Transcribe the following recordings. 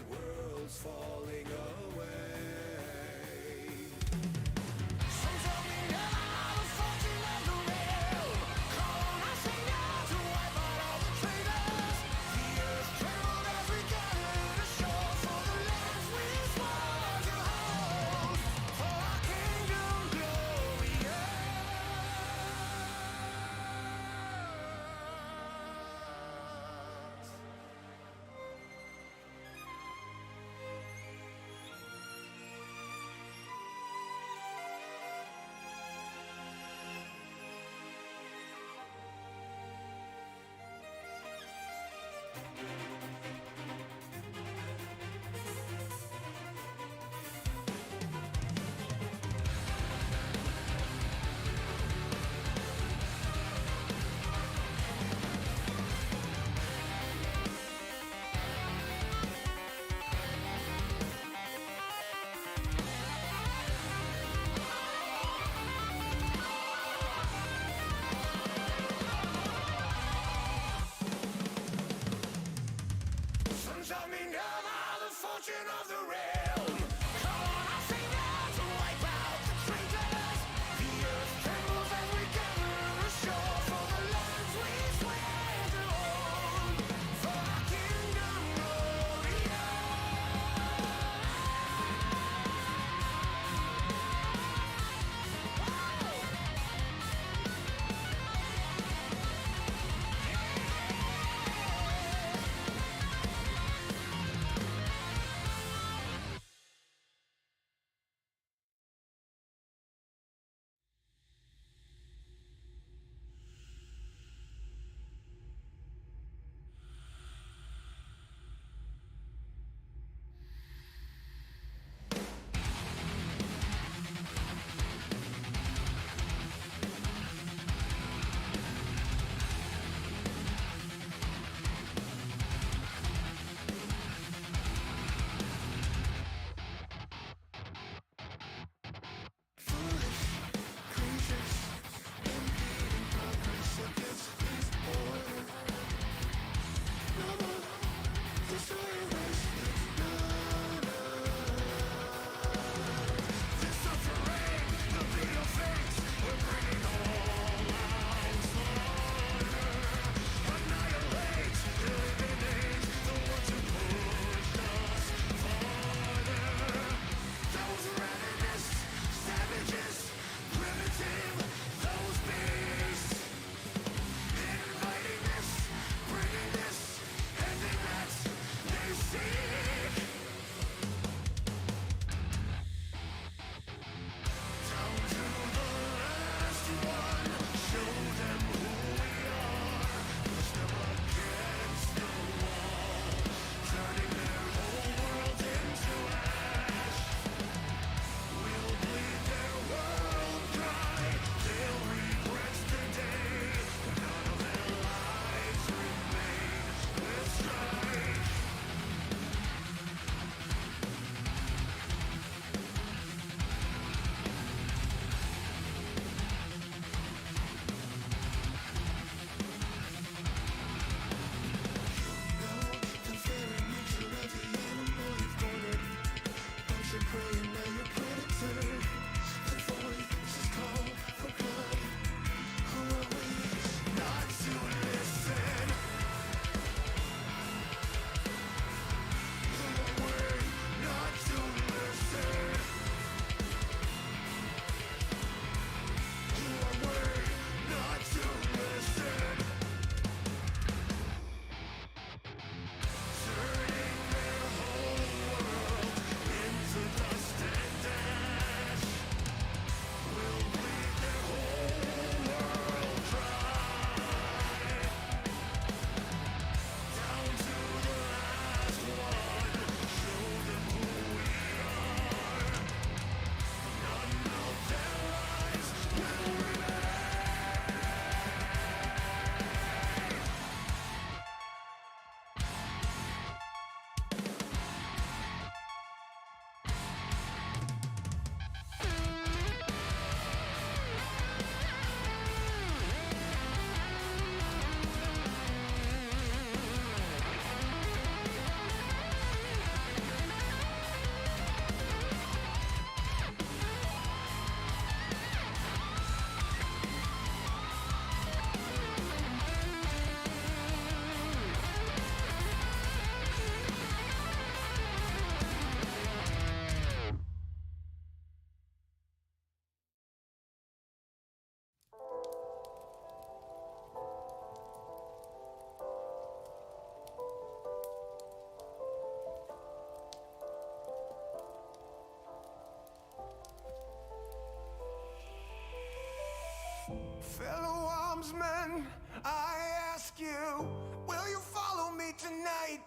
world's falling away.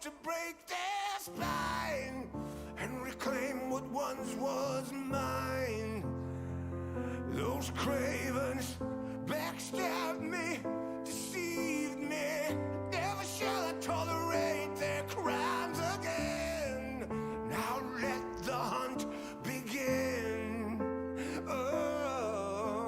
to break their spine and reclaim what once was mine. Those cravens backstabbed me, deceived me. Never shall I tolerate their crimes again. Now let the hunt begin. Oh,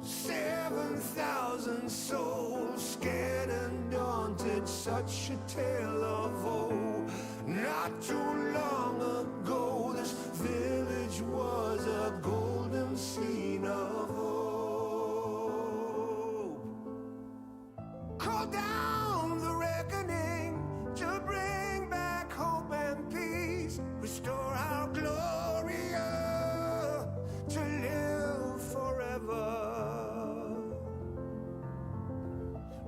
7,000 souls scared and daunted, such a tale of woe. Not too long ago, this village was a golden scene of hope. Call down the reckoning to bring back hope and peace. Restore our glory to live forever.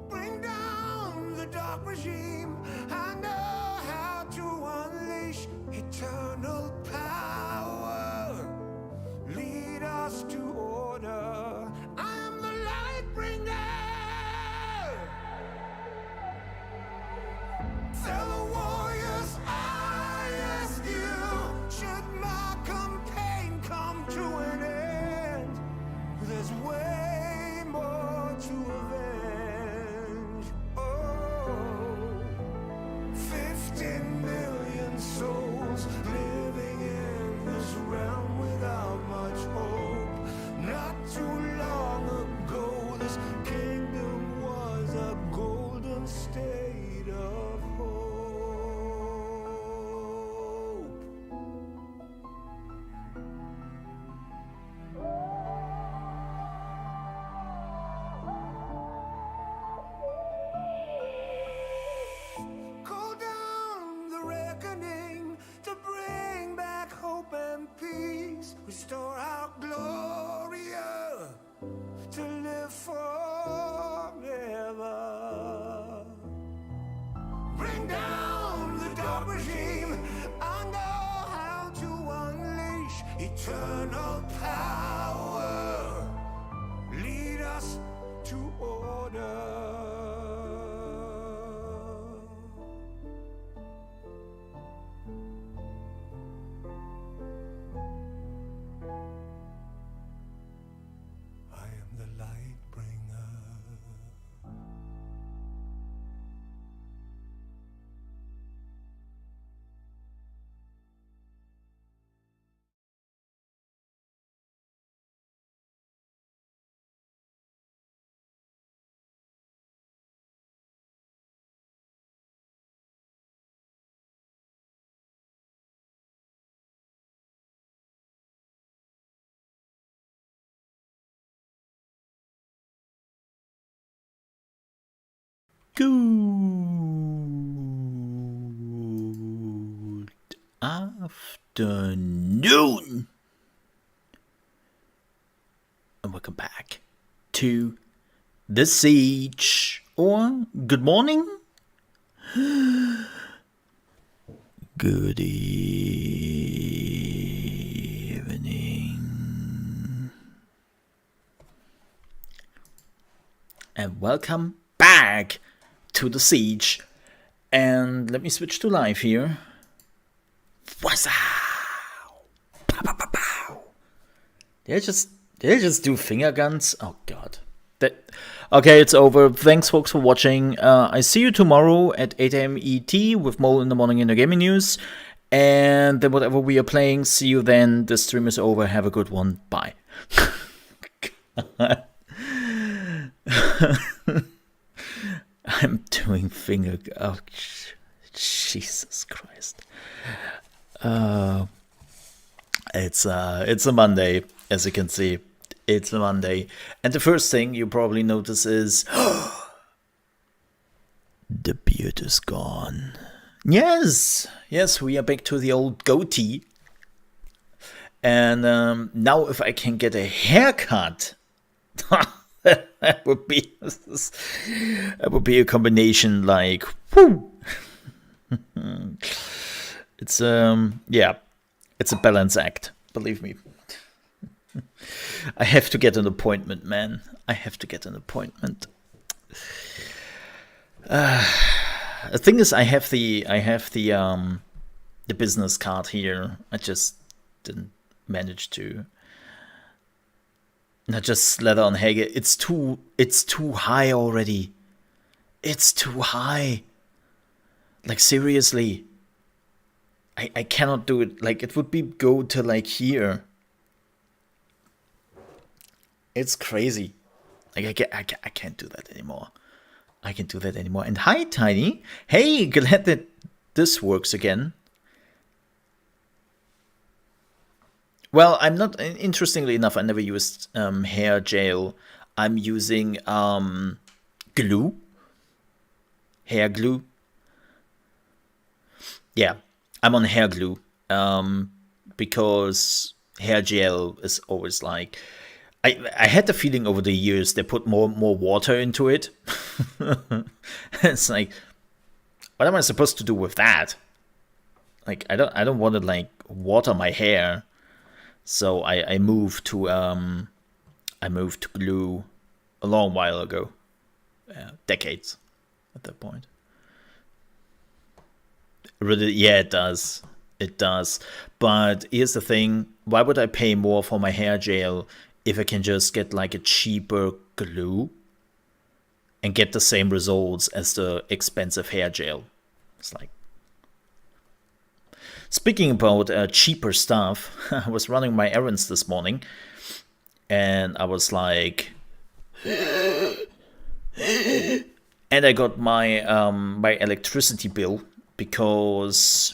Bring down the dark regime. I know how to unleash eternal power. Lead us to order. I am the light bringer. Fellow warriors, I ask you, should my campaign come to an end, there's way more to avenge. Oh, 15 million souls living in this realm without much hope. Not too long ago, this kingdom was a golden state of hope. Call down the reckoning to bring back hope and peace. Restore our glory to live forever. Bring down the dark regime. I know how to unleash eternal power. Lead us to order. I am the light bringer. Good afternoon, and welcome back to The Siege, or good morning, good evening, and welcome back to The Siege. And let me switch to live here. What's up? Did I just do finger guns? Oh god. Okay, it's over. Thanks folks for watching. I see you tomorrow at 8 AM ET with Mole in the morning in the gaming news. And then whatever we are playing, see you then. The stream is over. Have a good one. Bye. I'm doing finger. Oh, Jesus Christ! It's a Monday, as you can see. It's a Monday, and the first thing you probably notice is the beard is gone. Yes, we are back to the old goatee. And now, if I can get a haircut. That would be a combination like whoo. It's it's a balance act, believe me. I have to get an appointment, man. I have to get an appointment. The thing is, I have the business card here. I just didn't manage to. Not just slather on Hege. It's too high already. It's too high. Like, seriously. I cannot do it. Like, it would be go to like here. It's crazy. Like, I can't do that anymore. I can't do that anymore. And hi, Tiny. Hey, glad that this works again. Well, I'm not. Interestingly enough, I never used hair gel. I'm using glue. Hair glue. Yeah, I'm on hair glue. Because hair gel is always like. I had the feeling over the years they put more water into it. It's like, what am I supposed to do with that? Like, I don't want to like water my hair. So I moved to glue a long while ago, decades at that point. Really, yeah, it does. It does. But here's the thing: why would I pay more for my hair gel if I can just get like a cheaper glue and get the same results as the expensive hair gel? It's like. Speaking about cheaper stuff, I was running my errands this morning, and I was like, and I got my my electricity bill because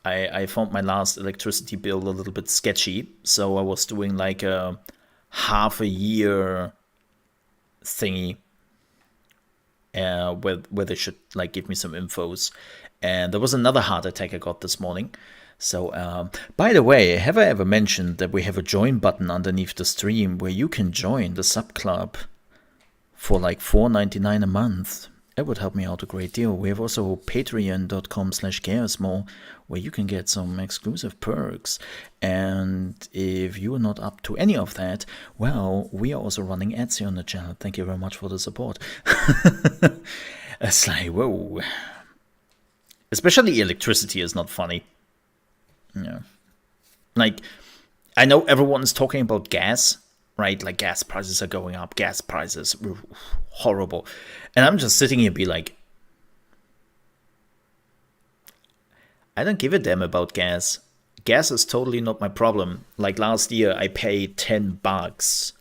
I found my last electricity bill a little bit sketchy. So I was doing like a half a year thingy, where they should like give me some infos. And there was another heart attack I got this morning. So, by the way, have I ever mentioned that we have a join button underneath the stream where you can join the sub club for like $4.99 a month? It would help me out a great deal. We have also patreon.com/ChaosMole where you can get some exclusive perks. And if you are not up to any of that, well, we are also running Etsy on the channel. Thank you very much for the support. It's like, whoa. Especially electricity is not funny. Yeah. Like, I know everyone is talking about gas, right? Like, gas prices are going up. Gas prices, horrible. And I'm just sitting here be like, I don't give a damn about gas. Gas is totally not my problem. Like, last year, I paid $10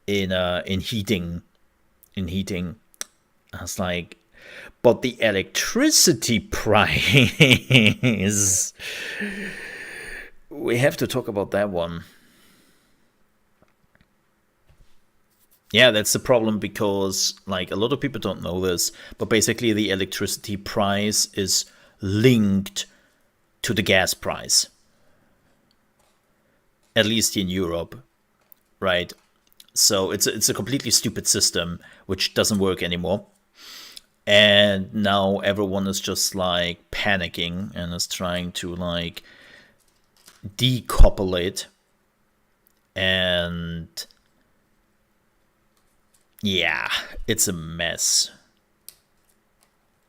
in heating. I was like, but the electricity price, we have to talk about that one. Yeah, that's the problem because, like, a lot of people don't know this, but basically the electricity price is linked to the gas price. At least in Europe, right? So it's a completely stupid system, which doesn't work anymore. And now everyone is just like panicking and is trying to like decouple it. And yeah, it's a mess.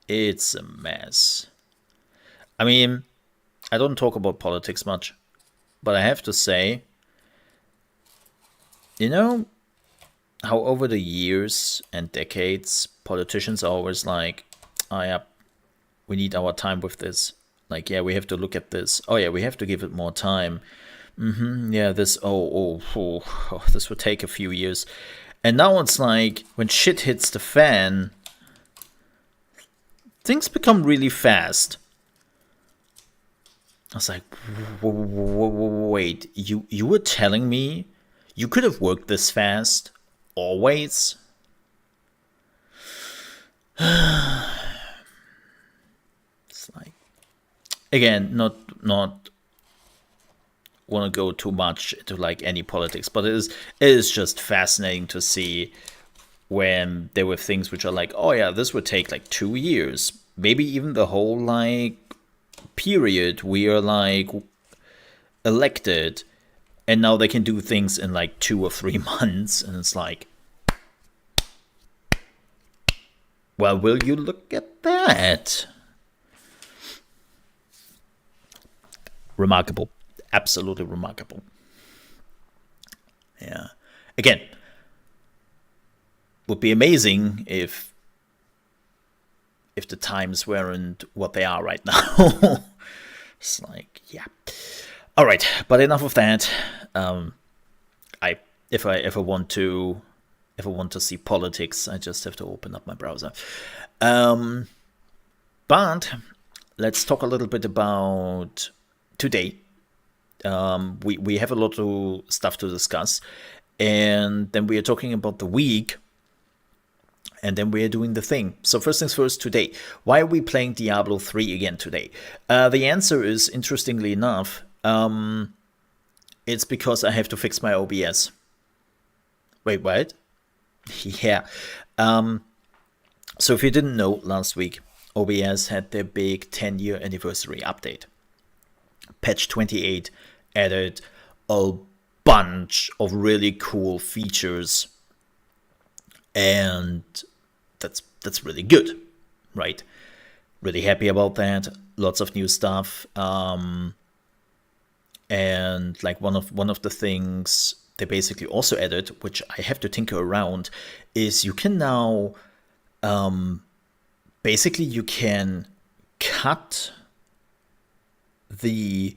It's a mess. I mean, I don't talk about politics much, but I have to say, you know, how over the years and decades, politicians are always like, oh yeah, we need our time with this. Like, yeah, we have to look at this. Oh yeah, we have to give it more time. Yeah, this, this would take a few years. And now it's like, when shit hits the fan, things become really fast. I was like, wait, you were telling me you could have worked this fast? Always? It's like, again, not want to go too much into like any politics, but it is just fascinating to see when there were things which are like, oh yeah, this would take like 2 years, maybe even the whole like period we are like elected. And now they can do things in like 2 or 3 months. And it's like, well, will you look at that? that? Remarkable. Absolutely remarkable. Yeah. Again, would be amazing if the times weren't what they are right now. It's like, yeah. All right, but enough of that. If I want to see politics, I just have to open up my browser. But let's talk a little bit about today. We have a lot of stuff to discuss, and then we are talking about the week, and then we are doing the thing. So first things first, today. Why are we playing Diablo 3 again today? The answer is, interestingly enough, it's because I have to fix my OBS. Wait, what? Yeah. So if you didn't know, last week, OBS had their big 10-year anniversary update. Patch 28 added a bunch of really cool features, and that's really good, right? Really happy about that. Lots of new stuff, and like one of the things they basically also added, which I have to tinker around, is you can now basically you can cut the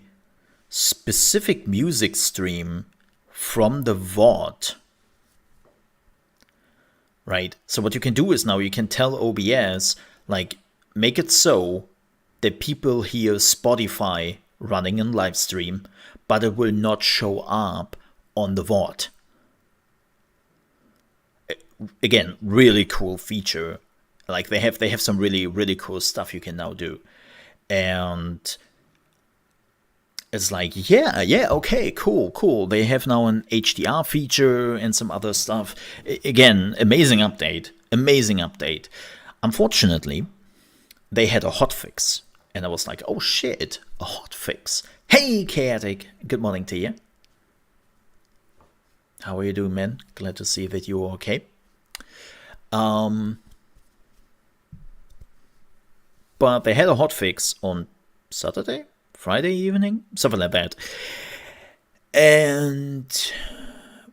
specific music stream from the VOD. Right? So what you can do is now you can tell OBS, like, make it so that people hear Spotify running in live stream, but it will not show up on the VOD. Again, really cool feature. Like they have some really cool stuff you can now do. And it's like, yeah, okay, cool. They have now an HDR feature and some other stuff. Again, amazing update. Unfortunately, they had a hotfix. And I was like, oh shit, a hotfix. Hey, Chaotic, good morning to you. How are you doing, man? Glad to see that you're okay. But they had a hotfix on Saturday? Friday evening, something like that. And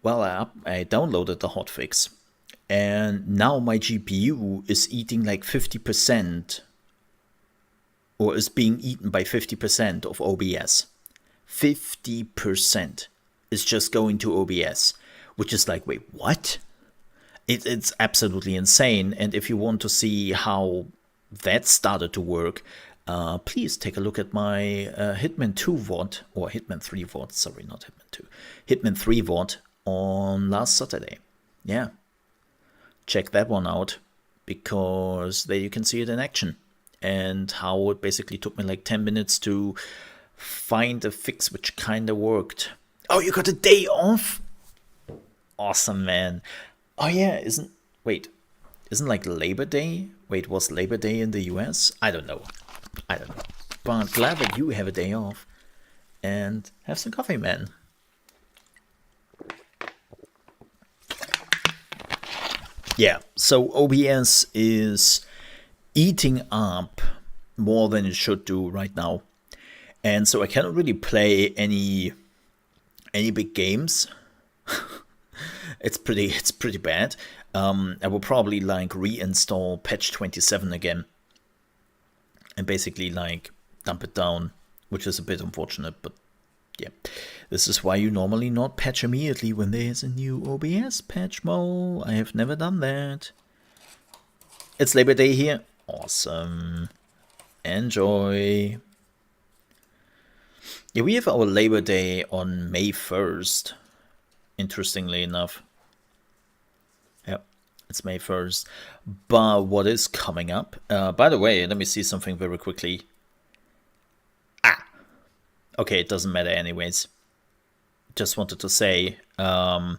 well, I downloaded the hotfix, and now my GPU is eating like 50%, or is being eaten by 50% of OBS. 50% is just going to OBS, which is like, wait, what? It's absolutely insane. And if you want to see how that started to work, please take a look at my Hitman 2 VOD, or Hitman 3 VOD, sorry, not Hitman 2, Hitman 3 VOD on last Saturday. Yeah, check that one out, because there you can see it in action, and how it basically took me like 10 minutes to find a fix which kind of worked. Oh, you got a day off? Awesome, man. Oh yeah, isn't like Labor Day? Wait, was Labor Day in the US? I don't know. But glad that you have a day off. And have some coffee, man. Yeah, so OBS is eating up more than it should do right now. And so I cannot really play any big games. It's pretty bad. I will probably like reinstall patch 27 again, and basically like dump it down, which is a bit unfortunate, but yeah. This is why you normally not patch immediately when there's a new OBS patch, Mole. I have never done that. It's Labor Day here. Awesome. Enjoy. Yeah, we have our Labor Day on May 1st, interestingly enough. Yep, it's May 1st. But what is coming up? By the way, let me see something very quickly. Okay, it doesn't matter anyways. Just wanted to say, the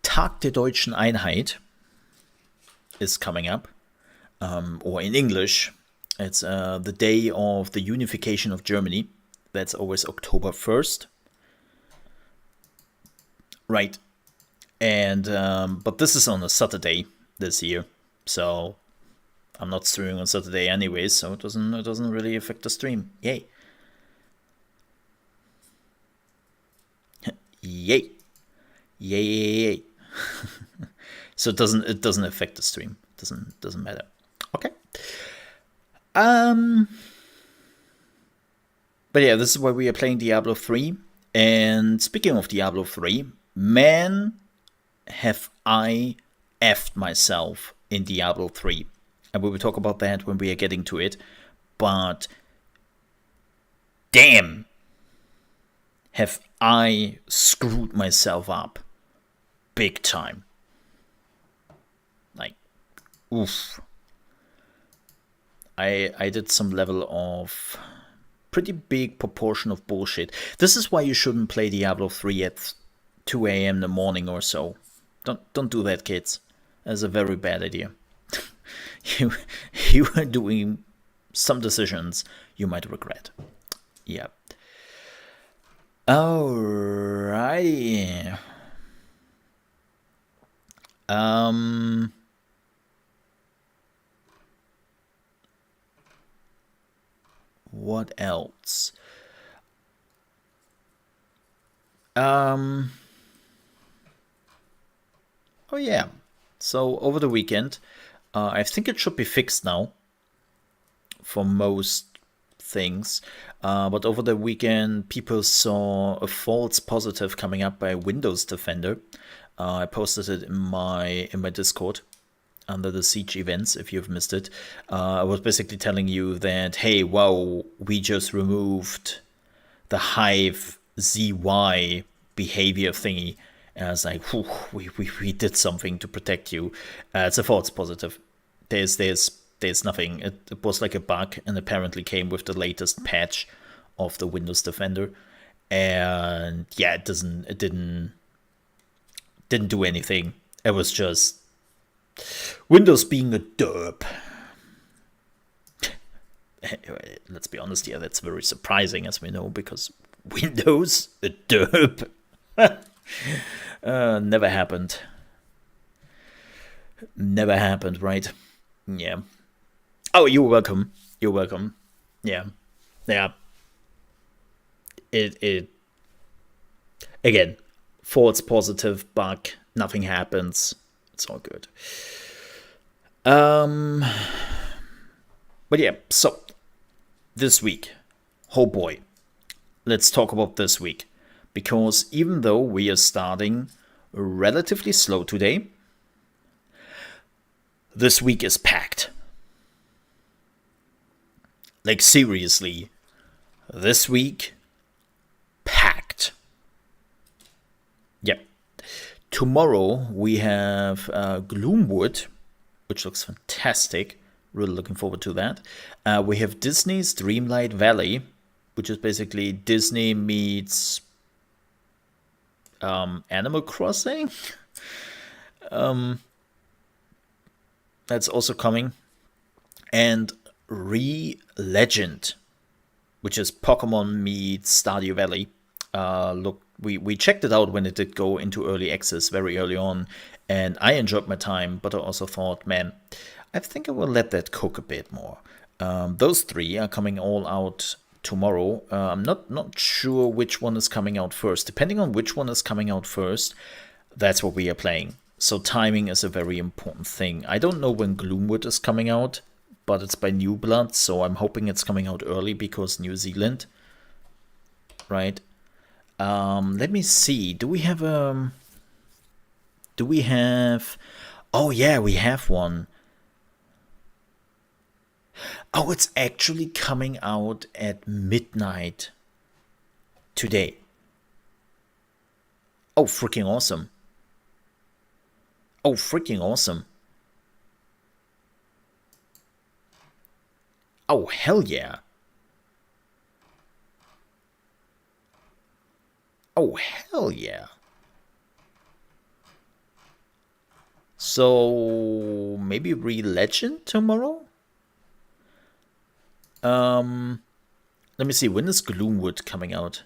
Tag der Deutschen Einheit is coming up, or in English, it's the day of the unification of Germany. That's always October 1st. Right. And but this is on a Saturday this year. So I'm not streaming on Saturday anyway, so it doesn't really affect the stream. Yay. Yay. Yay, yay, yay. So it doesn't affect the stream. Doesn't matter. Okay. But yeah, this is why we are playing Diablo 3. And speaking of Diablo 3, man, have I effed myself in Diablo 3. And we will talk about that when we are getting to it. But damn, have I screwed myself up big time. Like, oof. I did some level of pretty big proportion of bullshit. This is why you shouldn't play Diablo 3 at 2 a.m. in the morning or so. Don't do that, kids. That's a very bad idea. you are doing some decisions you might regret. Yeah. Alright. What else? Oh yeah. So over the weekend, I think it should be fixed now for most things. But over the weekend, people saw a false positive coming up by Windows Defender. I posted it in my Discord under the Siege events, if you've missed it. I was basically telling you that, hey, wow, we just removed the Hive ZY behavior thingy. And I was like, whew, we did something to protect you. It's a false positive. There's nothing. It was like a bug, and apparently came with the latest patch of the Windows Defender. And yeah, it didn't do anything. It was just Windows being a derp. Let's be honest here, that's very surprising, as we know, because Windows, a derp. Never happened. Never happened, right? Yeah. Oh, you're welcome. You're welcome. Yeah. Yeah. It again, false positive bug, nothing happens. It's all good. But yeah, so this week, oh boy, let's talk about this week. Because even though we are starting relatively slow today, this week is packed. Like seriously, this week, packed. Yep. Tomorrow we have Gloomwood, which looks fantastic. Really looking forward to that. We have Disney's Dreamlight Valley, which is basically Disney meets Animal Crossing. That's also coming. And Legend, which is Pokemon meets Stardew Valley. Look, we checked it out when it did go into early access very early on, and I enjoyed my time, but I also thought, man, I think I will let that cook a bit more. Those three are coming all out tomorrow. I'm not sure which one is coming out first. Depending on which one is coming out first, that's what we are playing. So timing is a very important thing. I don't know when Gloomwood is coming out, but it's by New Blood, so I'm hoping it's coming out early because New Zealand, right? Let me see. Do we have oh yeah, we have one. Oh, it's actually coming out at midnight today. Oh, freaking awesome. Oh, freaking awesome. Oh, hell yeah. Oh, hell yeah. So, maybe Legend tomorrow? Let me see, when is Gloomwood coming out?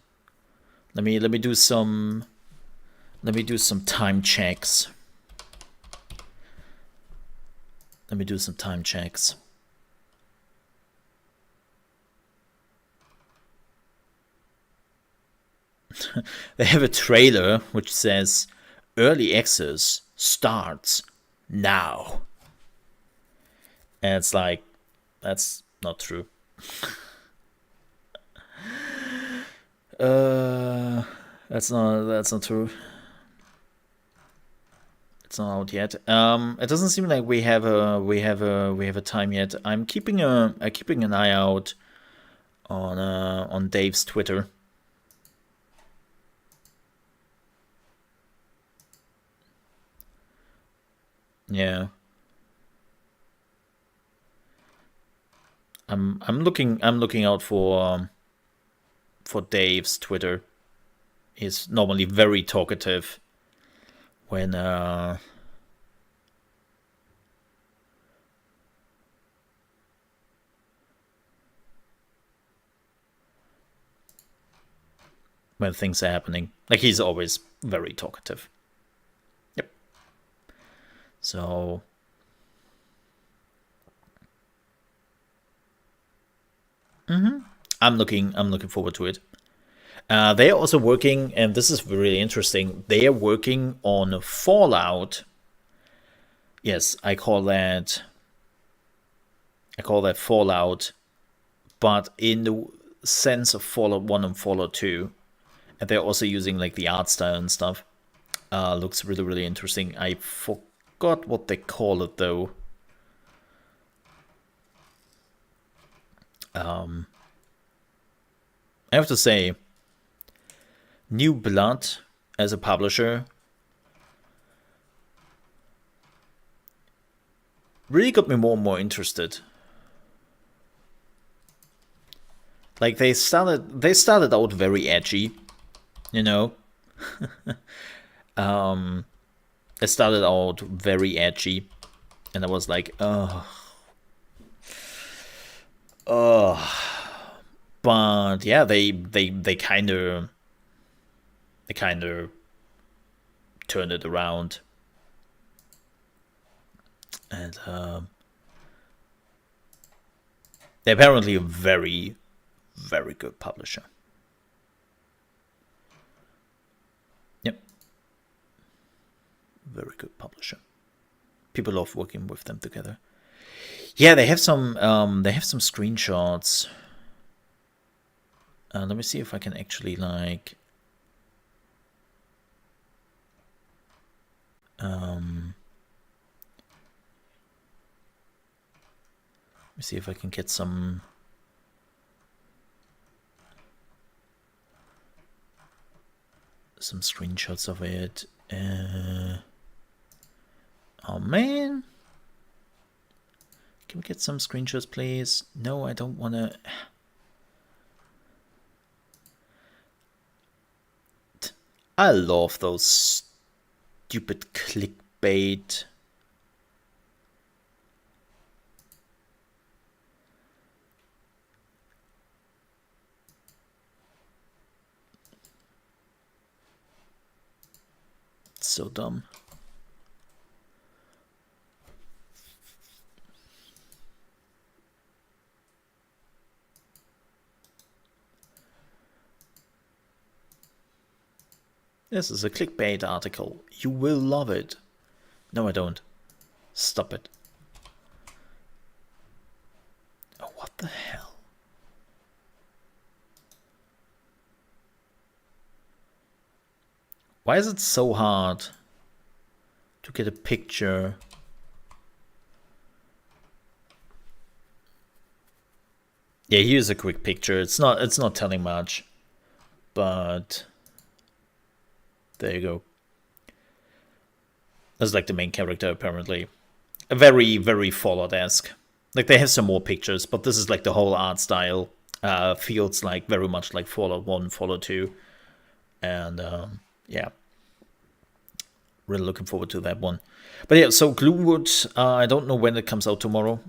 Let me do some time checks. Let me do some time checks. They have a trailer which says early access starts now. And it's like, that's not true. That's not true. It's not out yet. It doesn't seem like we have a time yet. I'm keeping an eye out on Dave's Twitter. Yeah. I'm looking out for Dave's Twitter. He's normally very talkative when things are happening. Like, he's always very talkative. Yep. So I'm looking forward to it. They are also working, and this is really interesting, they are working on Fallout. Yes, I call that Fallout, but in the sense of Fallout 1 and Fallout 2. And they're also using like the art style and stuff. Looks really, really interesting. I forgot what they call it though. I have to say, New Blood as a publisher really got me more and more interested. Like, they started out very edgy, you know. It started out very edgy, and I was like, oh. But yeah, they kind of turned it around, and they're apparently a very, very good publisher. Yep, very good publisher. People love working with them together. Yeah, they have some screenshots. Let me see if I can actually like let me see if I can get some screenshots of it. Oh man, can we get some screenshots, please? No, I don't want to. I love those stupid clickbait. It's so dumb. This is a clickbait article. You will love it. No, I don't. Stop it. Oh, what the hell? Why is it so hard to get a picture? Yeah, here's a quick picture. It's not telling much, but there you go. That's like the main character, apparently. A very, very Fallout-esque. Like, they have some more pictures, but this is like the whole art style. Feels like very much like Fallout 1, Fallout 2. And yeah. Really looking forward to that one. But yeah, so Gloomwood, I don't know when it comes out tomorrow.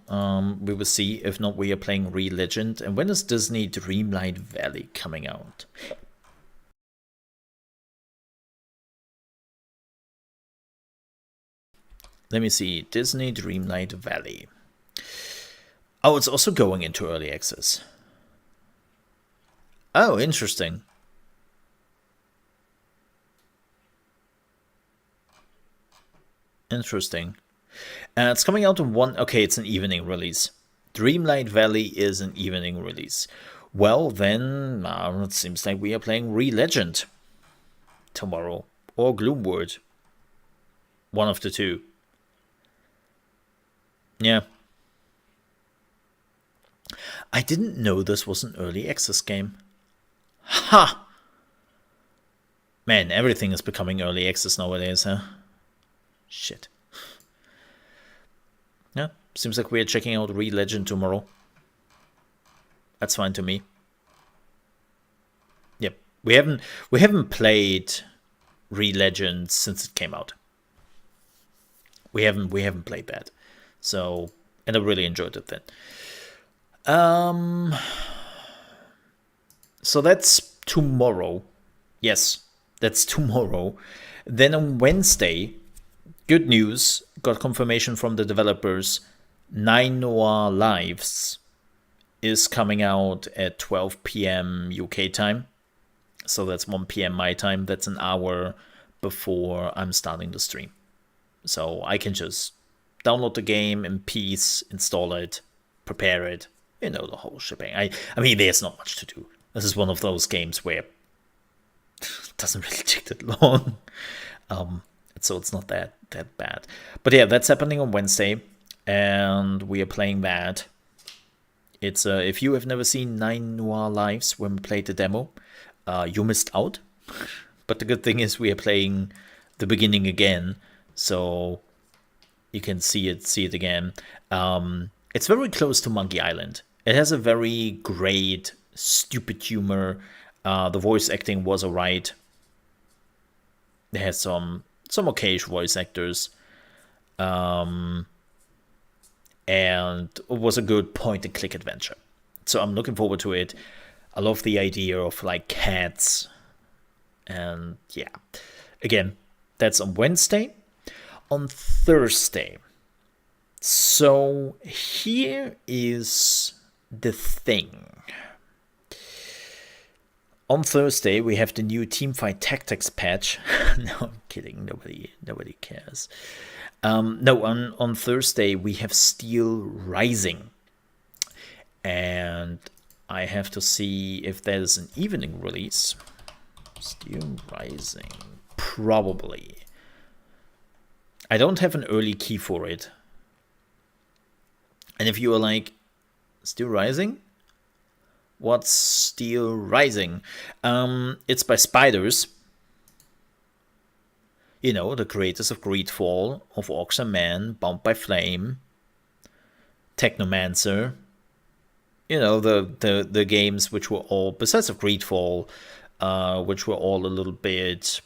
We will see. If not, we are playing Re-Legend. And when is Disney Dreamlight Valley coming out? Let me see. Disney Dreamlight Valley. Oh, it's also going into early access. Oh, interesting. Interesting. It's coming out in one... Okay, it's an evening release. Dreamlight Valley is an evening release. Well, then, it seems like we are playing Re-Legend tomorrow. Or Gloomward. One of the two. Yeah. I didn't know this was an early access game. Ha! Man, everything is becoming early access nowadays, huh? Shit. Yeah, seems like we're checking out Re-Legend tomorrow. That's fine to me. Yep. We haven't played Re-Legend since it came out. We haven't played that. So, and I really enjoyed it then. So that's tomorrow. Yes, that's tomorrow. Then on Wednesday, good news, got confirmation from the developers, 9 Noir Lives is coming out at 12 p.m. UK time. So that's 1 p.m. my time. That's an hour before I'm starting the stream. So I can just download the game in peace, install it, prepare it, you know, the whole shebang. I mean, there's not much to do. This is one of those games where it doesn't really take that long. So it's not that bad. But yeah, that's happening on Wednesday, and we are playing that. It's if you have never seen 9 Noir Lives when we played the demo, you missed out. But the good thing is we are playing the beginning again, so you can see it again. It's very close to Monkey Island. It has a very great, stupid humor. The voice acting was alright. It has some okay voice actors. And it was a good point-and-click adventure. So I'm looking forward to it. I love the idea of, like, cats. And, yeah. Again, that's on Wednesday. On Thursday. So, here is the thing. On Thursday, we have the new Teamfight Tactics patch. No, I'm kidding. Nobody cares. No, on Thursday, we have Steel Rising. And I have to see if there's an evening release. Steel Rising. Probably. I don't have an early key for it. And if you are like, Steel Rising? What's Steel Rising? It's by Spiders. You know, the creators of Greedfall, of Orcs and Men, Bound by Flame, Technomancer. You know, the games which were all, besides of Greedfall, which were all a little bit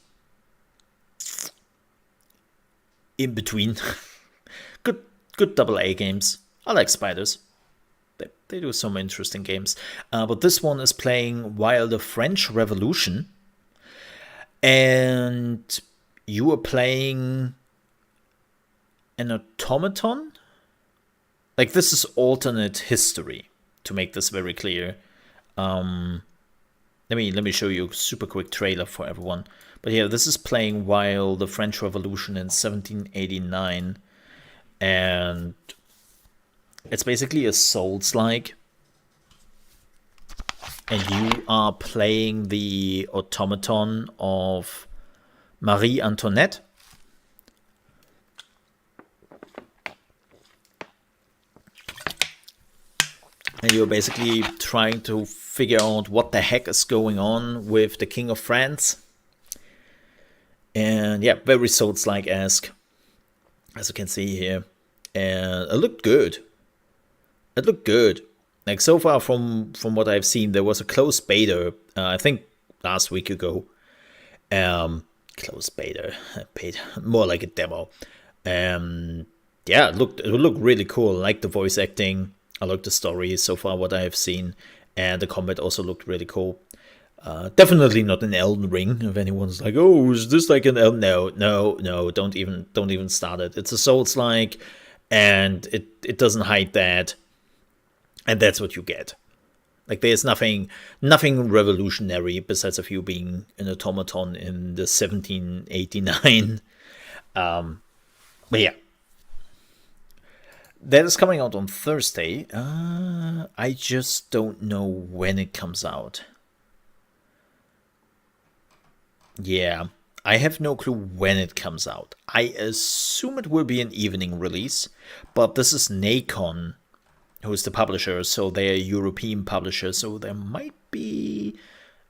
in between. Good AA games. I like Spiders. They do some interesting games. But this one is playing while the French Revolution. And you are playing an automaton? Like, this is alternate history, to make this very clear. Let me show you a super quick trailer for everyone. But yeah, this is playing while the French Revolution in 1789. And it's basically a Souls-like. And you are playing the automaton of Marie Antoinette. And you're basically trying to figure out what the heck is going on with the King of France. And yeah, very Souls-like-esque, as you can see here. And it looked good. It looked good. Like, so far from what I've seen, there was a closed beta, I think last week ago. Closed beta, more like a demo. Yeah, it looked really cool. I like the voice acting. I like the story so far, what I have seen. And the combat also looked really cool. Definitely not an Elden Ring. If anyone's like, "Oh, is this like an Elden?" No, don't even start it. It's a Souls-like, and it doesn't hide that, and that's what you get. Like, there's nothing revolutionary besides of you being an automaton in the 1789. But yeah, that is coming out on Thursday. I just don't know when it comes out. Yeah, I have no clue when it comes out. I assume it will be an evening release, but this is Nacon, who's the publisher, so they're a European publisher, so there might be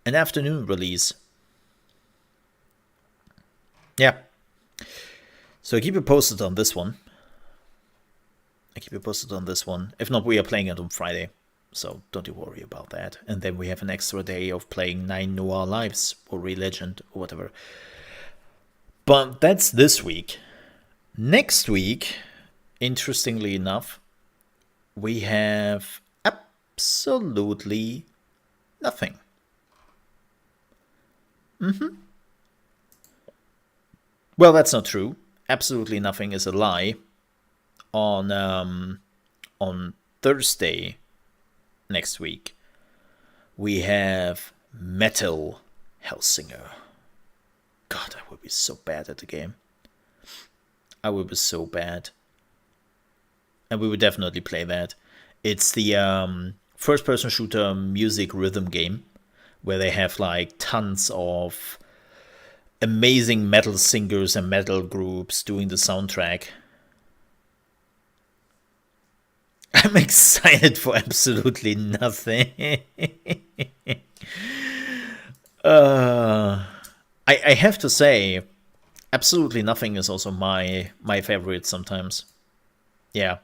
an afternoon release. Yeah. So I keep you posted on this one. If not, we are playing it on Friday, so don't you worry about that. And then we have an extra day of playing 9 Noir Lives or Relegend or whatever. But that's this week. Next week, interestingly enough, we have absolutely nothing. Well, that's not true. Absolutely nothing is a lie. On Thursday next week, we have Metal Hellsinger. God, I would be so bad at the game. I would be so bad. And we would definitely play that. It's the first-person shooter music rhythm game where they have like tons of amazing metal singers and metal groups doing the soundtrack. I'm excited for absolutely nothing. I have to say, absolutely nothing is also my favorite sometimes. Yeah,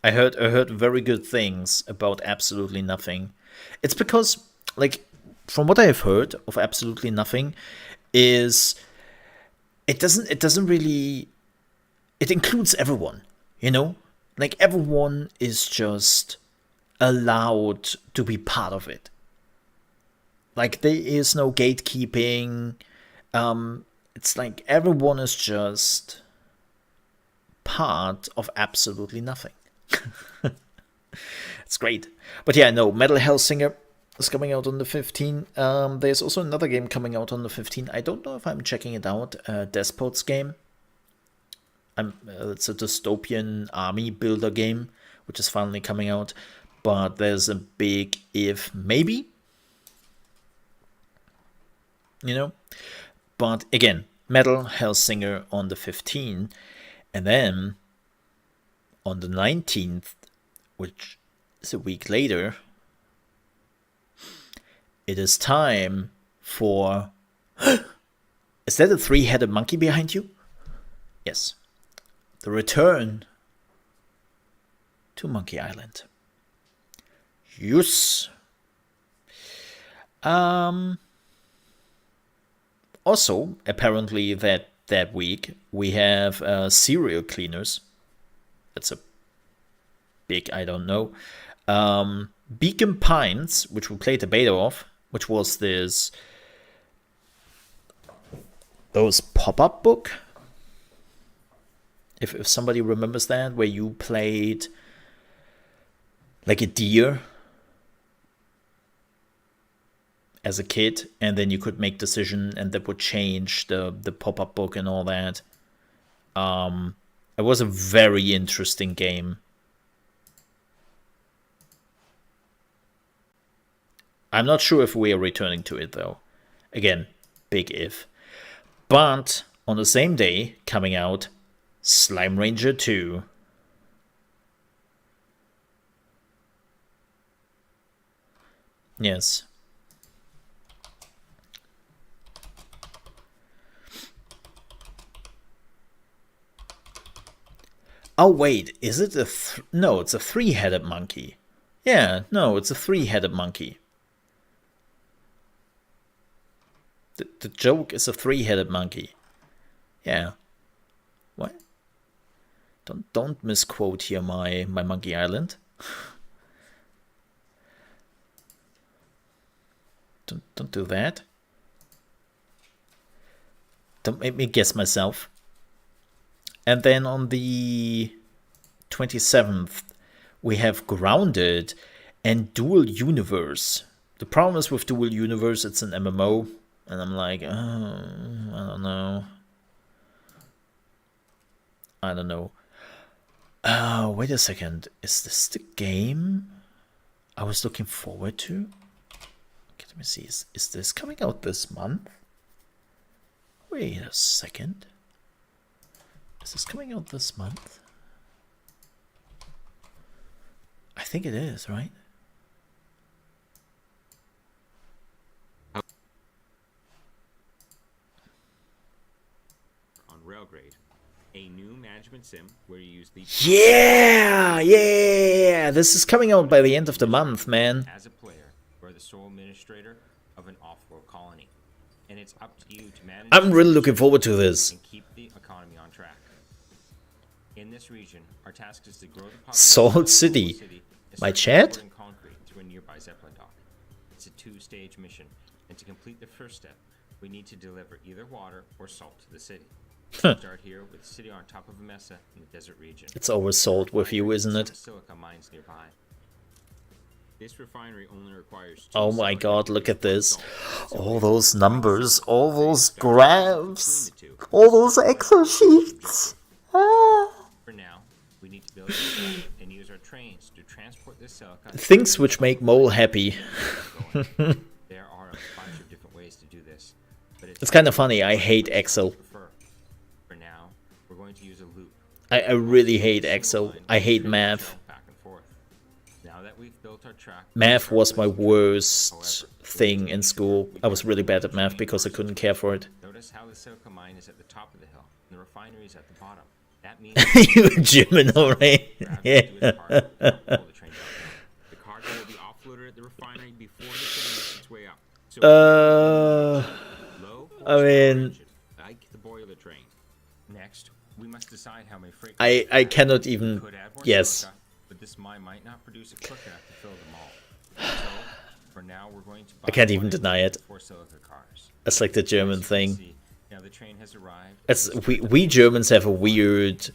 I heard very good things about absolutely nothing. It's because, like, from what I have heard of absolutely nothing, is it doesn't really, it includes everyone, you know. Like, everyone is just allowed to be part of it. Like, there is no gatekeeping. It's like everyone is just part of absolutely nothing. It's great. But yeah, no, Metal Hellsinger is coming out on the 15th. There's also another game coming out on the 15th. I don't know if I'm checking it out. Despot's game. It's a dystopian army builder game, which is finally coming out. But there's a big if, maybe. You know? But again, Metal Hellsinger on the 15th. And then on the 19th, which is a week later, it is time for... Is that a three-headed monkey behind you? Yes. The return to Monkey Island. Yes. Also, apparently that week, we have Serial Cleaners. That's a big, I don't know. Beacon Pines, which we played the beta of, which was those pop-up book. If somebody remembers that, where you played like a deer as a kid, and then you could make decision, and that would change the pop-up book and all that. It was a very interesting game. I'm not sure if we are returning to it, though. Again, big if. But on the same day, coming out, Slime Ranger 2. Yes. Oh, wait, is it a... No, it's a three-headed monkey. Yeah, no, it's a three-headed monkey. The joke is a three-headed monkey. Yeah. What? Don't misquote here my Monkey Island. Don't do that. Don't make me guess myself. And then on the 27th, we have Grounded and Dual Universe. The problem is with Dual Universe, it's an MMO. And I'm like, oh, I don't know. I don't know. Wait a second. Is this the game I was looking forward to? Okay, let me see. Is this coming out this month? Wait a second. Is this coming out this month? I think it is, right? On Railgrade, a new management sim where you use the Yeah. This is coming out by the end of the month, man. as a player or the sole administrator of an off-world colony, and it's up to you to manage. I'm really looking forward to this. And keep the economy on track. In this region, our task is to grow the population Salt of the City. city and My start chat? transporting concrete to a nearby Zeppelin dock. It's a 2-stage mission, and to complete the first step, we need to deliver either water or salt to the city. Start here with the city on top of a mesa in the desert region. It's always salt with you, isn't Some it? silica mines nearby. This refinery only requires Oh my silica god, look at this. salt. All those numbers, all those graphs, all those Excel sheets. Ah. For now, we need to build a track and use our trains to transport this silica. Things which make Mole happy. There are a bunch of different ways to do this, but It's kind of funny, I hate Excel. For now, we're going to use a loop. I really hate Excel. I hate math. Back and forth. Now that we've built our track, Math was my worst thing in school. I was really bad at math because I couldn't care for it. notice how the silica mine is at the top of the hill and the refinery is at the bottom. That means You German, alright? Yeah. the train downhill. The cargo will be offloaded at the refinery before the train makes its way up. So low I mean, engine, like the boiler train. Next, we must decide how many freight I cannot even. could add more Yes. silica, but this mine might not produce it quick enough to fill them all. So, for now, we're going to buy I can't even 1 deny it. 4 silica cars. That's like the German As you can thing. see, now the train has arrived. It's we Germans have a weird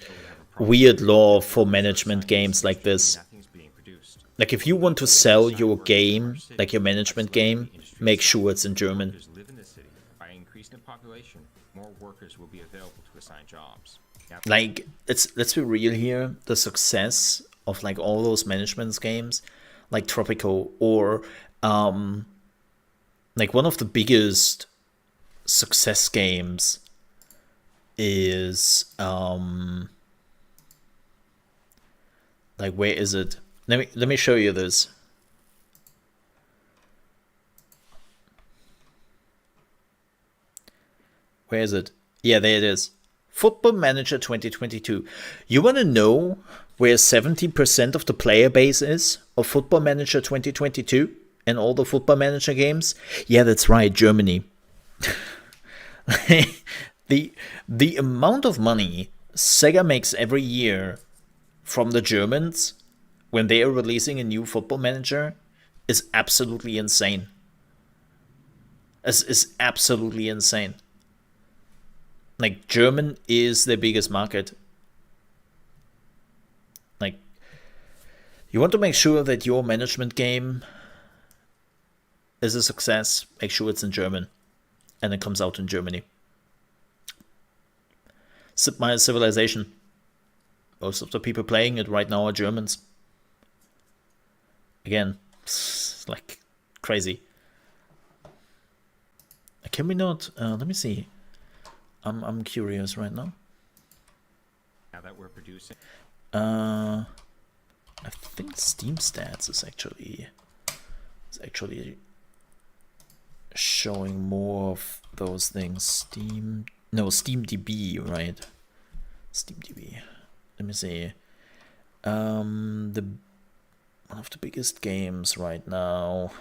law for management games like this. Nothing's being produced. Like if you want to sell your game, like your management game, make sure it's in German. Workers live in the city. By increasing the population, more workers will be available to assign jobs. Now, Like let's be real here. The success of like all those management games, like Tropico or like one of the biggest success games is like where is it? Let me show you this. Where is it? Yeah, there it is. Football Manager 2022. You want to know where 70% of the player base is of Football Manager 2022 and all the Football Manager games? Yeah, that's right, Germany. The amount of money Sega makes every year from the Germans when they are releasing a new Football Manager is absolutely insane. Is absolutely insane. Like, German is their biggest market. Like, you want to make sure that your management game is a success, make sure it's in German. And it comes out in Germany. My Civilization. Most of the people playing it right now are Germans. Again, it's like crazy. Can we not? Let me see. I'm curious right now. now that we're producing, I think Steam Stats is actually showing more of those things. SteamDB, right? SteamDB. Let me see. One of the biggest games right now.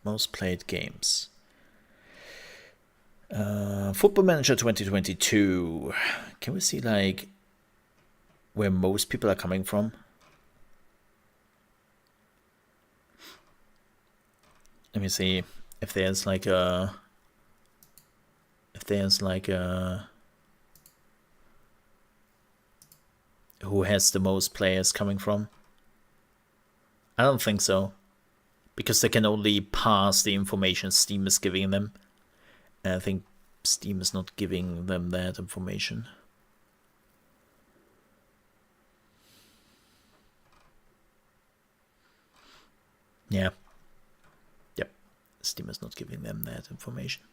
Most played games. Football Manager 2022. Can we see like where most people are coming from? let me see if there's like a who has the most players coming from. I don't think so, because they can only pass the information Steam is giving them, and I think Steam is not giving them that information. Yeah. Yep. Steam is not giving them that information.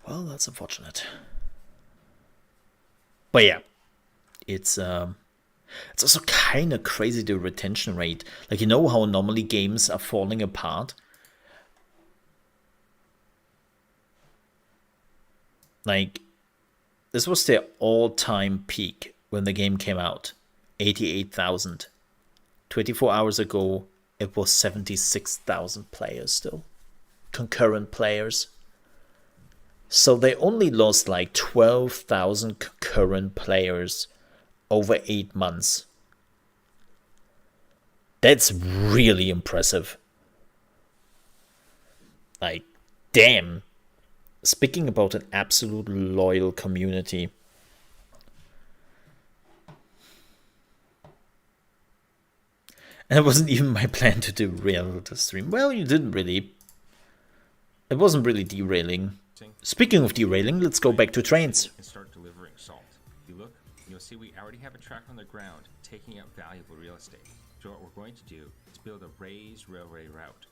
Well, that's unfortunate. But yeah, it's also kind of crazy, the retention rate. Like, you know how normally games are falling apart? Like, this was their all-time peak when the game came out. 88,000. 24 hours ago, it was 76,000 players still. Concurrent players. So they only lost like 12,000 concurrent players over 8 months. That's really impressive. Like, damn. Speaking about an absolute loyal community. And it wasn't even my plan to derail the stream. Well, you didn't really. It wasn't really derailing. Speaking of derailing, let's go back to trains. And start delivering salt. If you look, you'll see we already have a track on the ground taking up valuable real estate. So what we're going to do is build a raised railway route.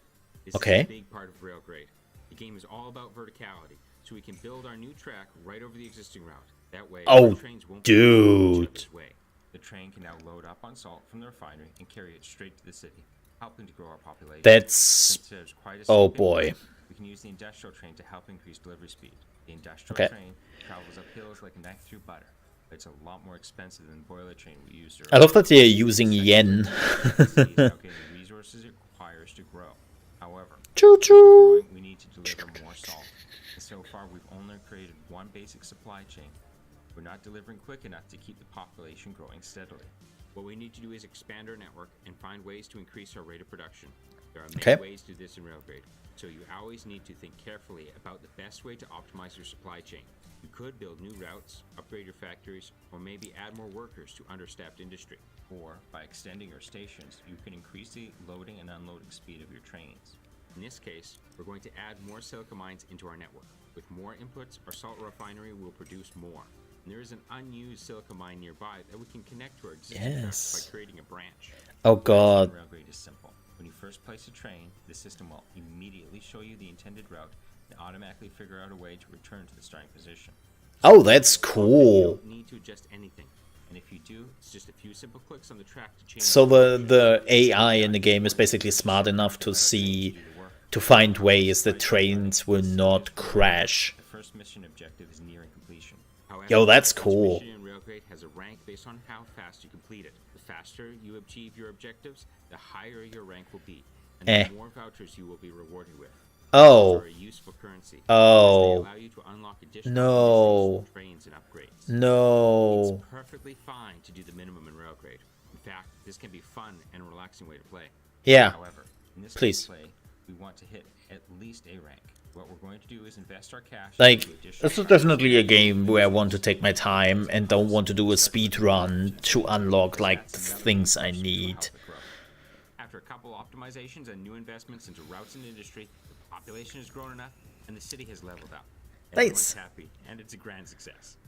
This is a big part of Railgrade. The game is all about verticality, so we can build our new track right over the existing route. That way, our trains won't be in each other's way. The train can now load up on salt from the refinery and carry it straight to the city, helping to grow our population. That's... Oh boy. We can use the industrial train to help increase delivery speed. The industrial train travels up hills like a knife through butter. It's a lot more expensive than the boiler train we used earlier. I love that they're using yen. The resources it requires to grow. However, choo-choo, we need to deliver more salt. And so far, we've only created one basic supply chain. We're not delivering quick enough to keep the population growing steadily. What we need to do is expand our network and find ways to increase our rate of production. There are many ways to do this in Railgrade, so you always need to think carefully about the best way to optimize your supply chain. You could build new routes, upgrade your factories, or maybe add more workers to understaffed industry. Or, by extending your stations, you can increase the loading and unloading speed of your trains. In this case, we're going to add more silica mines into our network. With more inputs, our salt refinery will produce more. And there is an unused silica mine nearby that we can connect to our existing tracks by creating a branch. Oh god. Railgrade is simple. When you first place a train, the system will immediately show you the intended route and automatically figure out a way to return to the starting position. Oh, that's cool. You don't need to adjust anything. And if you do, it's just a few simple clicks on the track to change. So the AI in the game is basically smart enough to find ways that trains will not crash. The first mission objective is nearing completion. However, yo, that's cool. Each mission in Railgrade has a rank based on how fast you complete it. The faster you achieve your objectives, the higher your rank will be, and the more vouchers you will be rewarded with. Oh. Are a useful currency. Oh. They allow you to unlock additional trains and upgrades. No. It's perfectly fine to do the minimum in Railgrade. In fact, this can be a fun and relaxing way to play. Yeah. However, in this play, we want to hit at least a rank. What we're going to do is invest our cash. Like, this is definitely a game where I want to take my time and don't want to do a speed run to unlock like the things I need. After a couple optimizations and new investments into routes and industry, the population has grown enough and the city has leveled up. Everyone's happy, and it's a grand success.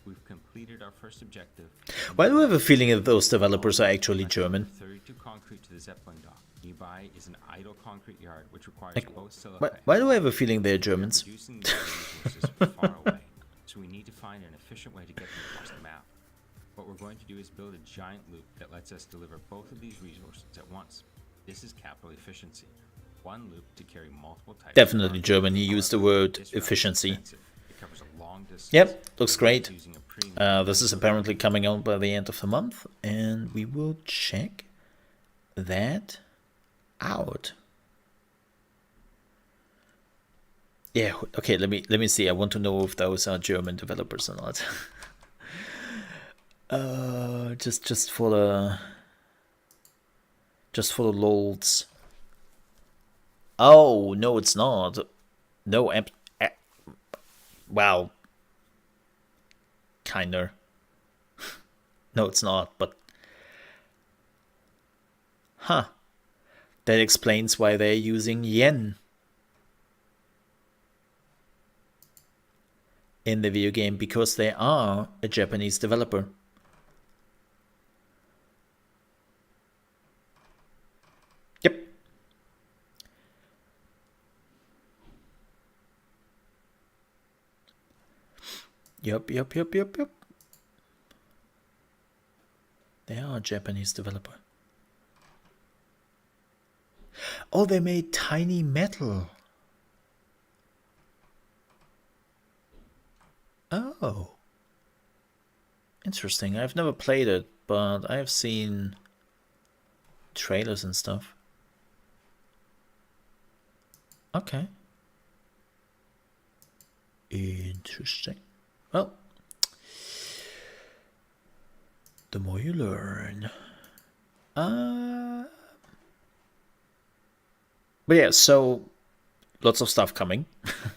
We've completed our first objective. Why do I have a feeling that those developers are actually German? 32 concrete to the Zeppelin dock. Nearby is an idle concrete yard which requires both silica. Why do I have a feeling they're Germans? Producing these resources far away, so we need to find an efficient way to get them across the map. What we're going to do is build a giant loop that lets us deliver both of these resources at once. This is capital efficiency. One loop to carry multiple types. Definitely German. You use the word efficiency. It covers a long distance. Yep, looks great. This is apparently coming out by the end of the month, and we will check that out. Yeah, okay, let me see. I want to know if those are German developers or not. Just for the lols. Oh, no, it's not. No, well, kinda. No, it's not, but... Huh. That explains why they're using yen in the video game, because they are a Japanese developer. Yep. Yep. They are a Japanese developer. Oh, they made Tiny Metal. Oh. Interesting. I've never played it, but I've seen trailers and stuff. Okay. Interesting. Well, the more you learn. But yeah, so lots of stuff coming.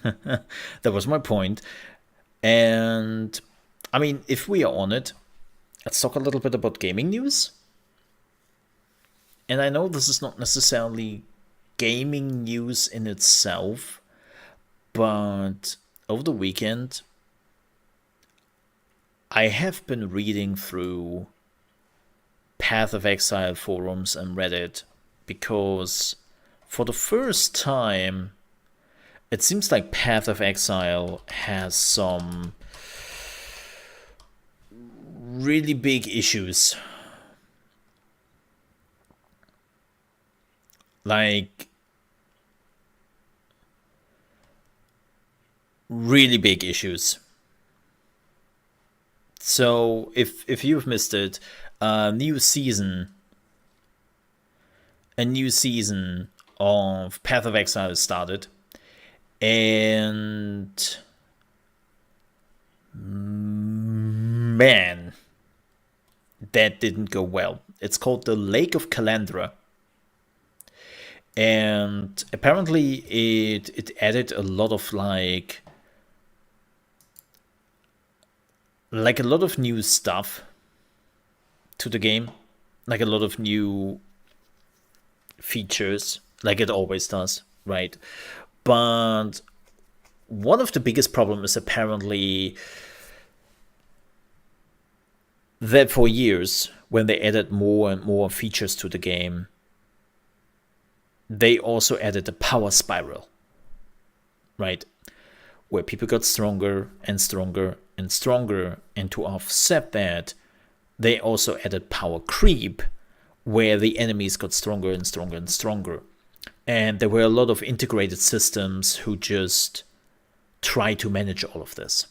That was my point. And I mean, if we are on it, let's talk a little bit about gaming news. And I know this is not necessarily gaming news in itself, but over the weekend, I have been reading through Path of Exile forums and Reddit, because for the first time, it seems like Path of Exile has some really big issues. Like, really big issues. So if you've missed it, a new season of Path of Exile started, and man, that didn't go well. It's called the Lake of Calandra, and apparently it added a lot of like a lot of new stuff to the game, like a lot of new features, like it always does, right? But one of the biggest problems is apparently that for years, when they added more and more features to the game, they also added a power spiral, right? Where people got stronger and stronger and stronger, and to offset that, they also added power creep, where the enemies got stronger and stronger and stronger. And there were a lot of integrated systems who just tried to manage all of this.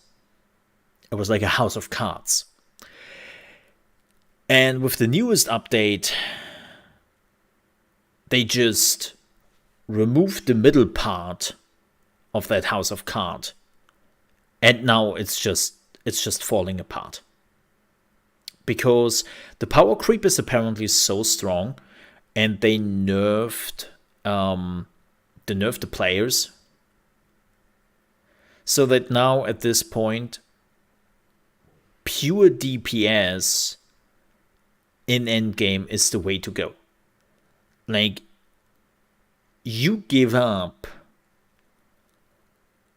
It was like a house of cards. And with the newest update, they just removed the middle part of that house of cards. And now it's just falling apart. Because the power creep is apparently so strong, and they nerfed the players, so that now at this point, pure DPS in endgame is the way to go. Like, you give up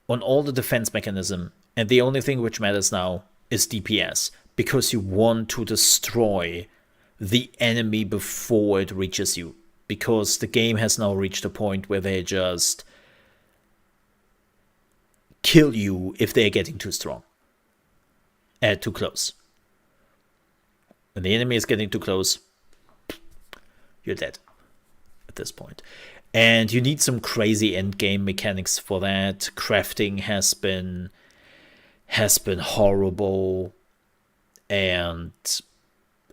on all the defense mechanism, and the only thing which matters now is DPS, because you want to destroy the enemy before it reaches you, because the game has now reached a point where they just kill you if they're getting too strong, too close. When the enemy is getting too close, you're dead at this point. And you need some crazy endgame mechanics for that. Crafting has been horrible, and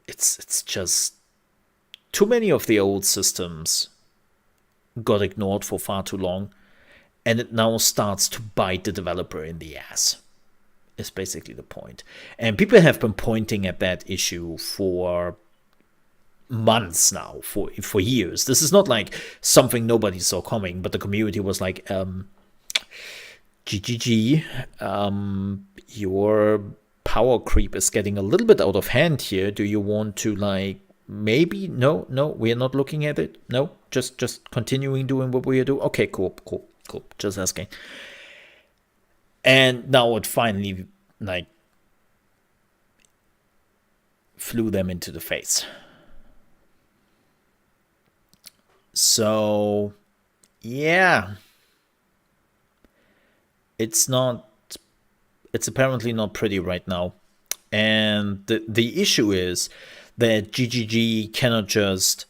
it's just too many of the old systems got ignored for far too long, and it now starts to bite the developer in the ass, is basically the point. And people have been pointing at that issue for months now, for years. This is not like something nobody saw coming, but the community was like, GGG, your power creep is getting a little bit out of hand here. Do you want to, like, maybe? No, we're not looking at it. No, just continuing doing what we are doing. Okay, cool. Just asking. And now it finally, like, flew them into the face. So, yeah. It's apparently not pretty right now. And the issue is that GGG cannot just,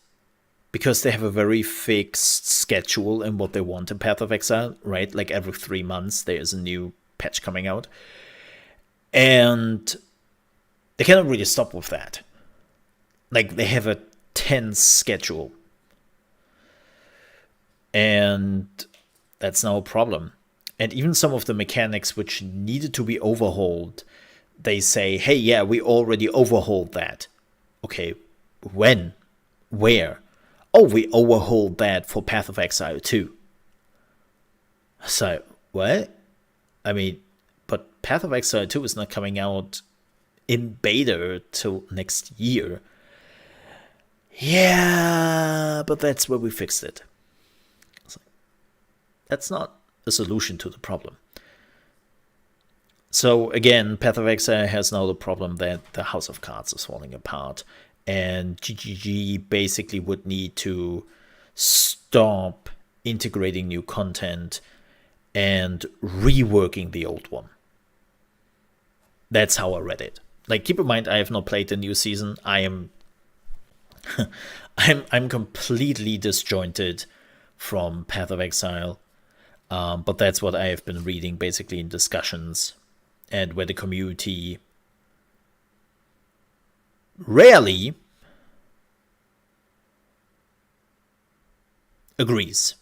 because they have a very fixed schedule in what they want in Path of Exile, right? Like every 3 months there's a new patch coming out. And they cannot really stop with that. Like, they have a tense schedule. And that's now a problem. And even some of the mechanics which needed to be overhauled, they say, hey, yeah, we already overhauled that. Okay, when? Where? Oh, we overhauled that for Path of Exile 2. So, what? I mean, but Path of Exile 2 is not coming out in beta till next year. Yeah, but that's where we fixed it. That's not a solution to the problem. So again, Path of Exile has now the problem that the House of Cards is falling apart, and GGG basically would need to stop integrating new content and reworking the old one. That's how I read it. Like, keep in mind, I have not played the new season. I'm completely disjointed from Path of Exile. But that's what I have been reading basically in discussions, and where the community rarely agrees.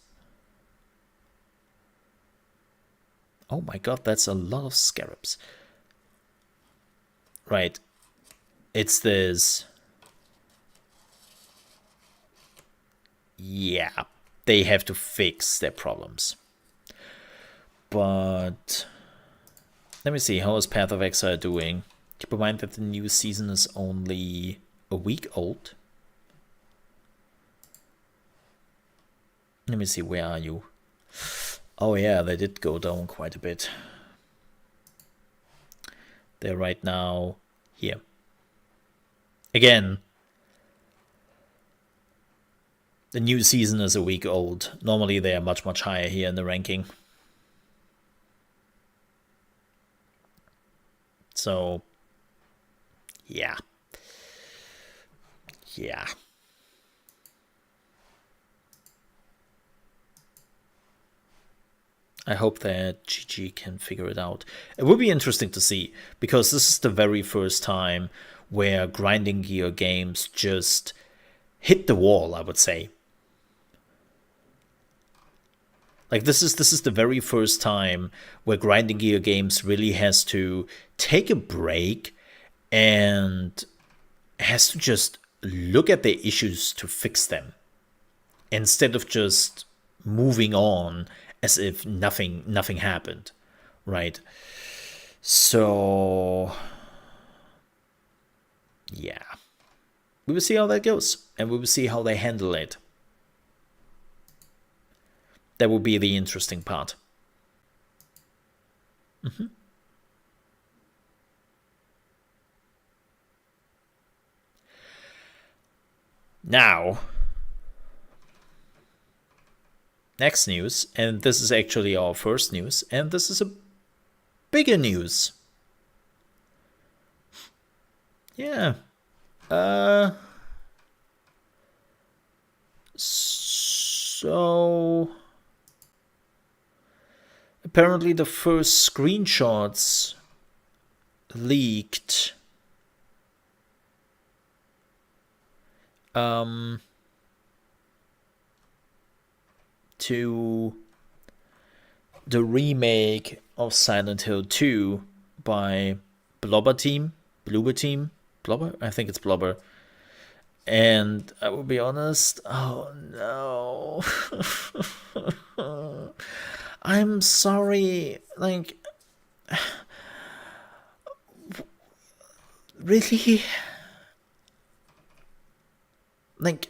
Oh my god, that's a lot of scarabs. Right. It's this. Yeah, they have to fix their problems. But let me see, how is Path of Exile doing? Keep in mind that the new season is only a week old. Let me see, where are you? Oh yeah, they did go down quite a bit. They're right now here. Again, the new season is a week old. Normally they are much higher here in the ranking. So, yeah. I hope that GG can figure it out. It would be interesting to see, because this is the very first time where grinding gear games just hit the wall, I would say. Like, this is the very first time where grinding gear games really has to take a break and has to just look at their issues to fix them, instead of just moving on as if nothing happened, right? So, yeah. We will see how that goes, and we will see how they handle it. That will be the interesting part. Now, next news, and this is actually our first news, and this is a bigger news. Yeah. So apparently the first screenshots leaked to the remake of Silent Hill 2 by Blobber Team, I think it's Blobber. And I will be honest, oh no. I'm sorry, like, really? Like,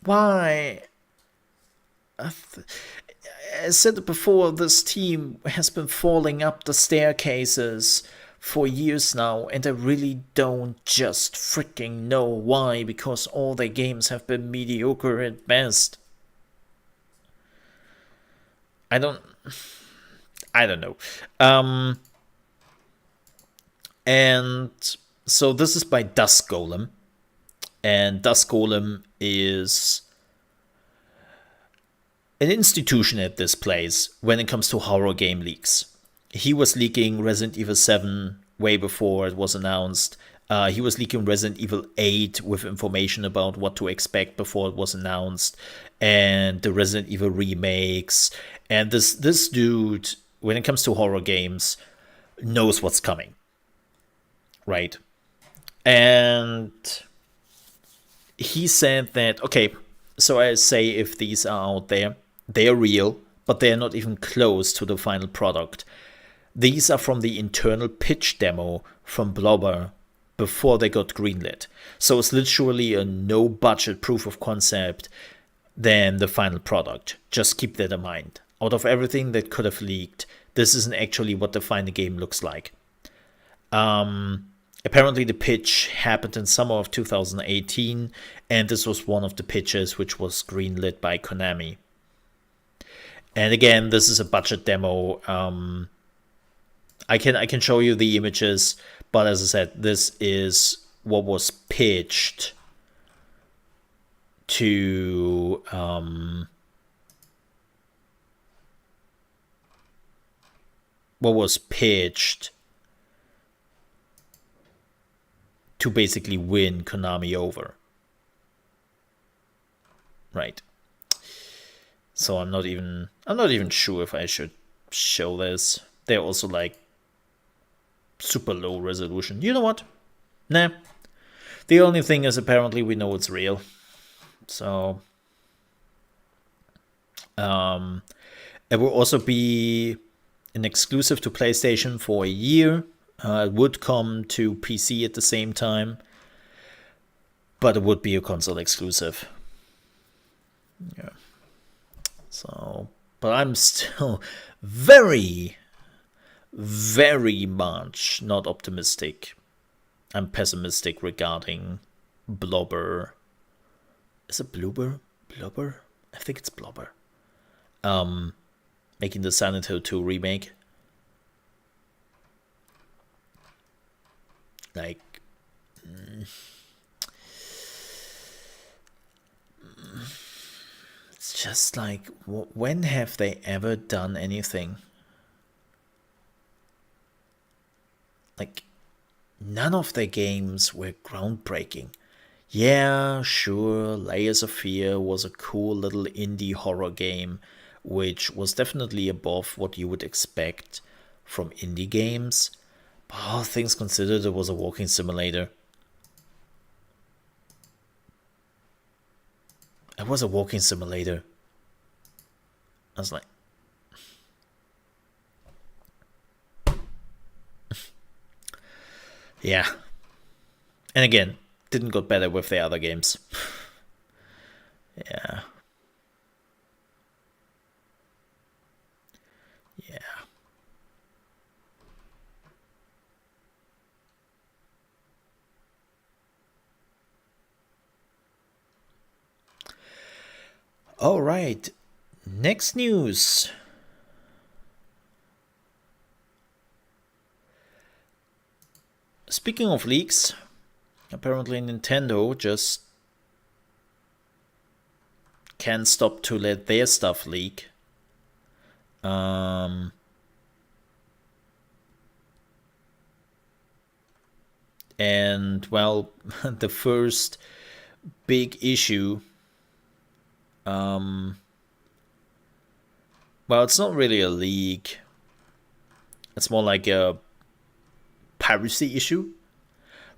why? I said it before, this team has been falling up the staircases for years now, and I really don't just freaking know why, because all their games have been mediocre at best. I don't know. And so this is by Dusk Golem, and Dusk Golem is an institution at this place when it comes to horror game leaks. He was leaking Resident Evil 7 way before it was announced. He was leaking Resident Evil 8 with information about what to expect before it was announced, and the Resident Evil remakes. And this dude, when it comes to horror games, knows what's coming, right? And he said that, okay, so I say if these are out there, they're real, but they're not even close to the final product. These are from the internal pitch demo from Blobber before they got greenlit. So it's literally a no-budget proof of concept than the final product. Just keep that in mind. Out of everything that could have leaked, this isn't actually what the final game looks like. Apparently the pitch happened in summer of 2018, and this was one of the pitches which was greenlit by Konami. And again, this is a budget demo. I can show you the images, but as I said, this is what was pitched to to basically win Konami over. Right. So I'm not even sure if I should show this. They're also like super low resolution. You know what? Nah. The only thing is apparently we know it's real. So it will also be an exclusive to PlayStation for a year. It would come to PC at the same time, but it would be a console exclusive. Yeah. So, but I'm still very, very much not optimistic. I'm pessimistic regarding Blobber. Is it Blubber? Blubber? I think it's Blobber. Making the Silent Hill 2 remake. Like, it's just like, when have they ever done anything? Like, none of their games were groundbreaking. Yeah, sure, Layers of Fear was a cool little indie horror game, which was definitely above what you would expect from indie games. But all things considered, it was a walking simulator. It was a walking simulator. I was like... yeah. And again, didn't get better with the other games. Yeah. Yeah. All right. Next news. Speaking of leaks, apparently Nintendo just can't stop to let their stuff leak. And well, the first big issue, well, it's not really a leak. It's more like a piracy issue.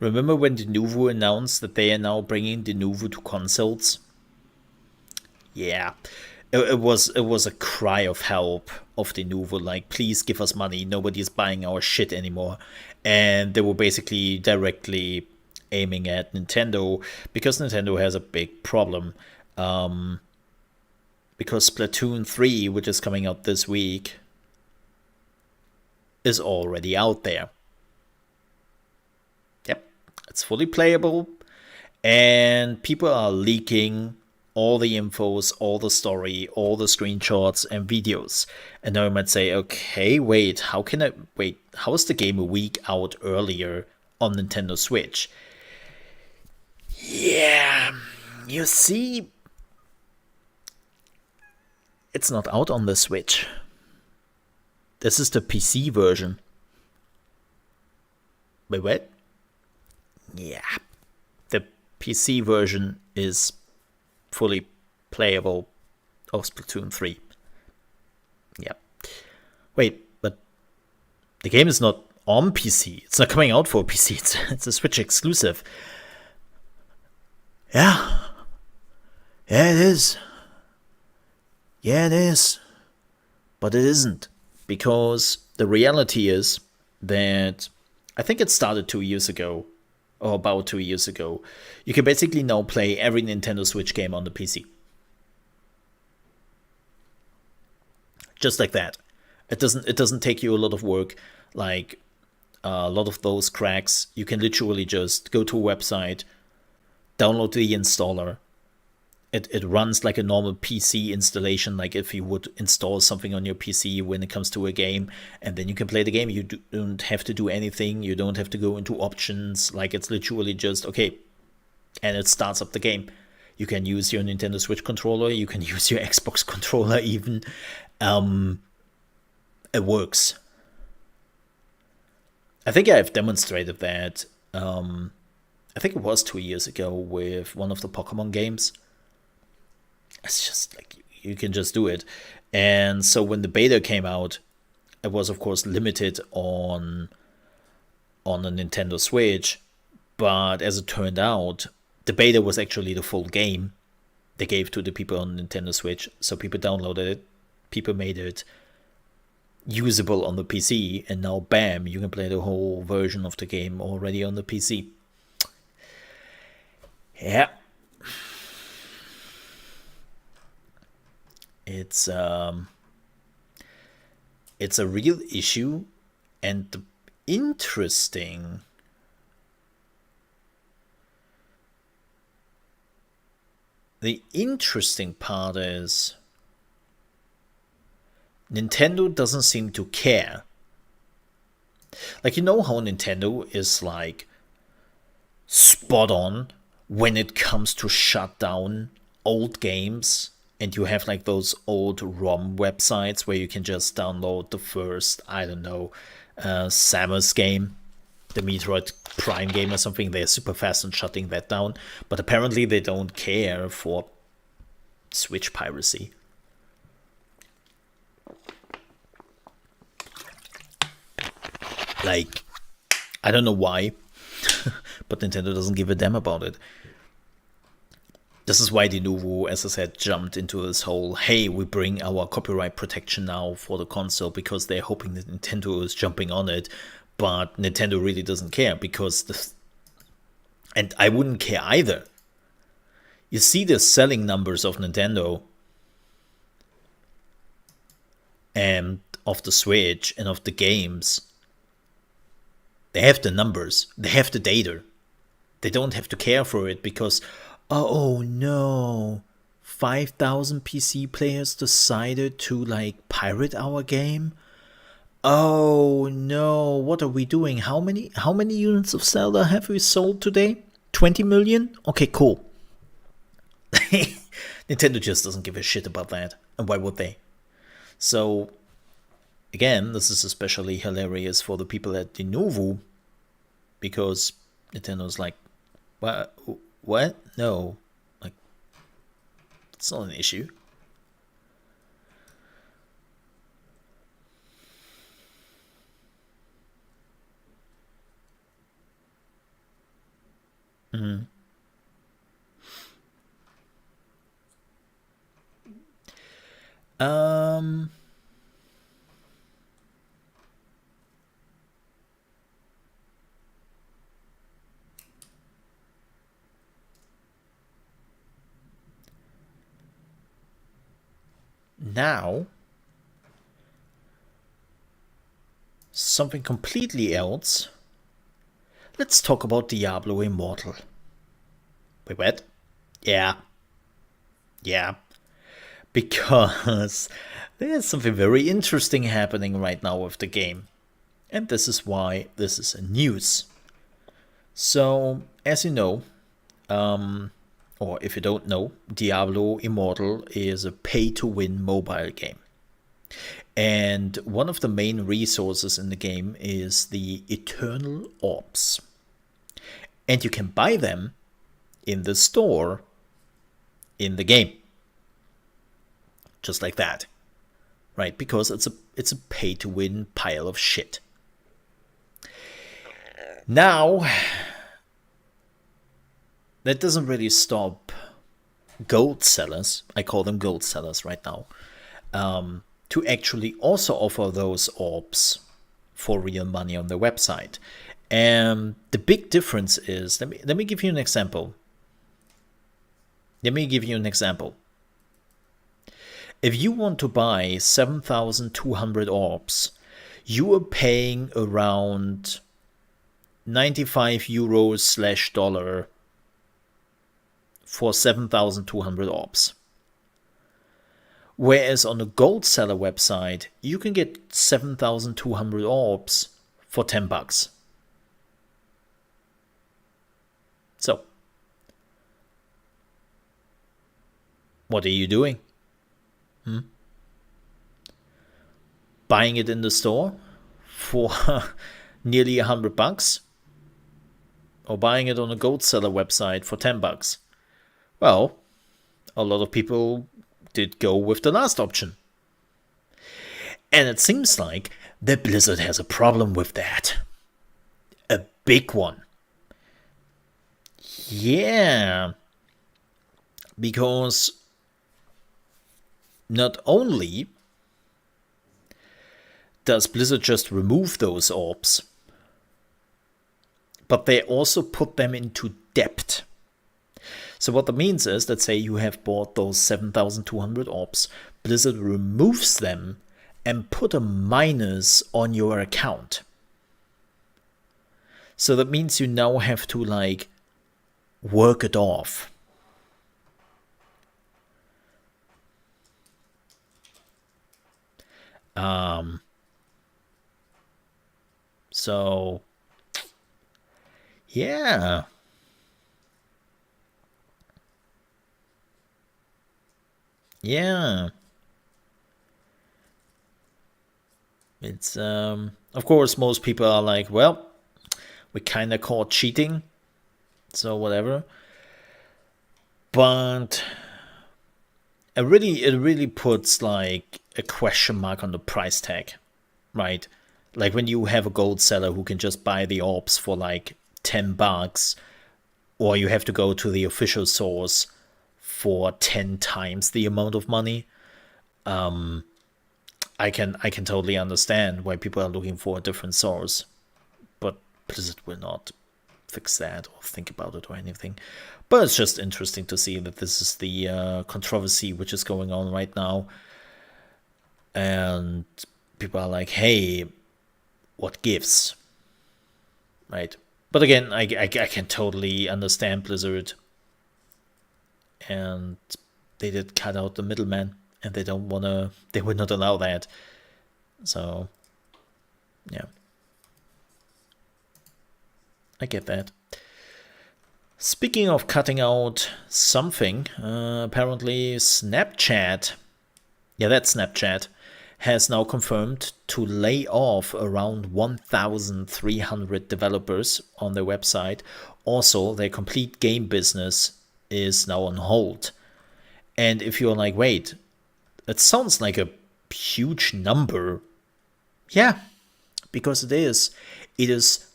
Remember when Denuvo announced that they are now bringing Denuvo to consoles? Yeah, it was a cry of help of Denuvo, like, please give us money, nobody's buying our shit anymore. And they were basically directly aiming at Nintendo, because Nintendo has a big problem. Because Splatoon 3, which is coming out this week, is already out there. Yep, it's fully playable, and people are leaking all the infos, all the story, all the screenshots and videos. And now you might say, okay, wait, how is the game a week out earlier on Nintendo Switch? Yeah, you see, it's not out on the Switch. This is the PC version. Wait, what? Yeah. The PC version is fully playable of Splatoon 3. Yeah. Wait, but the game is not on PC. It's not coming out for PC. It's a Switch exclusive. Yeah. Yeah, it is. Yeah, it is. But it isn't. Because the reality is that I think it started 2 years ago, or about 2 years ago. You can basically now play every Nintendo Switch game on the PC. Just like that. It doesn't take you a lot of work, like a lot of those cracks. You can literally just go to a website, download the installer. It runs like a normal PC installation, like if you would install something on your PC when it comes to a game, and then you can play the game. You don't have to do anything. You don't have to go into options. Like, it's literally just, okay, and it starts up the game. You can use your Nintendo Switch controller. You can use your Xbox controller even. It works. I think I've demonstrated that. I think it was 2 years ago with one of the Pokemon games. It's just like, you can just do it. And so when the beta came out, it was of course limited on a Nintendo Switch, but as it turned out, the beta was actually the full game they gave to the people on Nintendo Switch. So people downloaded it, people made it usable on the PC, and now bam, you can play the whole version of the game already on the PC. Yeah. It's a real issue, and the interesting part is Nintendo doesn't seem to care. Like, you know how Nintendo is like spot on when it comes to shut down old games, and you have like those old ROM websites where you can just download the first, I don't know, Samus game, the Metroid Prime game or something. They're super fast on shutting that down, but apparently they don't care for Switch piracy. Like, I don't know why, but Nintendo doesn't give a damn about it. This is why Denuvo, as I said, jumped into this whole, hey, we bring our copyright protection now for the console, because they're hoping that Nintendo is jumping on it, but Nintendo really doesn't care, because and I wouldn't care either. You see the selling numbers of Nintendo and of the Switch and of the games. They have the numbers, they have the data. They don't have to care for it because, oh no, 5,000 PC players decided to like pirate our game. Oh no, what are we doing? How many units of Zelda have we sold today? 20 million? Okay, cool. Nintendo just doesn't give a shit about that. And why would they? So, again, this is especially hilarious for the people at Denuvo, because Nintendo's like, what? No. Like, it's not an issue. Um, now, something completely else. Let's talk about Diablo Immortal. Wait, what? Yeah. Yeah. Because there's something very interesting happening right now with the game. And this is why this is a news. So, as you know, or if you don't know, Diablo Immortal is a pay-to-win mobile game. And one of the main resources in the game is the Eternal Orbs. And you can buy them in the store in the game. Just like that. Right? Because it's a pay-to-win pile of shit. Now, that doesn't really stop gold sellers, I call them gold sellers right now, to actually also offer those orbs for real money on their website. And the big difference is, let me give you an example. Let me give you an example. If you want to buy 7,200 orbs, you are paying around 95 euros / dollar for 7,200 orbs. Whereas on the gold seller website, you can get 7,200 orbs for $10. So, what are you doing? Buying it in the store for nearly $100? Or buying it on a gold seller website for $10? Well, a lot of people did go with the last option. And it seems like that Blizzard has a problem with that. A big one. Yeah. Because not only does Blizzard just remove those orbs, but they also put them into debt. So what that means is that, say you have bought those 7,200 orbs, Blizzard removes them and put a minus on your account. So that means you now have to like work it off. So yeah. Yeah. It's of course most people are like, well, we kind of caught cheating, so whatever. But it really puts like a question mark on the price tag, right? Like when you have a gold seller who can just buy the orbs for like $10, or you have to go to the official source for 10 times the amount of money. I can totally understand why people are looking for a different source, but Blizzard will not fix that or think about it or anything. But it's just interesting to see that this is the controversy which is going on right now, and people are like, hey, what gives, right? But again, I can totally understand Blizzard, and they did cut out the middleman, and they would not allow that. So, yeah. I get that. Speaking of cutting out something, apparently Snapchat, yeah, that's Snapchat, has now confirmed to lay off around 1,300 developers on their website. Also, their complete game business is now on hold. And if you're like, wait, that sounds like a huge number. Yeah, because it is. It is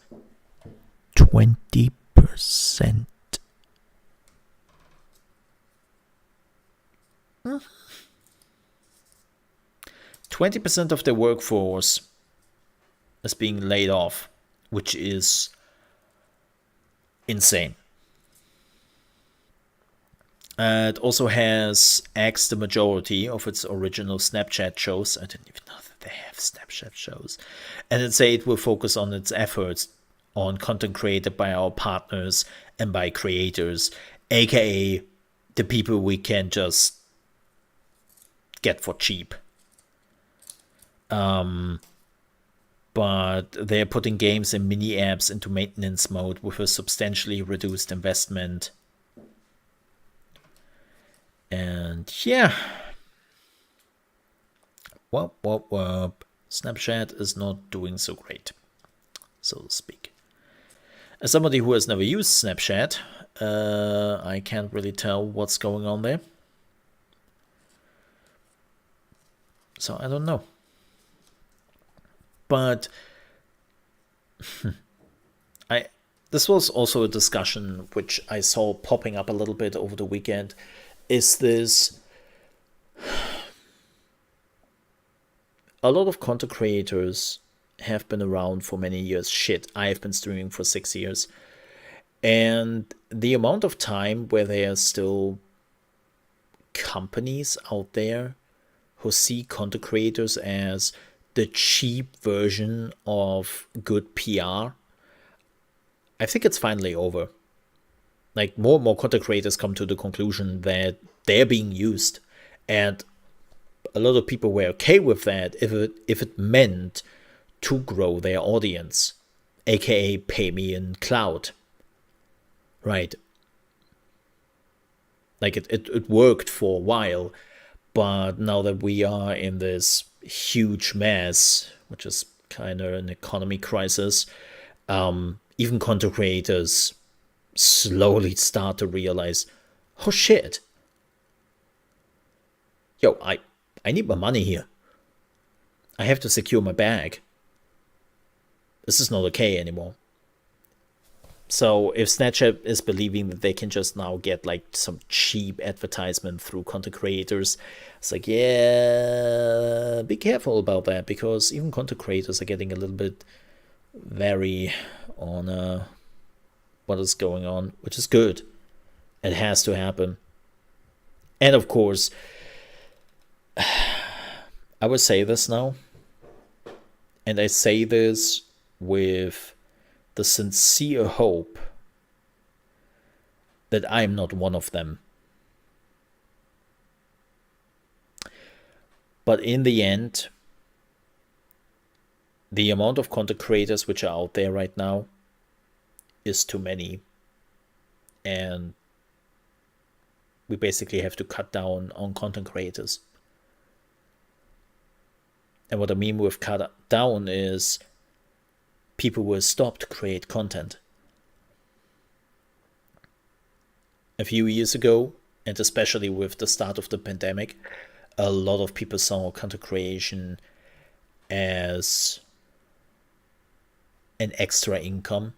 20%. 20% of their workforce is being laid off, which is insane. It also has axed the majority of its original Snapchat shows. I didn't even know that they have Snapchat shows. And it said it will focus on its efforts on content created by our partners and by creators, aka the people we can just get for cheap. But they're putting games and mini apps into maintenance mode with a substantially reduced investment. And yeah, Snapchat is not doing so great, so to speak. As somebody who has never used Snapchat, I can't really tell what's going on there. So I don't know. But this was also a discussion which I saw popping up a little bit over the weekend. Is this a lot of content creators have been around for many years. Shit, I have been streaming for 6 years. And the amount of time where there are still companies out there who see content creators as the cheap version of good PR, I think it's finally over. Like, more and more content creators come to the conclusion that they're being used. And a lot of people were okay with that if it meant to grow their audience, aka pay me in cloud. Right? Like, it worked for a while, but now that we are in this huge mess, which is kind of an economy crisis, even content creators slowly start to realize, oh shit, yo, I need my money here. I have to secure my bag. This is not okay anymore. So if Snapchat is believing that they can just now get like some cheap advertisement through content creators, it's like, yeah, be careful about that, because even content creators are getting a little bit wary on what is going on, which is good. It has to happen. And of course, I will say this now, and I say this with the sincere hope that I am not one of them. But in the end, the amount of content creators which are out there right now is too many. And we basically have to cut down on content creators. And what I mean with cut down is people will stop to create content. A few years ago, and especially with the start of the pandemic, a lot of people saw content creation as an extra income,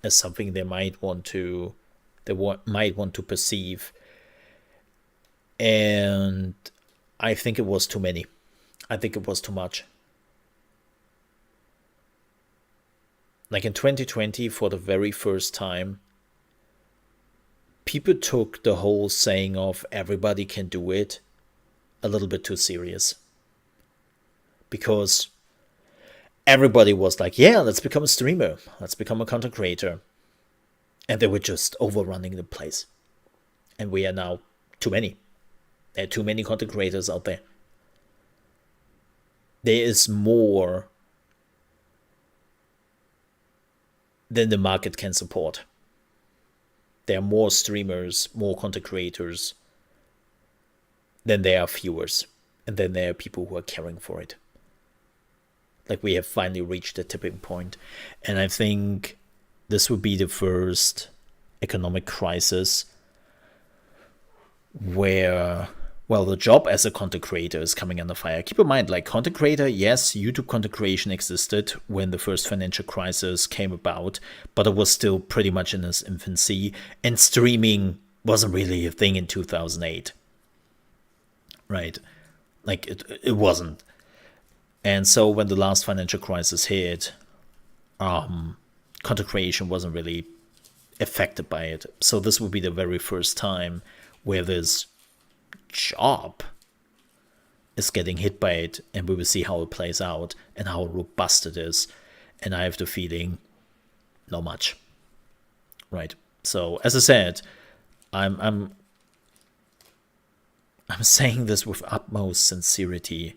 as something they might want to perceive. And I think it was too many. I think it was too much. Like in 2020, for the very first time, people took the whole saying of everybody can do it a little bit too serious. Because everybody was like, yeah, let's become a streamer. Let's become a content creator. And they were just overrunning the place. And we are now too many. There are too many content creators out there. There is more than the market can support. There are more streamers, more content creators than there are viewers. And then there are people who are caring for it. Like, we have finally reached a tipping point. And I think this would be the first economic crisis where, well, the job as a content creator is coming under fire. Keep in mind, like, content creator, yes, YouTube content creation existed when the first financial crisis came about, but it was still pretty much in its infancy, and streaming wasn't really a thing in 2008. Right? Like, it wasn't. And so when the last financial crisis hit, content creation wasn't really affected by it. So this will be the very first time where this job is getting hit by it, and we will see how it plays out and how robust it is. And I have the feeling, not much. Right. So as I said, I'm saying this with utmost sincerity.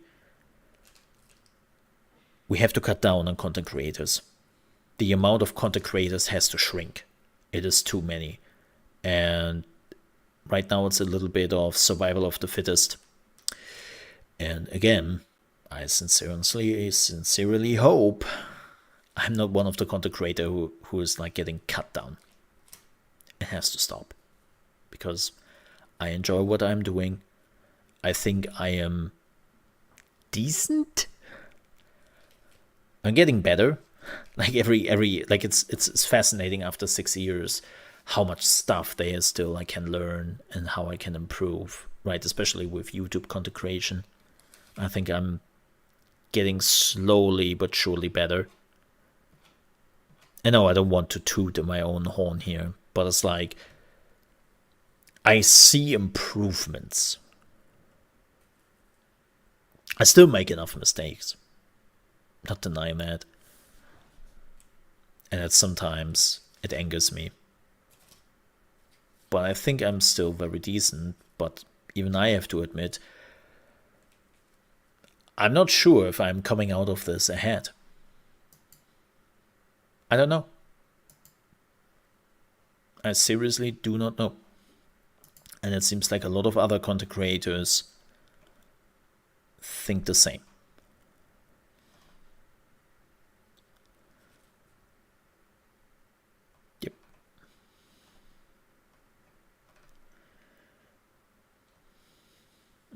We have to cut down on content creators. The amount of content creators has to shrink. It is too many. And right now it's a little bit of survival of the fittest. And again, I sincerely hope I'm not one of the content creators who is like getting cut down. It has to stop. Because I enjoy what I'm doing. I think I am decent. I'm getting better. Like like it's fascinating after 6 years how much stuff there still I can learn and how I can improve, right? Especially with YouTube content creation. I think I'm getting slowly but surely better. I know I don't want to toot my own horn here, but it's like I see improvements. I still make enough mistakes. Not denying that. And that sometimes it angers me. But I think I'm still very decent. But even I have to admit, I'm not sure if I'm coming out of this ahead. I don't know. I seriously do not know. And it seems like a lot of other content creators think the same. Yep.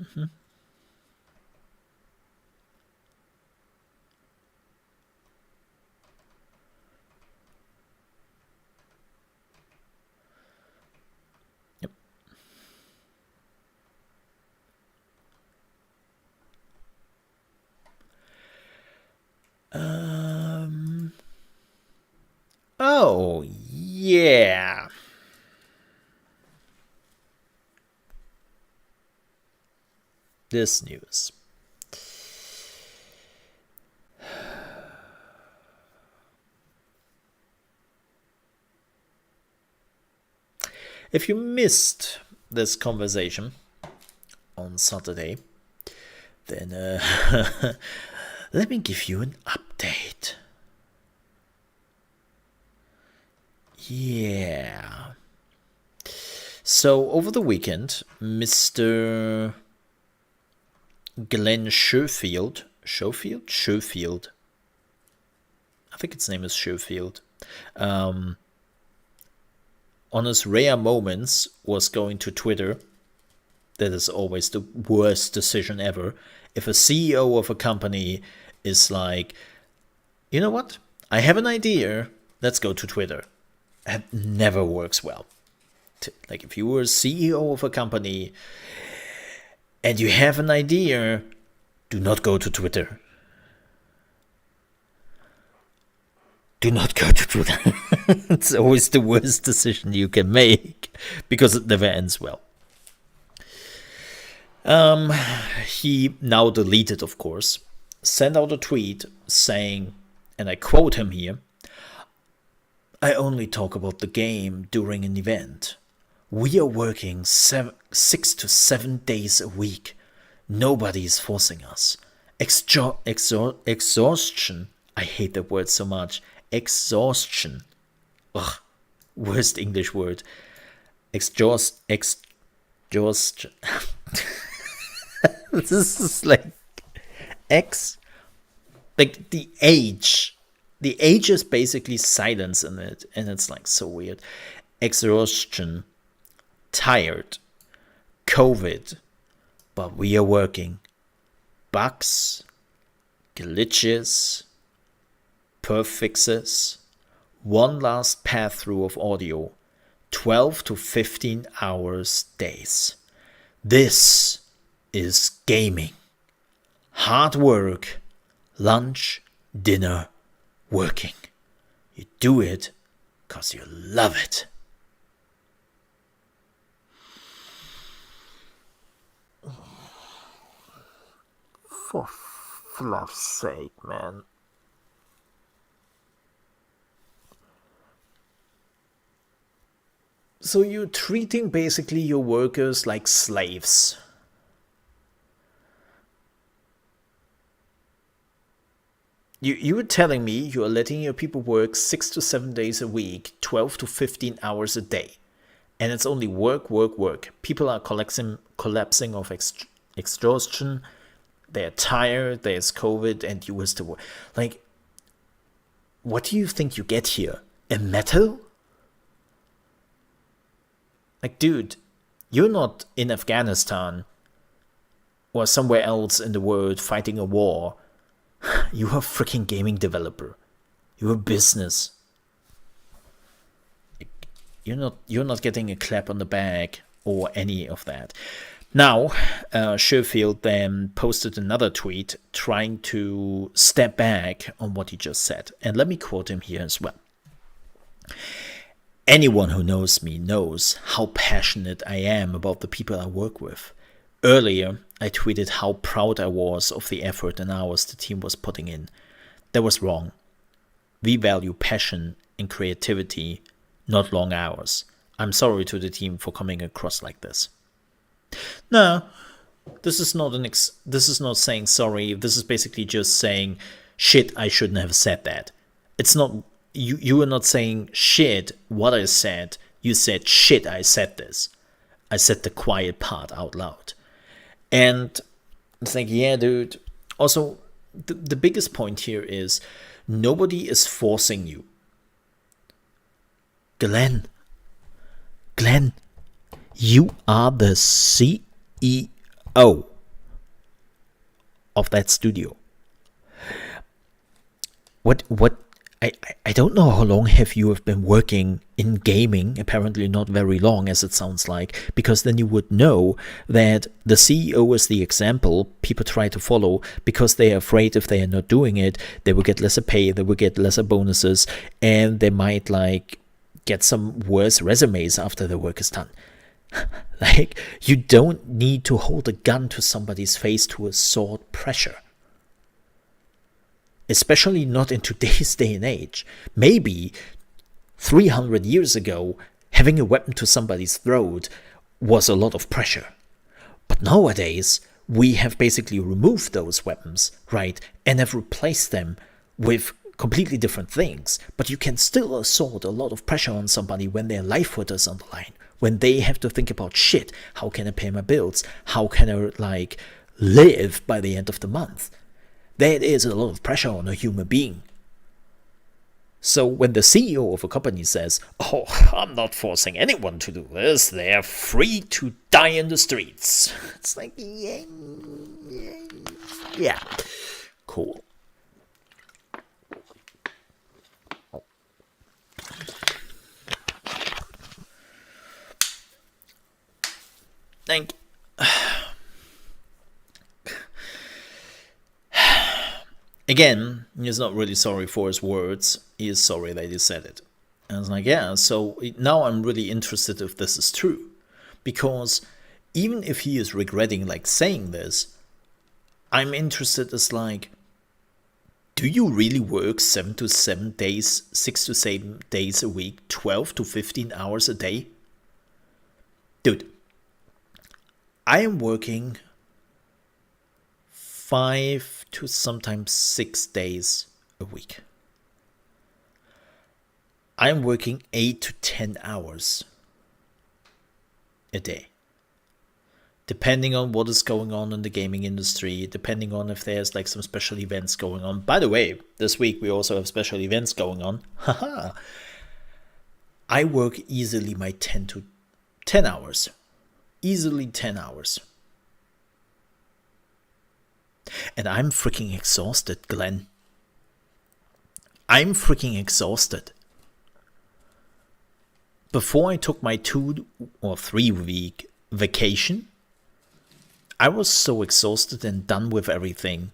Mm-hmm. Oh, yeah. This news. If you missed this conversation on Saturday, then let me give you an update. Yeah. So over the weekend, Mr. Glenn Schofield, I think its name is Schofield, on his rare moments was going to Twitter. That is always the worst decision ever. If a CEO of a company is like, you know what? I have an idea. Let's go to Twitter. That never works well. Like if you were a CEO of a company and you have an idea, do not go to Twitter. Do not go to Twitter. It's always the worst decision you can make because it never ends well. He now deleted, of course, sent out a tweet saying, and I quote him here, "I only talk about the game during an event. We are working 6 to 7 days a week. Nobody is forcing us. Exhaustion. I hate that word so much. Exhaustion. Ugh, worst English word. Exhaustion. This is like like the age. The age is basically silence in it, and it's like so weird. Exhaustion, tired, COVID, but we are working. Bugs, glitches, perf fixes, one last path through of audio, 12 to 15 hours days. This is gaming. Hard work, lunch, dinner, working. You do it because you love it. For fluff's sake, man. So you're treating basically your workers like slaves. You were telling me you are letting your people work 6 to 7 days a week, 12 to 15 hours a day. And it's only work, work, work. People are collapsing of exhaustion. They're tired, there's COVID, and you was to work. Like, what do you think you get here? A medal? Like, dude, you're not in Afghanistan or somewhere else in the world fighting a war. You're a freaking gaming developer. You're a business. You're not getting a clap on the back or any of that. Now, Sherfield then posted another tweet trying to step back on what he just said. And let me quote him here as well. Anyone who knows me knows how passionate I am about the people I work with. Earlier, I tweeted how proud I was of the effort and hours the team was putting in. That was wrong. We value passion and creativity, not long hours. I'm sorry to the team for coming across like this. No, this is not this is not saying sorry. This is basically just saying, shit, I shouldn't have said that. It's not, you are not saying, shit, what I said. You said, shit, I said this. I said the quiet part out loud. And it's like, yeah, dude. Also, the biggest point here is nobody is forcing you. Glenn, you are the CEO of that studio. I don't know how long you have been working in gaming, apparently not very long as it sounds like, because then you would know that the CEO is the example people try to follow because they are afraid if they are not doing it, they will get lesser pay, they will get lesser bonuses, and they might like get some worse resumes after the work is done. Like, you don't need to hold a gun to somebody's face to assert pressure. Especially not in today's day and age. Maybe 300 years ago, having a weapon to somebody's throat was a lot of pressure. But nowadays, we have basically removed those weapons, right? And have replaced them with completely different things. But you can still assert a lot of pressure on somebody when their livelihood is on the line. When they have to think about, shit, how can I pay my bills? How can I, like, live by the end of the month? That is a lot of pressure on a human being. So when the CEO of a company says, oh, I'm not forcing anyone to do this, they're free to die in the streets. It's like, yeah. Cool. Thank you. Again, he's not really sorry for his words. He is sorry that he said it. And I was like, yeah, so now I'm really interested if this is true. Because even if he is regretting like saying this, I'm interested as like, do you really work 6 to 7 days a week, 12 to 15 hours a day? Dude, I am working 5 to sometimes 6 days a week. I'm working 8 to 10 hours a day. Depending on what is going on in the gaming industry, depending on if there's like some special events going on. By the way, this week we also have special events going on. Haha. I work easily my 10 hours. Easily 10 hours. And I'm freaking exhausted, Glenn. I'm freaking exhausted. Before I took my 2 or 3 week vacation, I was so exhausted and done with everything.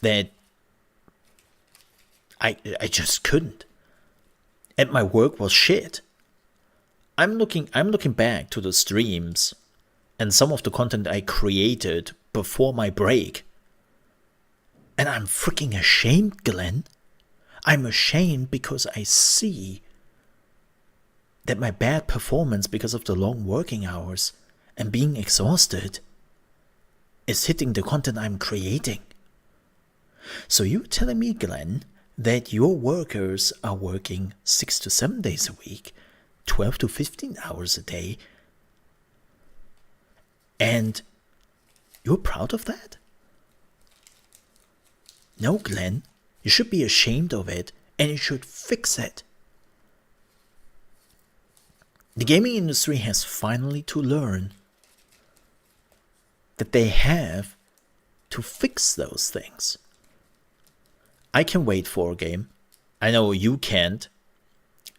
that I just couldn't. And my work was shit. I'm looking back to the streams and some of the content I created before my break. And I'm freaking ashamed, Glenn. I'm ashamed because I see that my bad performance because of the long working hours and being exhausted is hitting the content I'm creating. So you're telling me, Glenn, that your workers are working 6 to 7 days a week, 12 to 15 hours a day, and you're proud of that? No, Glenn, you should be ashamed of it, and you should fix it. The gaming industry has finally to learn that they have to fix those things. I can wait for a game. I know you can't.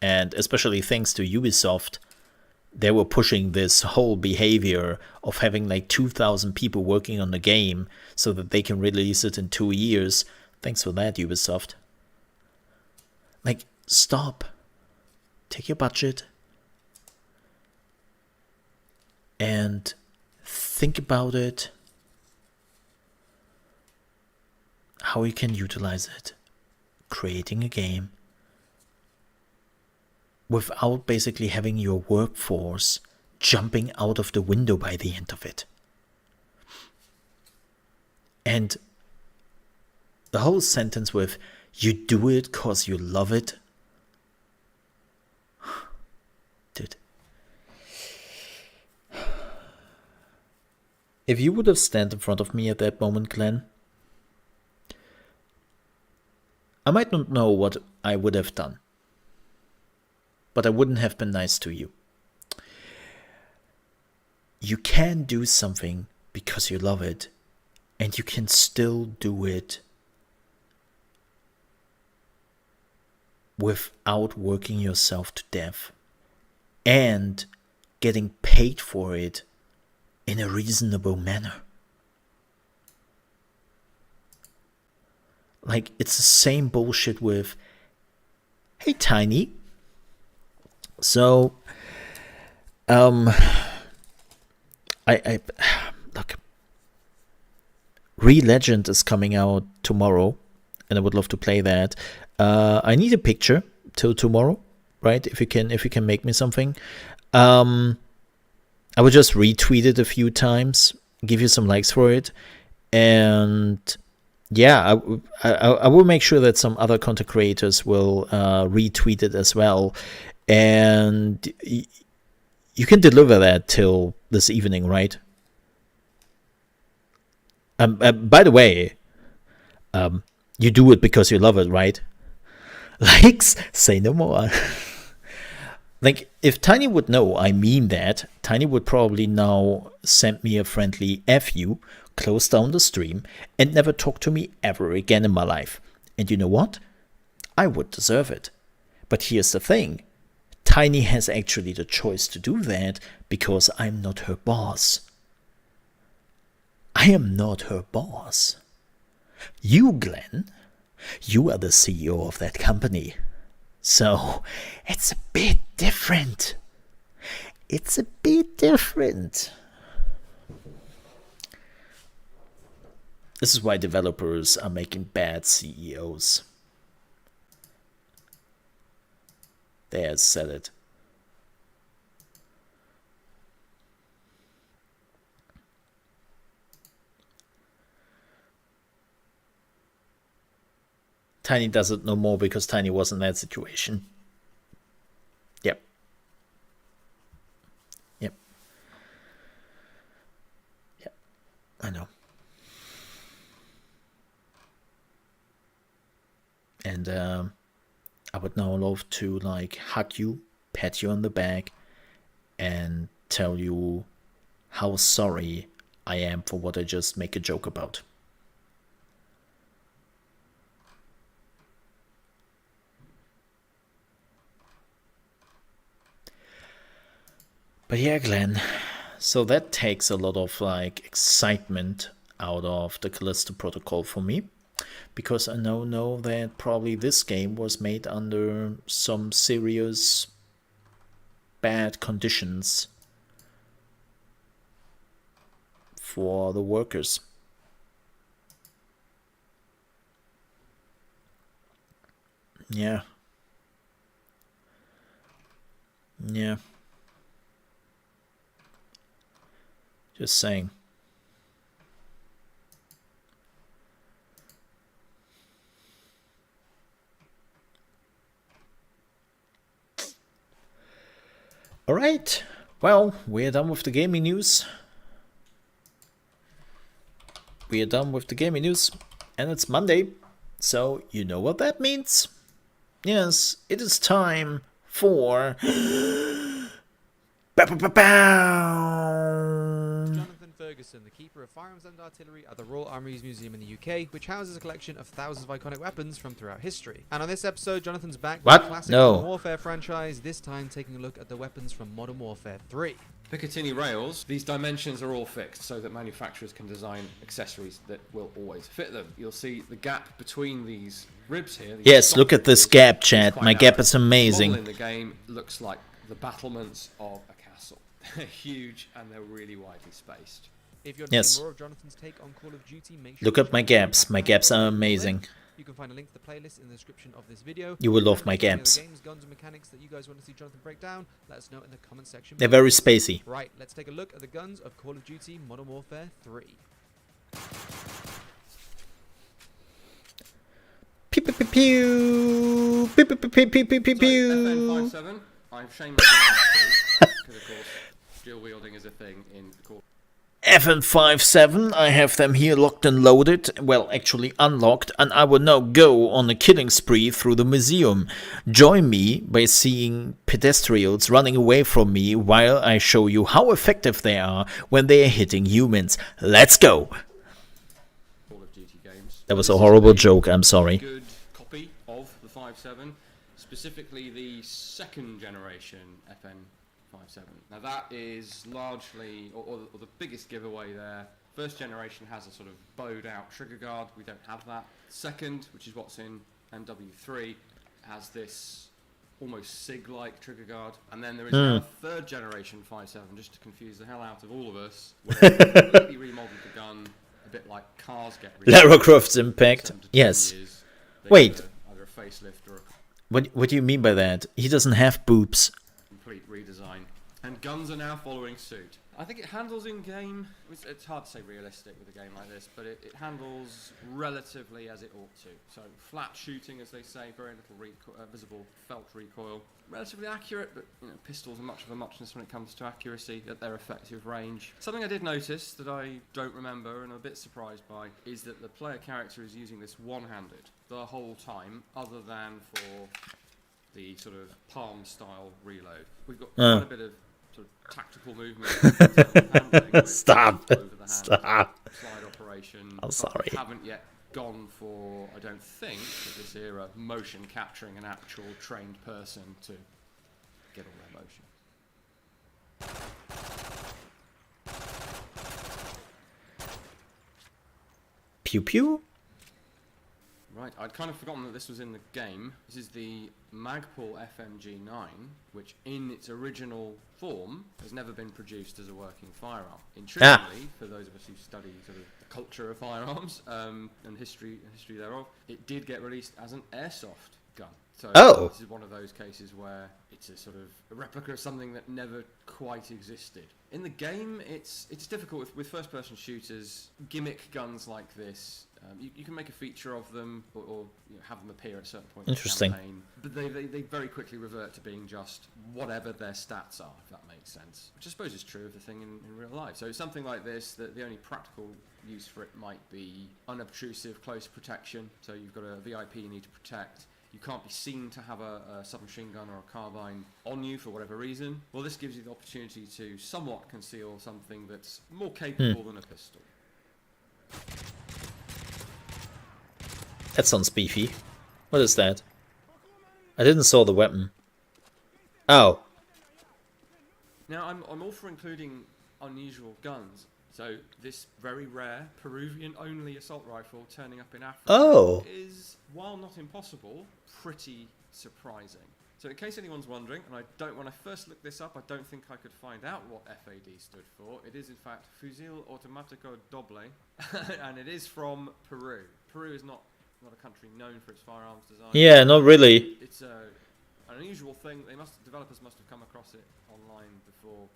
And especially thanks to Ubisoft, they were pushing this whole behavior of having like 2,000 people working on the game so that they can release it in 2 years. Thanks for that, Ubisoft. Like, stop. Take your budget and think about it, how you can utilize it, creating a game without basically having your workforce jumping out of the window by the end of it. And the whole sentence with, you do it because you love it. Dude. If you would have stand in front of me at that moment, Glenn, I might not know what I would have done. But I wouldn't have been nice to you. You can do something because you love it, and you can still do it without working yourself to death and getting paid for it in a reasonable manner. Like, it's the same bullshit with, hey, Tiny. So, I look, Re-Legend is coming out tomorrow, and I would love to play that. I need a picture till tomorrow, right? If you can make me something. I would just retweet it a few times, give you some likes for it, and yeah, I will make sure that some other content creators will retweet it as well. And you can deliver that till this evening, right? By the way, you do it because you love it, right? Likes, say no more. Like, if Tiny would know I mean that, Tiny would probably now send me a friendly F you, close down the stream, and never talk to me ever again in my life. And you know what? I would deserve it. But here's the thing. Tiny has actually the choice to do that because I'm not her boss. I am not her boss. You, Glenn, you are the CEO of that company. So it's a bit different. It's a bit different. This is why developers are making bad CEOs. There, said it. Tiny does it no more because Tiny was in that situation. Yep. Yep. Yep. I know. And I would now love to like hug you, pat you on the back, and tell you how sorry I am for what I just make a joke about. But yeah, Glenn, so that takes a lot of like excitement out of the Callisto Protocol for me. Because I know that probably this game was made under some serious bad conditions for the workers. Yeah. Yeah. Just saying. Alright. Well, we're done with the gaming news. We are done with the gaming news. And it's Monday. So you know what that means. Yes, it is time for Jonathan Ferguson, the keeper of firearms and artillery at the Royal Armouries Museum in the UK, which houses a collection of thousands of iconic weapons from throughout history. And on this episode, Jonathan's back with What? the classic No. Modern Warfare franchise, this time taking a look at the weapons from Modern Warfare 3. Picatinny rails, these dimensions are all fixed so that manufacturers can design accessories that will always fit them. You'll see the gap between these ribs here. These Yes, socket look at this ribs gap, is chat. quite My narrow. gap is The amazing. model in the game looks like the battlements of a castle. They're huge and they're really widely spaced. If you're Yes. more of Jonathan's take on Call of Duty, make sure Look to at my check out gaps. the My background gaps are photos below. amazing. You can find a link to the playlist in the description of this video. You will love And my if there's any other gaps. games, guns, and mechanics that you guys want to see Jonathan break down, let us know in the comment section They're below. very spacey. Right, let's take a look at the guns of Call of Duty Modern Warfare 3. Pew pew pew pew pew pew pew pew pew pew pew So, pew. FN57, I've shamelessly because of course dual wielding is a thing in the Call. FN57, I have them here locked and loaded, well actually unlocked, and I will now go on a killing spree through the museum. Join me by seeing pedestrians running away from me while I show you how effective they are when they are hitting humans. Let's go! Call of Duty games. That was This a is horrible joke, I'm sorry. Good copy of the 5.7, specifically the second generation FN 5.7. Now that is largely, or the biggest giveaway there. First generation has a sort of bowed out trigger guard. We don't have that. Second, which is what's in MW3, has this almost SIG-like trigger guard. And then there is now a third generation 5.7, just to confuse the hell out of all of us, where they completely remodeled the gun, a bit like cars get Lara Croft's Impact. 7 to 10 Yes. years. They Wait. get either a facelift or a What do you mean by that? He doesn't have boobs. complete redesign. And guns are now following suit. I think it handles in-game, it's hard to say realistic with a game like this, but it handles relatively as it ought to. So flat shooting, as they say, very little visible felt recoil. Relatively accurate, but pistols are much of a muchness when it comes to accuracy at their effective range. Something I did notice that I don't remember and I'm a bit surprised by is that the player character is using this one-handed the whole time, other than for the sort of palm style reload. We've got quite a bit of sort of tactical movement. Handling with Stop. over the hand, Stop. slide operation. I'm but sorry. we haven't yet gone for, I don't think, at this era, motion capturing an actual trained person to get all their motion. Pew pew? Right, I'd kind of forgotten that this was in the game. This is the Magpul FMG9, which in its original form has never been produced as a working firearm. Intriguingly, for those of us who study sort of the culture of firearms and history thereof, it did get released as an airsoft gun. So Oh. this is one of those cases where it's a sort of a replica of something that never quite existed. In the game, it's difficult with first-person shooters. Gimmick guns like this, you can make a feature of them or have them appear at certain points Interesting. in the campaign, but they very quickly revert to being just whatever their stats are, if that makes sense. Which I suppose is true of the thing in real life. So something like this, the only practical use for it might be unobtrusive close protection. So you've got a VIP you need to protect. You can't be seen to have a submachine gun or a carbine on you for whatever reason. Well, this gives you the opportunity to somewhat conceal something that's more capable than a pistol. That sounds beefy. What is that? I didn't saw the weapon. Oh. Now, I'm all for including unusual guns. So this very rare Peruvian-only assault rifle turning up in Africa Oh. is, while not impossible, pretty surprising. So in case anyone's wondering, and when I first looked this up, I don't think I could find out what FAD stood for. It is in fact Fusil Automático Doble, and it is from Peru. Peru is not a country known for its firearms design. Yeah, not really. It's an unusual thing. Developers must have come across it online before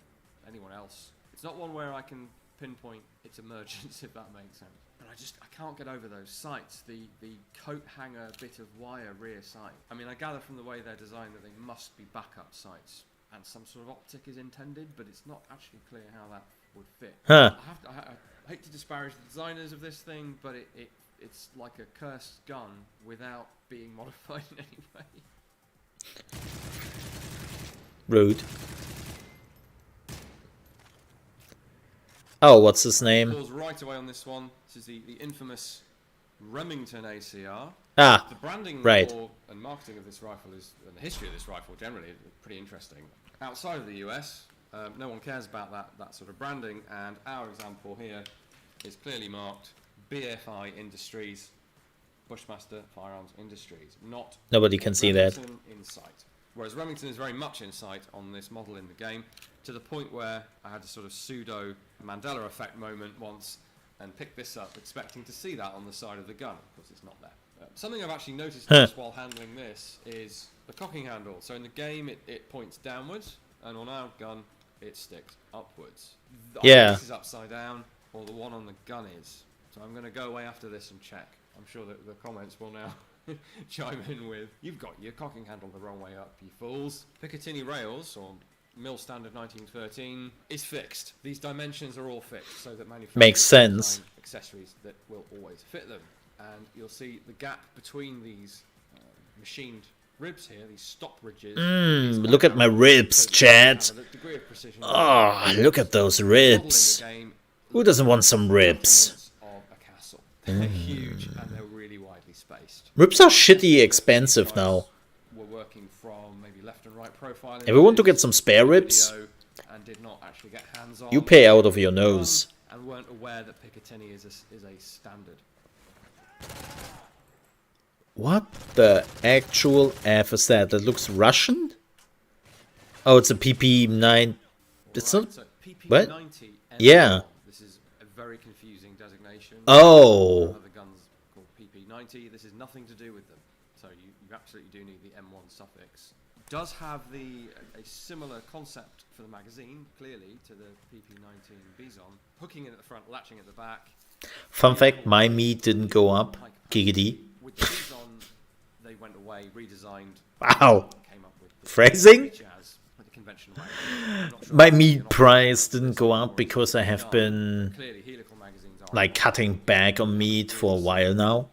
anyone else. It's not one where I can pinpoint its emergence, if that makes sense. But I can't get over those sights. The coat hanger bit of wire rear sight. I mean, I gather from the way they're designed that they must be backup sights, and some sort of optic is intended, but it's not actually clear how that would fit. Huh. I hate to disparage the designers of this thing, but it's like a cursed gun without being modified in any way. Rude. Oh, what's his name? Pause right away on this one. This is the infamous Remington ACR. Ah, The branding right. and marketing of this rifle and the history of this rifle generally is pretty interesting. Outside of the US, no one cares about that sort of branding, and our example here is clearly marked BFI Industries, Bushmaster Firearms Industries, not Nobody can see that. Remington in sight. Whereas Remington is very much in sight on this model in the game, to the point where I had a sort of pseudo Mandela effect moment once and picked this up expecting to see that on the side of the gun. Of course, it's not there. Something I've actually noticed just while handling this is the cocking handle. So in the game, it points downwards, and on our gun, it sticks upwards. Yeah. This is upside down, or the one on the gun is. So I'm going to go away after this and check. I'm sure that the comments will now chime in with, "You've got your cocking handle the wrong way up, you fools." Picatinny rails, or Mill Standard 1913, is fixed. These dimensions are all fixed so that manufacturers Makes sense. design accessories that will always fit them. And you'll see the gap between these machined ribs here, these stop ridges. Look at my ribs, chat. Degree of precision. Oh, look at those ribs. Who doesn't want some ribs? Of a castle. They're huge and they're really widely spaced. Ribs are shitty expensive now. We're working from maybe left and right profiling. If you want to get some spare ribs, and did not actually get hands on. you pay out of your nose. And weren't aware that Picatinny is a standard. What the actual F is that? That looks Russian? Oh, it's a PP9. It's not. So PP90 What? M1. Yeah. This is a very confusing designation. Oh. Other guns called PP90. This is nothing to do with them. So you absolutely do need the M1 suffix. Does have a similar concept for the magazine, clearly, to the PP19 Bison. Hooking in at the front, latching at the back. Fun fact, my meat didn't go up. Giggity. With the Bison, they went away, redesigned. Wow. Came up with the Phrasing? jazz, like the conventional way. I'm not sure My if meat you're not- price didn't go up because I have been Clearly, helical magazines are like cutting back on meat for a while now.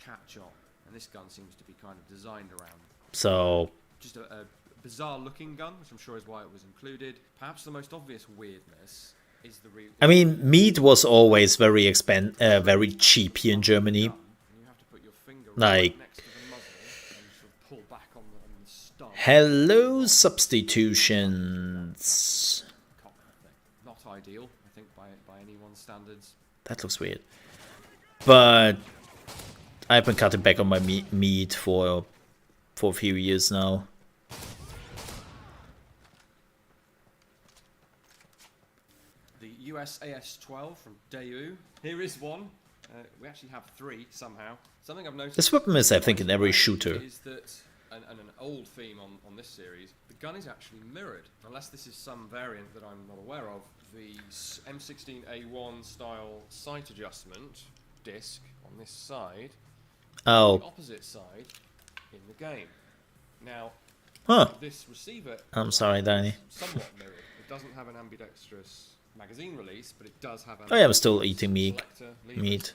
catch on, and this gun seems to be kind of designed around So just a bizarre looking gun, which I'm sure is why it was included. Perhaps the most obvious weirdness is the real. I mean, meat was always very very cheap here in Germany. You have to put your finger Like- right next to the muzzle and sort of pull back on the stun. Hello, substitutions. Cock thing. Not ideal, I think, by anyone's standards. That looks weird. But I've been cutting back on my meat for a few years now. The US AS-12 from Daewoo. Here is one. We actually have three somehow. Something I've noticed. This weapon is, I think, in every shooter. Is that and an old theme on this series? The gun is actually mirrored, unless this is some variant that I'm not aware of. The M16A1 style sight adjustment disc on this side, the Oh, opposite side in the game. Now, huh. this receiver. I'm sorry, Danny. is somewhat mirrored. It doesn't have an ambidextrous magazine release, but it does have. Oh, yeah, I'm still eating meat. Selector levers. Meat.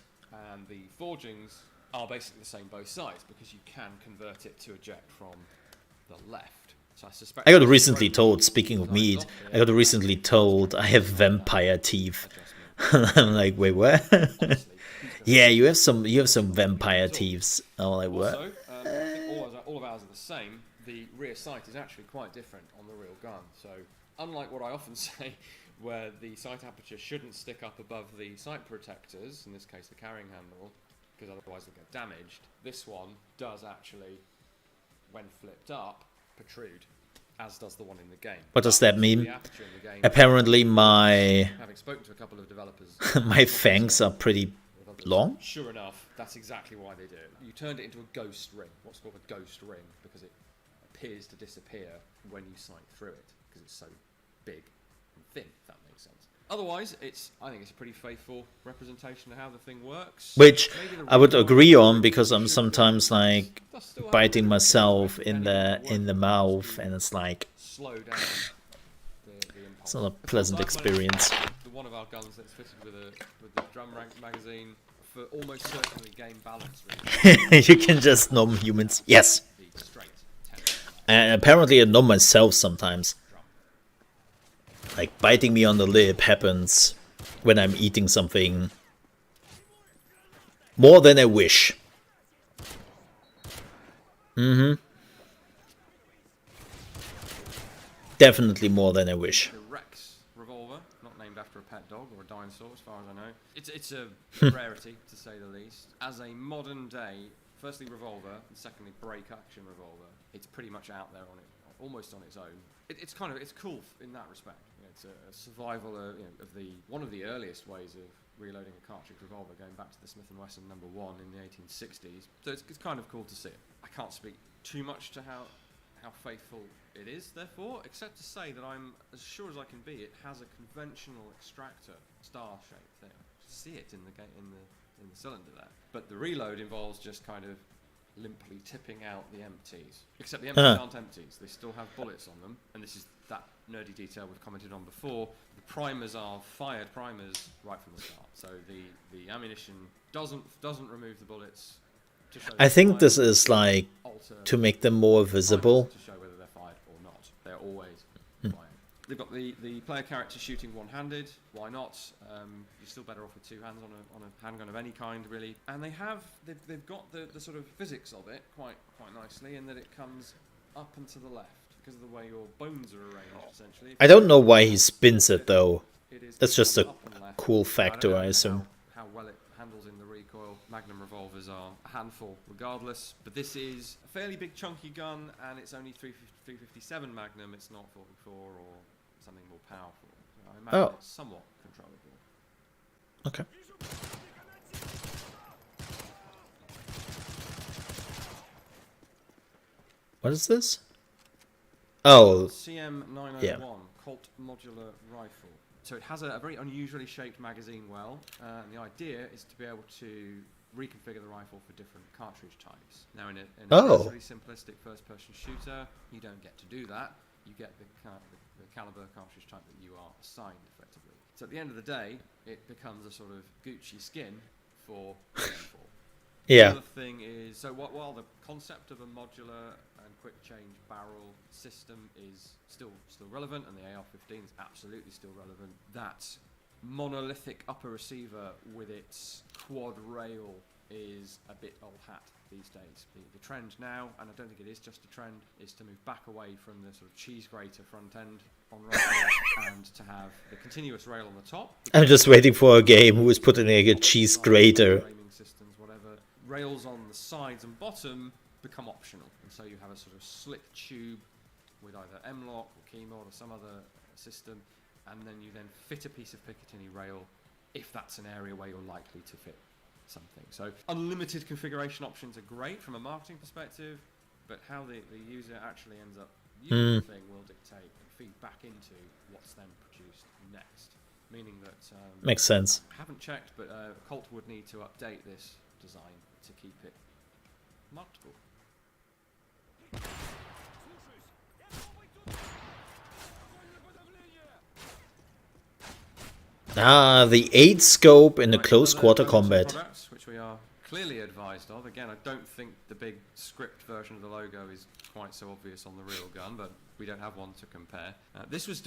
And the forgings are basically the same both sides because you can convert it to eject from the left. So I suspect. I got recently told, speaking of meat, I got recently told I have vampire teeth. I'm like, wait, what? Yeah, you have some vampire teeth. I'm like, what? Also, I think all of ours are the same. The rear sight is actually quite different on the real gun. So, unlike what I often say, where the sight aperture shouldn't stick up above the sight protectors, in this case the carrying handle, because otherwise they'll get damaged. This one does actually, when flipped up, protrude, as does the one in the game. What does that mean? The aperture in the game, Apparently my having spoken to a couple of developers, my fangs are pretty long. Sure enough, that's exactly why they do it. You turned it into a ghost ring, what's called a ghost ring, because it appears to disappear when you sight through it, because it's so big and thin, if that makes sense. Otherwise, I think it's a pretty faithful representation of how the thing works. Which I would agree on, because I'm sometimes like biting myself in the mouth, and it's like slow down the impulse. it's not a pleasant experience. The one of our guns that's fitted with the drum rank magazine for almost certainly game balance reasons. You can just numb humans. Yes. The straight And apparently I numb myself sometimes. Like biting me on the lip happens when I'm eating something more than I wish. Definitely more than I wish. The Rex revolver, not named after a pet dog or a dinosaur, as far as I know. It's a rarity, to say the least. As a modern day, firstly revolver, and secondly break action revolver, it's pretty much out there on it, almost on its own. It's cool in that respect. You know, it's a survival of one of the earliest ways of reloading a cartridge revolver, going back to the Smith & Wesson #1 in the 1860s. So it's kind of cool to see it. I can't speak too much to how faithful it is, therefore, except to say that I'm as sure as I can be. It has a conventional extractor star-shaped thing. See it in the cylinder there, but the reload involves just kind of limply tipping out the empties. Except the empties aren't empties; they still have bullets on them. And this is that nerdy detail we've commented on before. The primers are fired primers right from the start, so the ammunition doesn't remove the bullets. To show I think this fired. is like Alter to make them more visible. to show whether they're fired or not. They're always fired. They've got the player character shooting one-handed. Why not? You're still better off with two hands on a handgun of any kind, really. And they've got the sort of physics of it quite nicely, in that it comes up and to the left because of the way your bones are arranged. Essentially, I don't know why he spins it though. it is That's just a up and left. cool factor, I don't know assume. how well it handles in the recoil. Magnum revolvers are a handful regardless, but this is a fairly big chunky gun, and it's only 357 Magnum. It's not 44 or something more powerful. I imagine it's somewhat controllable. Okay. What is this? Oh, CM901 yeah. Colt modular rifle. So it has a very unusually shaped magazine well, and the idea is to be able to reconfigure the rifle for different cartridge types. Now in a relatively simplistic first-person shooter, you don't get to do that. You get the caliber cartridge type that you are assigned, effectively. So at the end of the day, it becomes a sort of Gucci skin for rifle. Yeah. The other thing is, so while the concept of a modular and quick change barrel system is still relevant, and the AR-15 is absolutely still relevant, that monolithic upper receiver with its quad rail is a bit old hat these days. The trend now, and I don't think it is just a trend, is to move back away from the sort of cheese grater front end on rifles and to have the continuous rail on the top. I'm just waiting for a game who is putting like a cheese grater. Framing systems, whatever. Rails on the sides and bottom become optional, and so you have a sort of slick tube with either M-lock or Keymod or some other system, and then you then fit a piece of Picatinny rail if that's an area where you're likely to fit something. So unlimited configuration options are great from a marketing perspective, but how the user actually ends up using the thing will dictate and feed back into what's then produced next. Meaning that Makes sense. I haven't checked, but Colt would need to update this design to keep it marketable. Ah, the 8 scope in the Right, close other quarter elements of combat. products, which we are clearly advised of. Again, I don't think the big script version of the logo is quite so obvious on the real gun, but we don't have one to compare. This was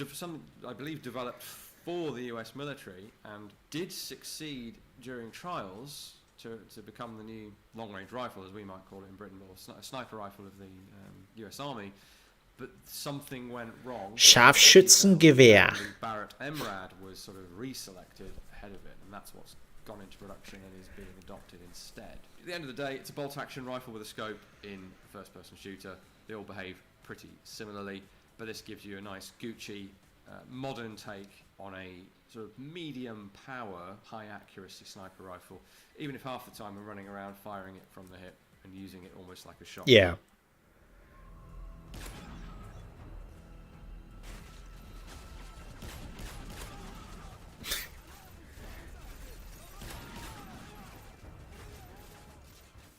I believe, developed for the US military and did succeed during trials to become the new long-range rifle, as we might call it in Britain, or a sniper rifle of the US Army. but something went wrong. Scharfschützengewehr. Barrett Emrad was sort of reselected ahead of it, and that's what's gone into production and is being adopted instead. At the end of the day, it's a bolt-action rifle with a scope in a first-person shooter. They all behave pretty similarly, but this gives you a nice Gucci modern take on a sort of medium power, high accuracy sniper rifle, even if half the time we're running around firing it from the hip and using it almost like a shotgun. Yeah.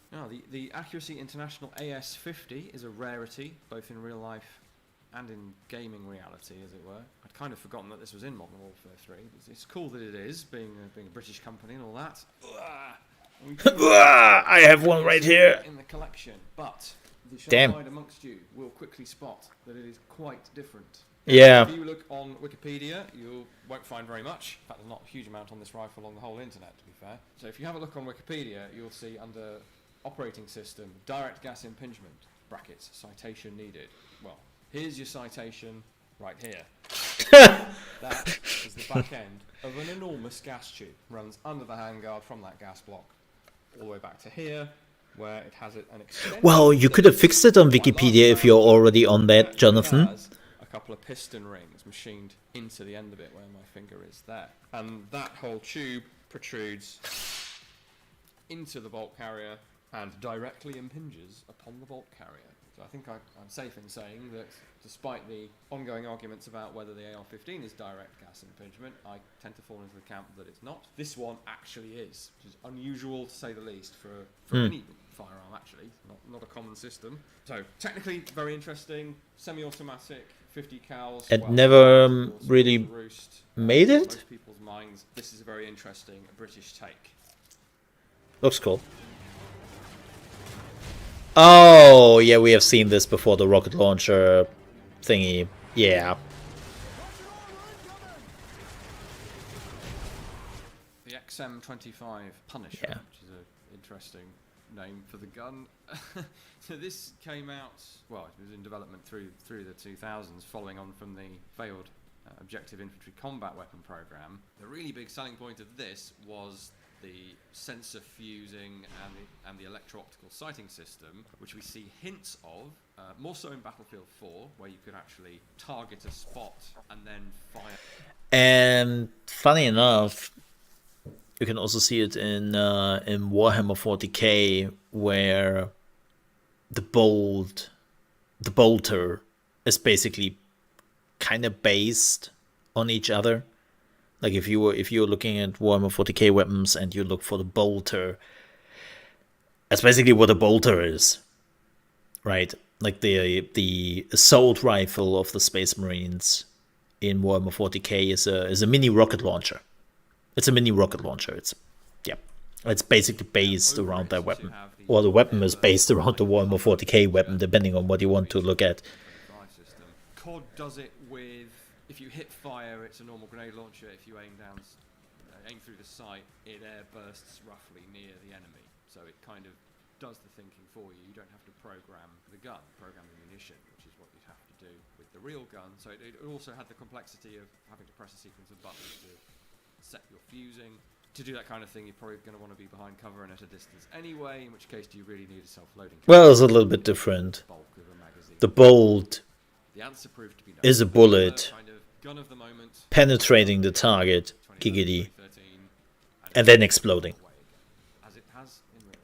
Now, the Accuracy International AS50 is a rarity, both in real life and in gaming reality, as it were. I'd kind of forgotten that this was in Modern Warfare 3. It's cool that it is, being a British company and all that. I have one right here. In the collection, but the Damn. shy-eyed amongst you will quickly spot that it is quite different. Yeah. If you look on Wikipedia, you won't find very much. In fact, there's not a huge amount on this rifle on the whole internet, to be fair. So if you have a look on Wikipedia, you'll see under operating system, direct gas impingement, brackets, citation needed. Well, here's your citation right here. That is the back end of an enormous gas tube. Runs under the handguard from that gas block all the way back to here, where it has an extension. Well, you could have fixed it on Wikipedia if you're already on that, Jonathan. Has a couple of piston rings machined into the end of it where my finger is there. And that whole tube protrudes into the bolt carrier and directly impinges upon the bolt carrier. So I think I'm safe in saying that despite the ongoing arguments about whether the AR-15 is direct gas impingement, I tend to fall into the camp that it's not. This one actually is, which is unusual to say the least for any firearm actually, not a common system. So technically very interesting, semi-automatic, 50 cals. It never really roost, made in it? most people's minds, this is a very interesting British take. Looks cool. Oh, yeah, we have seen this before, the rocket launcher thingy. Yeah. The XM25 Punisher, Yeah. which is an interesting name for the gun. So this came out, well, it was in development through the 2000s, following on from the failed Objective Infantry Combat Weapon program. The really big selling point of this was the sensor fusing and the electro-optical sighting system, which we see hints of, more so in Battlefield 4, where you could actually target a spot and then fire. And funny enough, you can also see it in Warhammer 40k, where the bolter is basically kind of based on each other. Like if you're looking at Warhammer 40k weapons and you look for the bolter, that's basically what a bolter is, right? Like the assault rifle of the Space Marines in Warhammer 40k is a mini rocket launcher. It's a mini rocket launcher. It's basically based around that weapon, or the weapon is based around the Warhammer 40k weapon, depending on what you want to look at. COD does it with, if you hit fire, it's a normal grenade launcher. If you aim through the sight, it air bursts roughly near the enemy. So it kind of does the thinking for you. You don't have to program the gun, program the munition, which is what you'd have to do with the real gun. So it also had the complexity of having to press a sequence of buttons to set your fusing. To do that kind of thing, you're probably going to want to be behind cover and at a distance anyway, in which case do you really need a self-loading? Well, it's a little bit different. The bolt The answer proved to be no. is a bullet Kind of gun of the moment, penetrating the target, giggity, 2013, and then exploding. as it has in real life.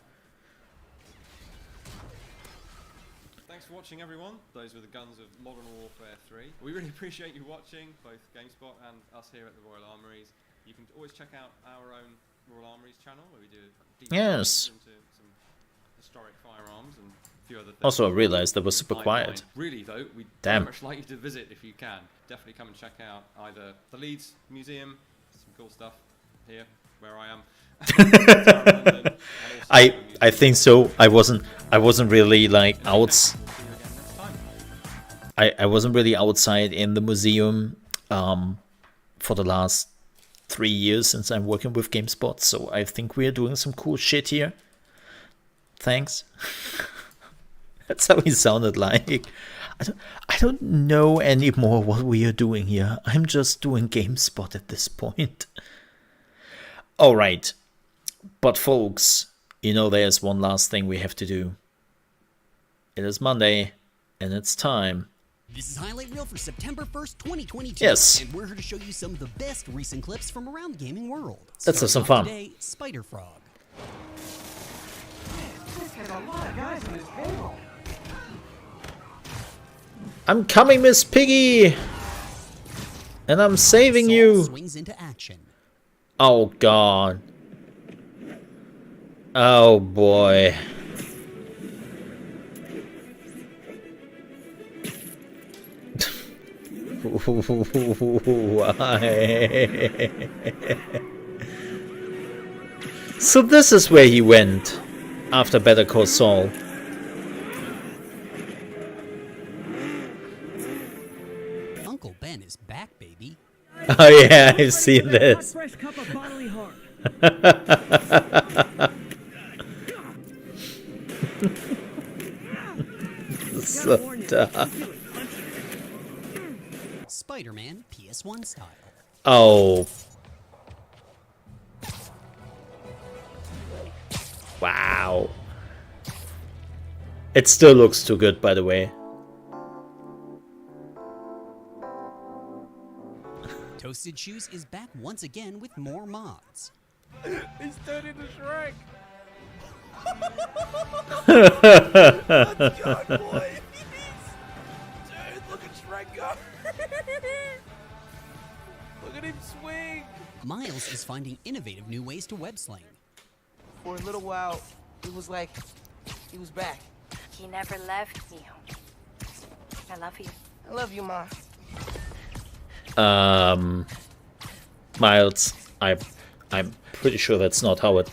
Thanks for watching, everyone. Those were the guns of Modern Warfare 3. We really appreciate you watching, both GameSpot and us here at the Royal Armouries. You can always check out our own Royal Armouries channel, where we do deep Yes. dives into some historic firearms and a few other things. Also, I realized that was super quiet. Really, though, we'd Damn. very much like you to visit if you can. Definitely come and check out either the Leeds Museum, some cool stuff here, where I am. I think so. I wasn't really like I wasn't really outside in the museum for the last 3 years since I'm working with GameSpot, so I think we are doing some cool shit here. Thanks. That's how he sounded like. I don't know anymore what we are doing here. I'm just doing GameSpot at this point. Alright. But folks, you know there's one last thing we have to do. It is Monday, and it's time. This is Highlight Reel for September 1st, 2022. Yes. And we're here to show you some of the best recent clips from around the gaming world. Let's have some Starting fun. off Today, Spider Frog. I'm coming, Miss Piggy! And I'm saving Saul you! swings into action. Oh god. Oh boy. Why? So this is where he went after Better Call Saul. Uncle Ben is back, baby. Oh yeah, I've seen this. Fresh cup of bodily harm. So dumb. Spider-Man PS1 style. Oh. Wow. It still looks too good, by the way. Toasted Shoes is back once again with more mods. He's turned into Shrek. God, boy. Dude, look at Shrek go. Look at him swing. Miles is finding innovative new ways to web sling. For a little while, it was like he was back. He never left me. I love you. I love you, Ma. Miles, I'm pretty sure that's not how it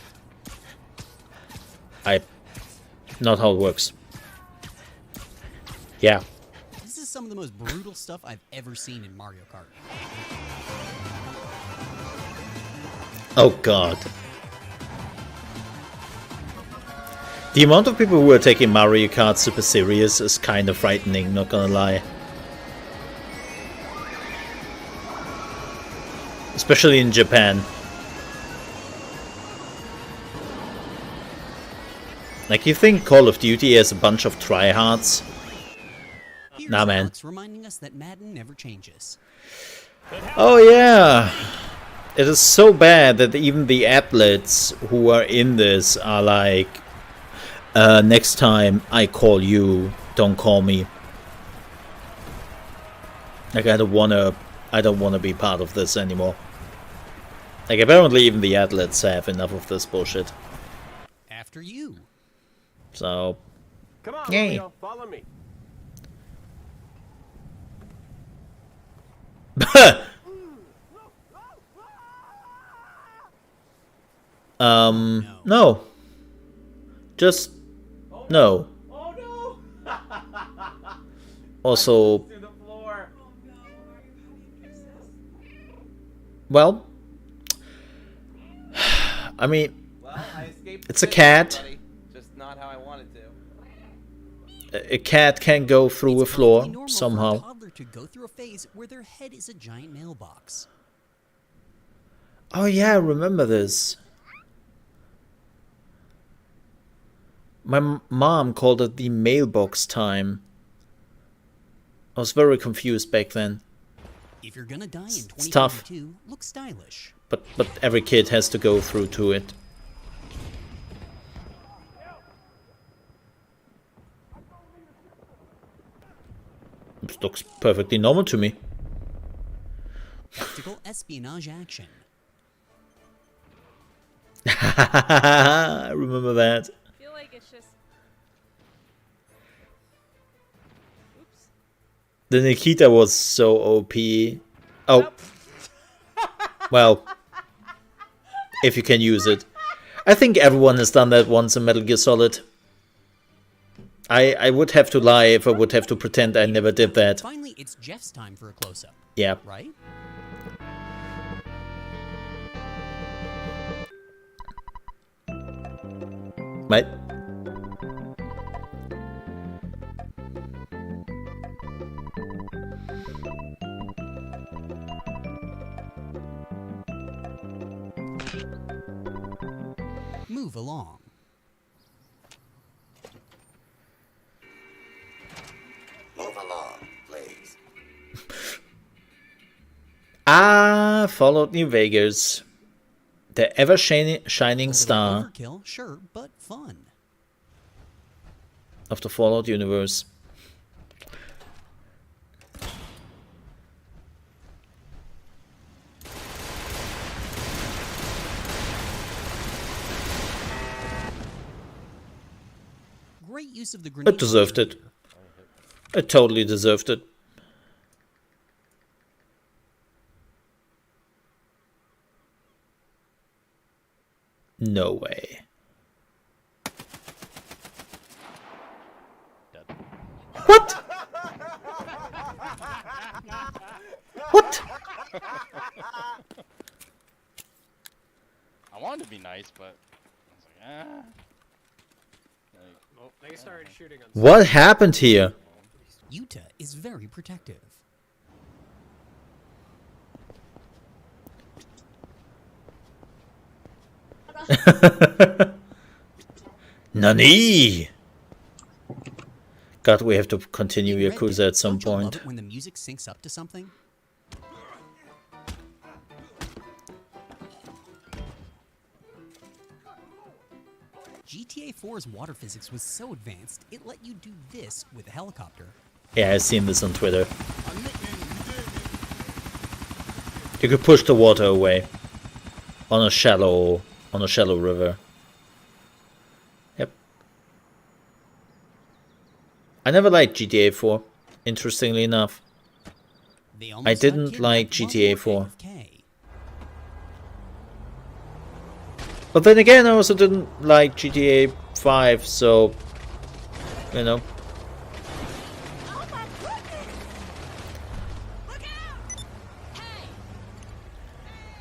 works. Yeah. This is some of the most brutal stuff I've ever seen in Mario Kart. Oh god. The amount of people who are taking Mario Kart super serious is kind of frightening, not gonna lie. Especially in Japan. Like, you think Call of Duty has a bunch of tryhards? Here's Nah, man. Alex reminding us that Madden never changes. Oh yeah! It is so bad that even the athletes who are in this are like, next time I call you, don't call me. Like, I don't wanna be part of this anymore. Like, apparently even the athletes have enough of this bullshit. After you. So, Come on, Yay. Romeo, follow me. no. Just, no. Oh no! Also, To the floor. well, I mean, Well, I escaped. It's a cat. Buddy. Just not how I wanted to. a cat can go through a It's floor perfectly normal for a somehow. toddler to go through a phase where their head is a giant mailbox. Oh yeah, I remember this. My mom called it the mailbox time. I was very confused back then. If you're gonna die in It's tough. 2022, look stylish. But every kid has to go through to it. This looks perfectly normal to me. Tactical espionage action. I remember that. I feel like it's just. Oops. The Nikita was so OP. Oh. Well. If you can use it. I think everyone has done that once in Metal Gear Solid. I would have to lie if I would have to pretend I never did that. Finally, it's Jeff's time for a close-up, Yeah. right? Right. move along. Move along, please. Ah, Fallout New Vegas. The ever-shining star Overkill, sure, but fun. of the Fallout universe. Great use of the grenade. It deserved it. It totally deserved it. No way. What? What? I wanted to be nice, but I was like, ah. Well, they started shooting on. What happened here? Utah is very protective. Nani? God, we have to continue In Red Yakuza Dead, at some don't you love point. it when the music syncs up to something? GTA 4's water physics was so advanced, it let you do this with a helicopter. Yeah, I've seen this on Twitter. You could push the water away on a shallow river. Yep. I never liked GTA 4, interestingly enough. They I almost didn't got like kidnapped GTA while 4. AFK. But then again, I also didn't like GTA 5, so, you know.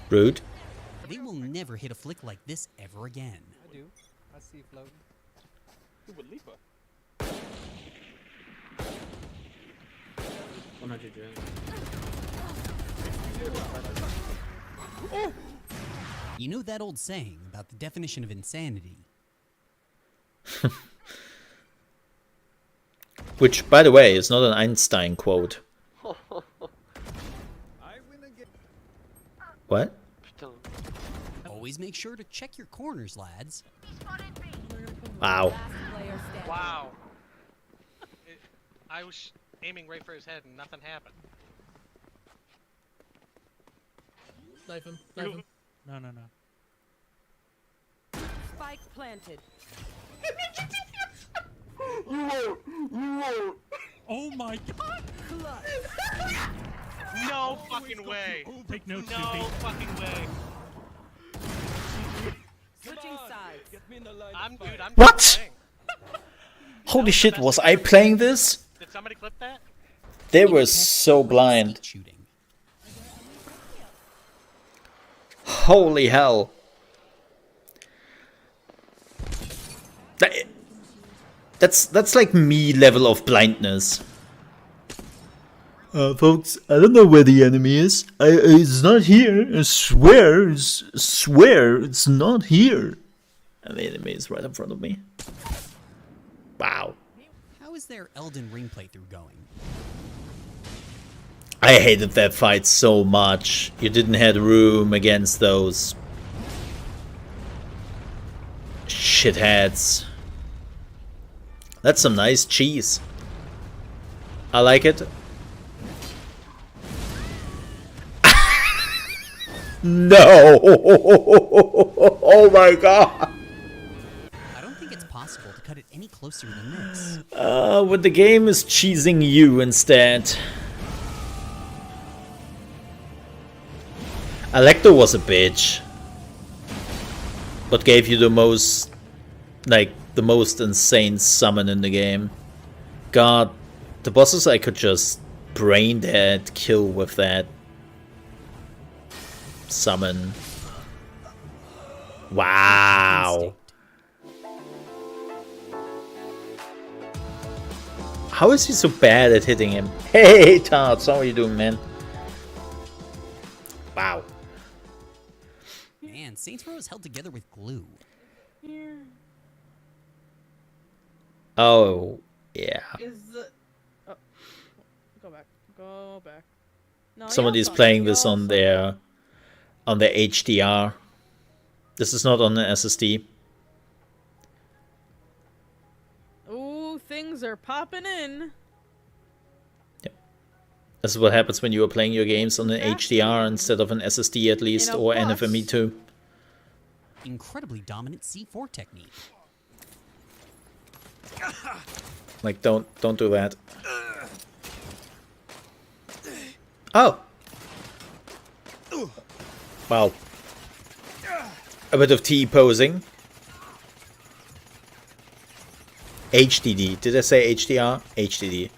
Rude. They will never hit a flick like this ever again. I do. I see floating. Who would leap her? 100 gen. You know that old saying about the definition of insanity? Which, by the way, is not an Einstein quote. What? Always make sure to check your corners, lads. Wow. Wow. I was aiming right for his head and nothing happened. Knife him. Knife him. No, no, no. Spike planted. Oh my god! No fucking way. Take notes, No Goofy. fucking way. Switching sides. I'm What? playing. Holy shit, was I playing this? Did somebody clip that? They were so blind. Shooting. Holy hell. That's like me level of blindness. Folks, I don't know where the enemy is. It's not here. I swear it's not here. And the enemy is right in front of me. Wow. How is their Elden Ring playthrough going? I hated that fight so much. You didn't have room against those shitheads. That's some nice cheese. I like it. No! Oh my god! I don't think it's possible to cut it any closer than this. But the game is cheesing you instead. Alecto was a bitch, but gave you the most, like, the most insane summon in the game. God, the bosses I could just brain dead kill with that summon. Wow. How is he so bad at hitting him? Hey, Tarts, how are you doing, man? Wow. Man, Saints Row is held together with glue. Here Oh, yeah. is the. Oh, go back. Go back. No, Somebody's y'all playing saw this y'all on saw their HDR. This is not on an SSD. Ooh, things are popping in. This is what happens when you are playing your games on an HDR instead of an SSD at least, In a or bus. NVMe too. Incredibly dominant C4 technique. Like, don't do that. Oh! Wow. A bit of T-posing. HDD. Did I say HDR? HDD.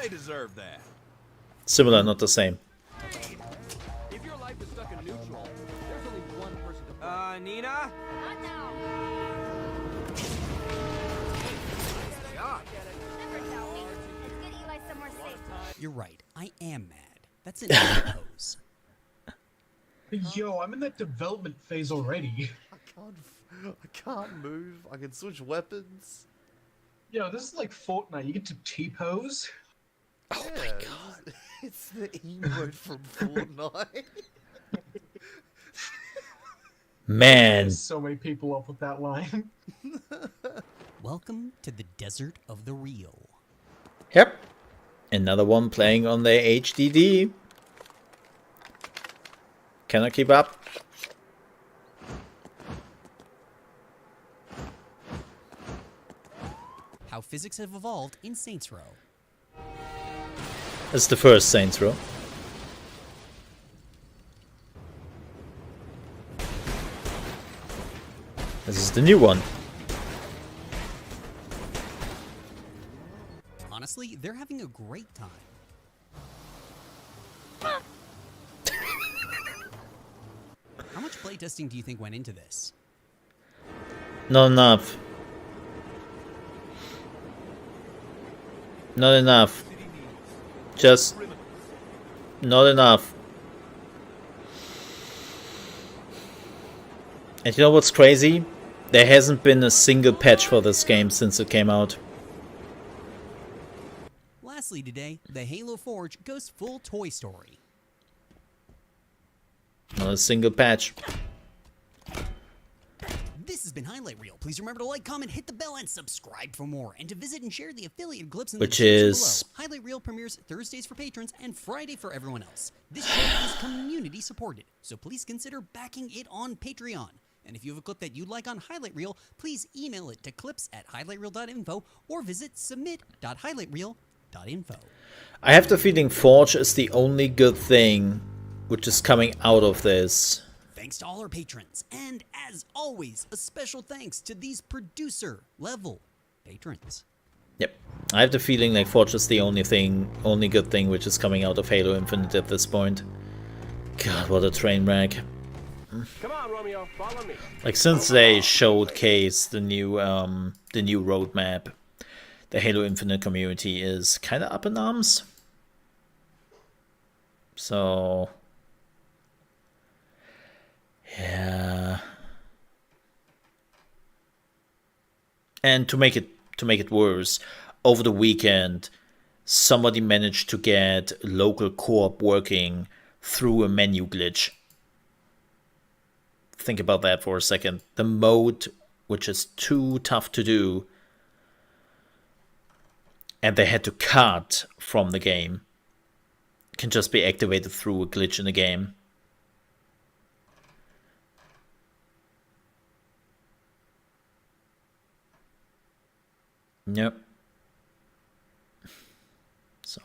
They deserve that. Similar, not the same. If your life is stuck in neutral, there's only one person to Nina? Not now. Never tell me. Let's get Eli somewhere safe. You're right, I am mad. That's an pose. Yo, I'm in that development phase already. I can't move. I can switch weapons. Yo, this is like Fortnite. You get to T-pose. Oh my god. It's the emote from Fortnite. Man. There's so many people up with that line. Welcome to the desert of the real. Yep. Another one playing on their HDD. Cannot keep up. How physics have evolved in Saints Row. It's the first Saints Row. This is the new one. Honestly, they're having a great time. How much playtesting do you think went into this? Not enough. Not enough. Just not enough. And you know what's crazy? There hasn't been a single patch for this game since it came out. Lastly today, the Halo Forge goes full Toy Story. Not a single patch. This has been Highlight Reel. Please remember to like, comment, hit the bell, and subscribe for more. And to visit and share the affiliate clips in the Which description is below. Highlight Reel premieres Thursdays for patrons and Friday for everyone else. This show is community supported, so please consider backing it on Patreon. And if you have a clip that you'd like on Highlight Reel, please email it to clips@highlightreel.info or visit submit.highlightreel.info. I have the feeling Forge is the only good thing which is coming out of this. Thanks to all our patrons, and as always, a special thanks to these producer-level patrons. Yep. I have the feeling like Forge is the only good thing which is coming out of Halo Infinite at this point. God, what a train wreck. Come on, Romeo, follow me. Like, since they showcased the new roadmap, the Halo Infinite community is kind of up in arms. So, yeah. And to make it worse, over the weekend, somebody managed to get local co-op working through a menu glitch. Think about that for a second. The mode, which is too tough to do, and they had to cut from the game, can just be activated through a glitch in the game. Yep. So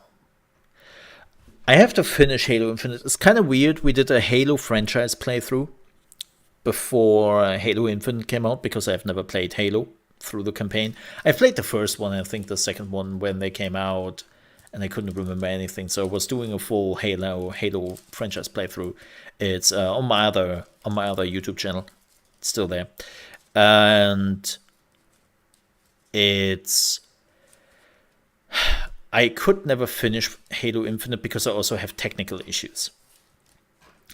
I have to finish Halo Infinite. It's kind of weird. We did a Halo franchise playthrough before Halo Infinite came out, because I've never played Halo through the campaign. I played the first one, I think the second one when they came out, and I couldn't remember anything. So I was doing a full Halo franchise playthrough. It's on my other YouTube channel. It's still there. And I could never finish Halo Infinite because I also have technical issues.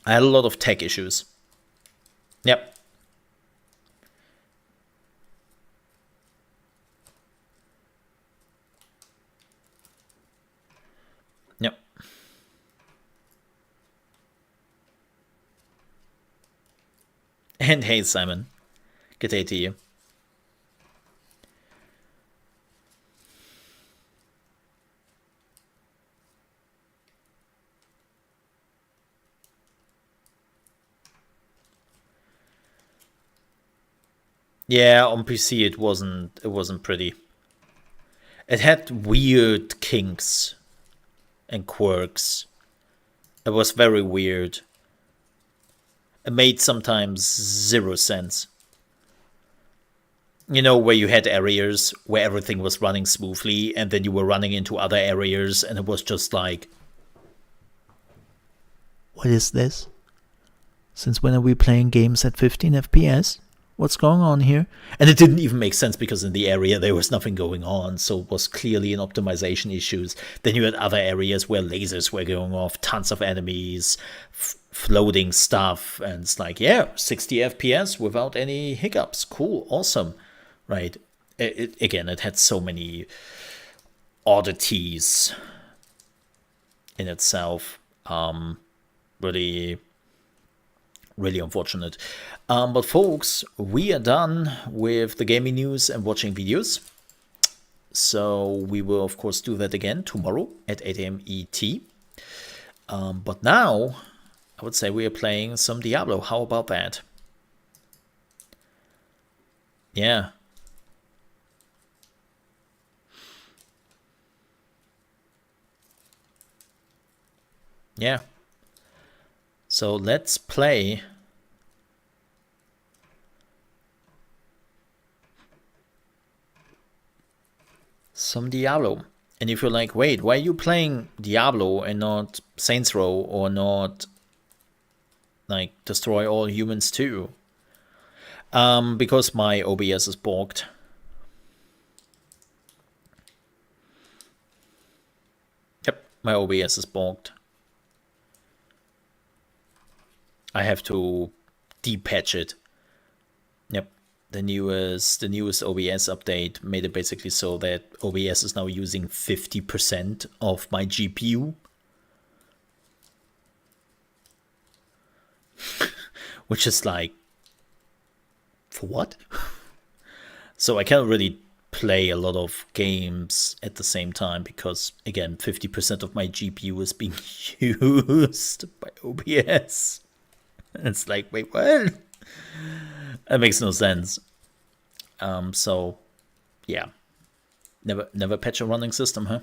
I had a lot of tech issues. Yep. And hey, Simon. Good day to you. Yeah, on PC it wasn't pretty. It had weird kinks and quirks. It was very weird. It made sometimes zero sense. You know, where you had areas where everything was running smoothly, and then you were running into other areas, and it was just like, what is this? Since when are we playing games at 15 FPS? What's going on here? And it didn't even make sense because in the area there was nothing going on, so it was clearly an optimization issues. Then you had other areas where lasers were going off, tons of enemies, floating stuff, and it's like, yeah, 60 FPS without any hiccups. Cool, awesome, right? Again, it had so many oddities in itself. Really unfortunate. But folks, we are done with the gaming news and watching videos. So we will, of course, do that again tomorrow at 8 AM ET. But now, I would say we are playing some Diablo. How about that? Yeah. Yeah. So let's play some Diablo. And if you're like, wait, why are you playing Diablo and not Saints Row or not like Destroy All Humans 2? Because my OBS is bogged. Yep, my OBS is bogged. I have to depatch it. Yep, the newest OBS update made it basically so that OBS is now using 50% of my GPU. Which is like, for what? So I can't really play a lot of games at the same time because, again, 50% of my GPU is being used by OBS. It's like, wait, what? That makes no sense. So, yeah. Never patch a running system, huh?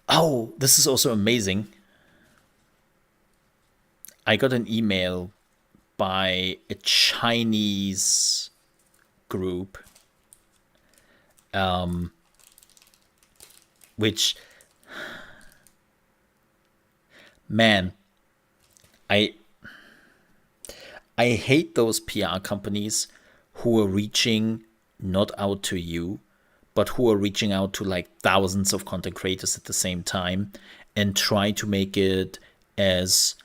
Oh, this is also amazing. I got an email by a Chinese group, which, man, I hate those PR companies who are reaching not out to you, but who are reaching out to like thousands of content creators at the same time and try to make it as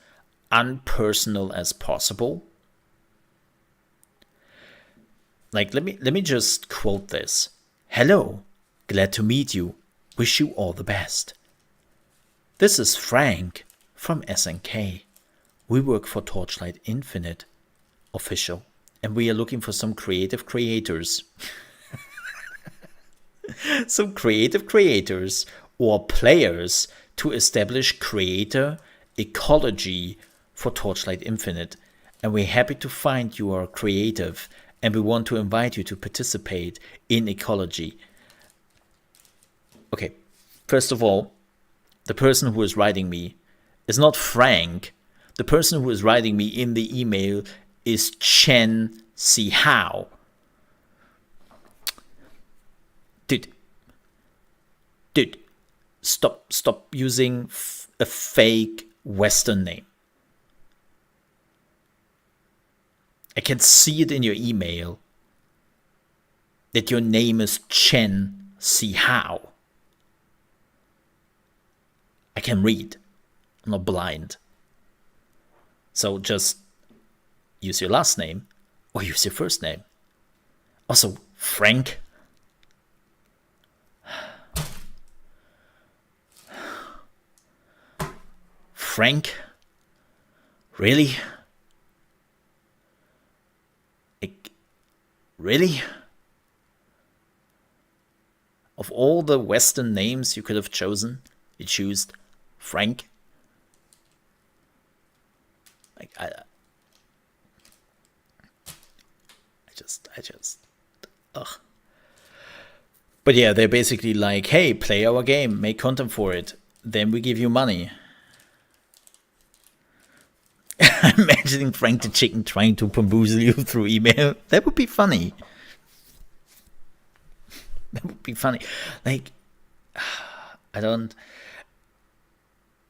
unpersonal as possible. Like, let me just quote this. Hello, glad to meet you. Wish you all the best. This is Frank from SNK. We work for Torchlight Infinite official, and we are looking for some creative creators. Some creative creators or players to establish creator ecology for Torchlight Infinite. And we're happy to find you are creative, and we want to invite you to participate in ecology. Okay, first of all, the person who is writing me is not Frank. The person who is writing me in the email is Chen Si Hao. Dude, stop using a fake Western name. I can see it in your email that your name is Chen Si Hao. I can read. I'm not blind. So just use your last name or use your first name. Also, Frank. Frank? Really? Really? Of all the Western names you could have chosen, you choose Frank? Like, I just, ugh. But yeah, they're basically like, hey, play our game, make content for it, then we give you money. I'm imagining Frank the Chicken trying to bamboozle you through email. That would be funny. That would be funny. Like, I don't...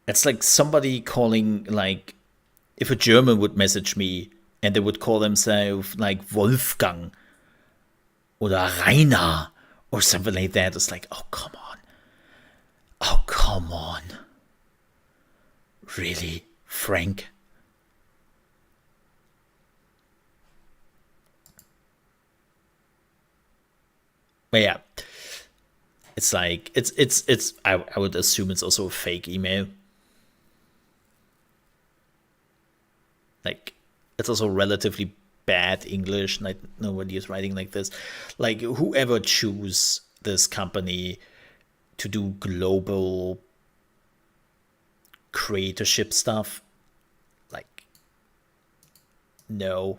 It's like somebody calling, like, if a German would message me and they would call themselves, like, Wolfgang or Rainer or something like that. It's like, oh, come on. Oh, come on. Really? Frank? But yeah, it's like, I would assume it's also a fake email. Like, it's also relatively bad English. Like, nobody is writing like this. Like, whoever choose this company to do global creatorship stuff, like, no.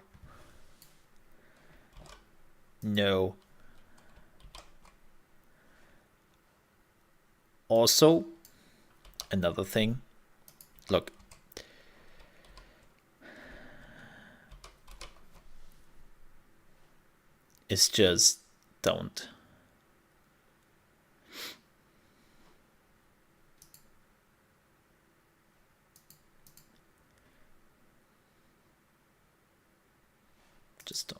No. Also, another thing, look, it's just don't. Just don't.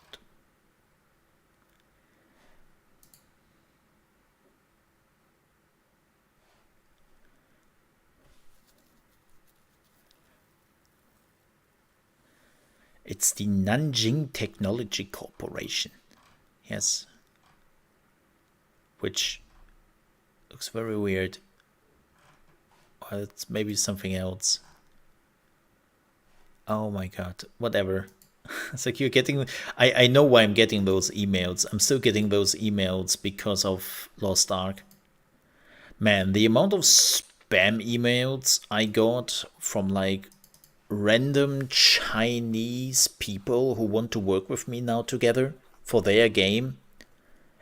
It's the Nanjing Technology Corporation. Yes. Which looks very weird. Or it's maybe something else. Oh my god. Whatever. It's like you're getting... I know why I'm getting those emails. I'm still getting those emails because of Lost Ark. Man, the amount of spam emails I got from like random Chinese people who want to work with me now together for their game.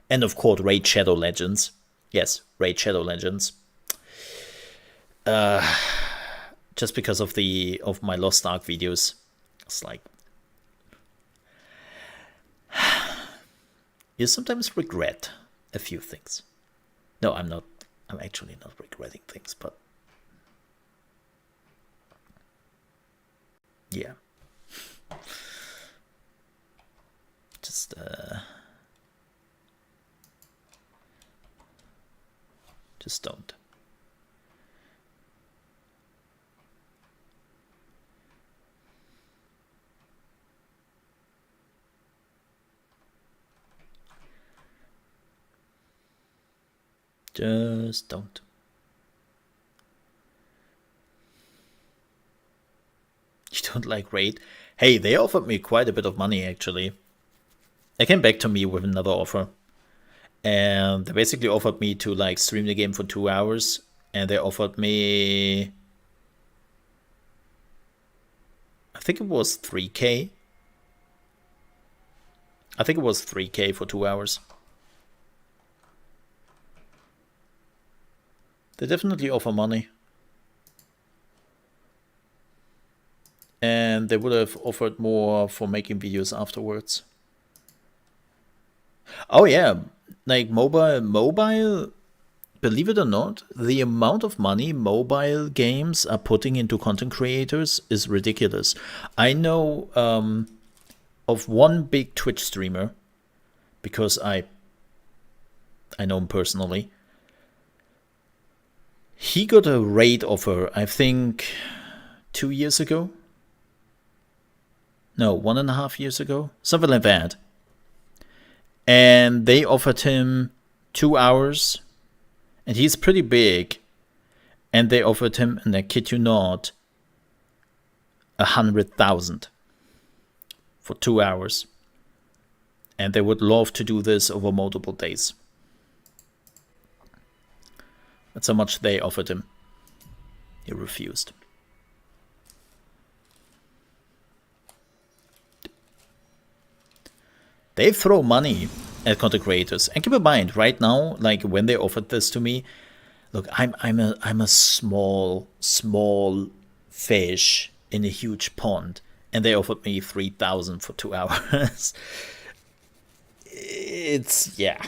And of course, Raid Shadow Legends. Yes, Raid Shadow Legends. Just because of my Lost Ark videos. It's like... You sometimes regret a few things. No, I'm not. I'm actually not regretting things, but... Yeah. Just don't. Just don't. You don't like Raid? Hey, they offered me quite a bit of money, actually. They came back to me with another offer. And they basically offered me to like stream the game for 2 hours. And they offered me... I think it was 3K. I think it was 3K for 2 hours. They definitely offer money. And they would have offered more for making videos afterwards. Oh yeah, like mobile, believe it or not, the amount of money mobile games are putting into content creators is ridiculous. I know of one big Twitch streamer, because I know him personally. He got a raid offer, I think, 2 years ago. No, 1.5 years ago, something like that. And they offered him 2 hours, and he's pretty big. And they offered him, and I kid you not, 100,000 for 2 hours. and they would love to do this over multiple days. That's how much they offered him. He refused. They throw money at content creators, and keep in mind, right now, like when they offered this to me, look, I'm a small fish in a huge pond, and they offered me 3,000 for 2 hours. It's yeah.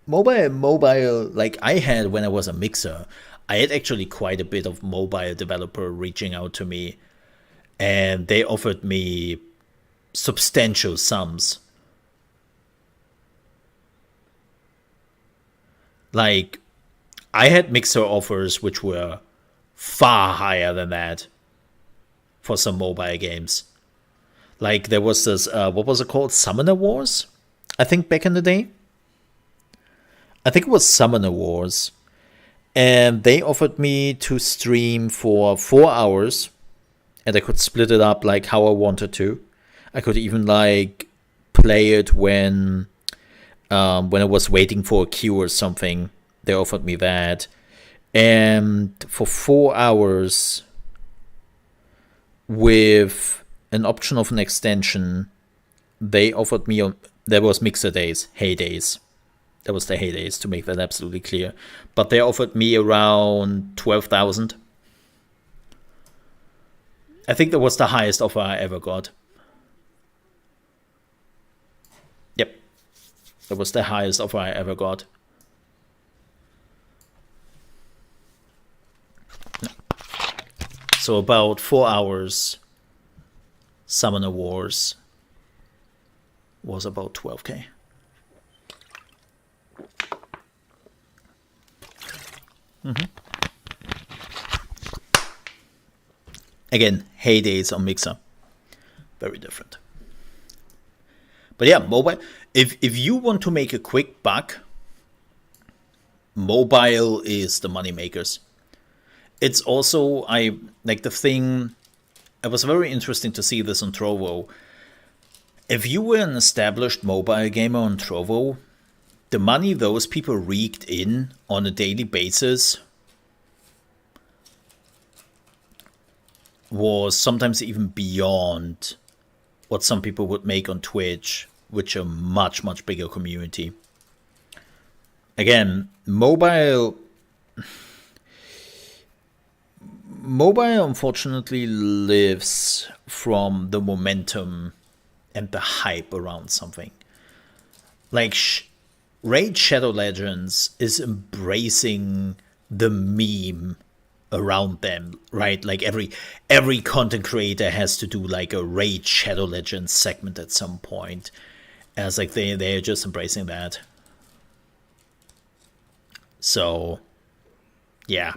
Mobile. Like I had when I was a mixer, I had actually quite a bit of mobile developer reaching out to me, and they offered me substantial sums. Like, I had mixer offers which were far higher than that for some mobile games. Like, there was this, what was it called? Summoner Wars? I think back in the day. I think it was Summoner Wars. And they offered me to stream for 4 hours. And I could split it up like how I wanted to. I could even like play it when I was waiting for a queue or something. They offered me that. And for 4 hours with an option of an extension, they offered me, there was mixer days, heydays. That was the heydays, to make that absolutely clear. But they offered me around 12,000. I think that was the highest offer I ever got. Yep. That was the highest offer I ever got. So about 4 hours, Summoner Wars was about 12k. Again, heydays on Mixer. Very different. But yeah, mobile. If you want to make a quick buck, mobile is the money makers. It's also, I like the thing, it was very interesting to see this on Trovo. If you were an established mobile gamer on Trovo, the money those people reeked in on a daily basis was sometimes even beyond what some people would make on Twitch, which are much, much bigger community. Again, mobile unfortunately lives from the momentum and the hype around something. Like Raid Shadow Legends is embracing the meme around them, right? Like every content creator has to do like a Raid Shadow Legends segment at some point. And it's like they're just embracing that. So yeah.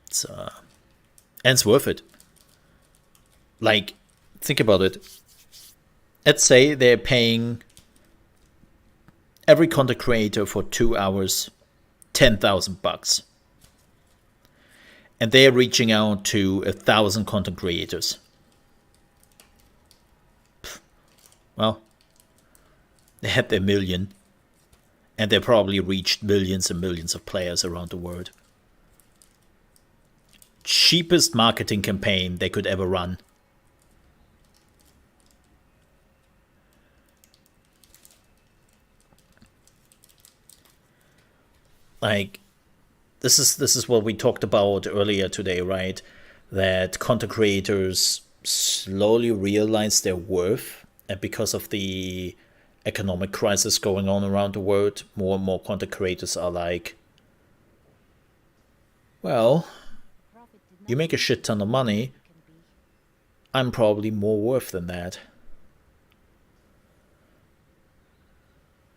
It's and it's worth it. Like, think about it. Let's say they're paying every content creator for 2 hours, $10,000, and they're reaching out to 1,000 content creators. Well, they had their million, and they probably reached millions and millions of players around the world. Cheapest marketing campaign they could ever run. Like, this is what we talked about earlier today, right? That content creators slowly realize their worth, and because of the economic crisis going on around the world, more and more content creators are like, well, you make a shit ton of money, I'm probably more worth than that.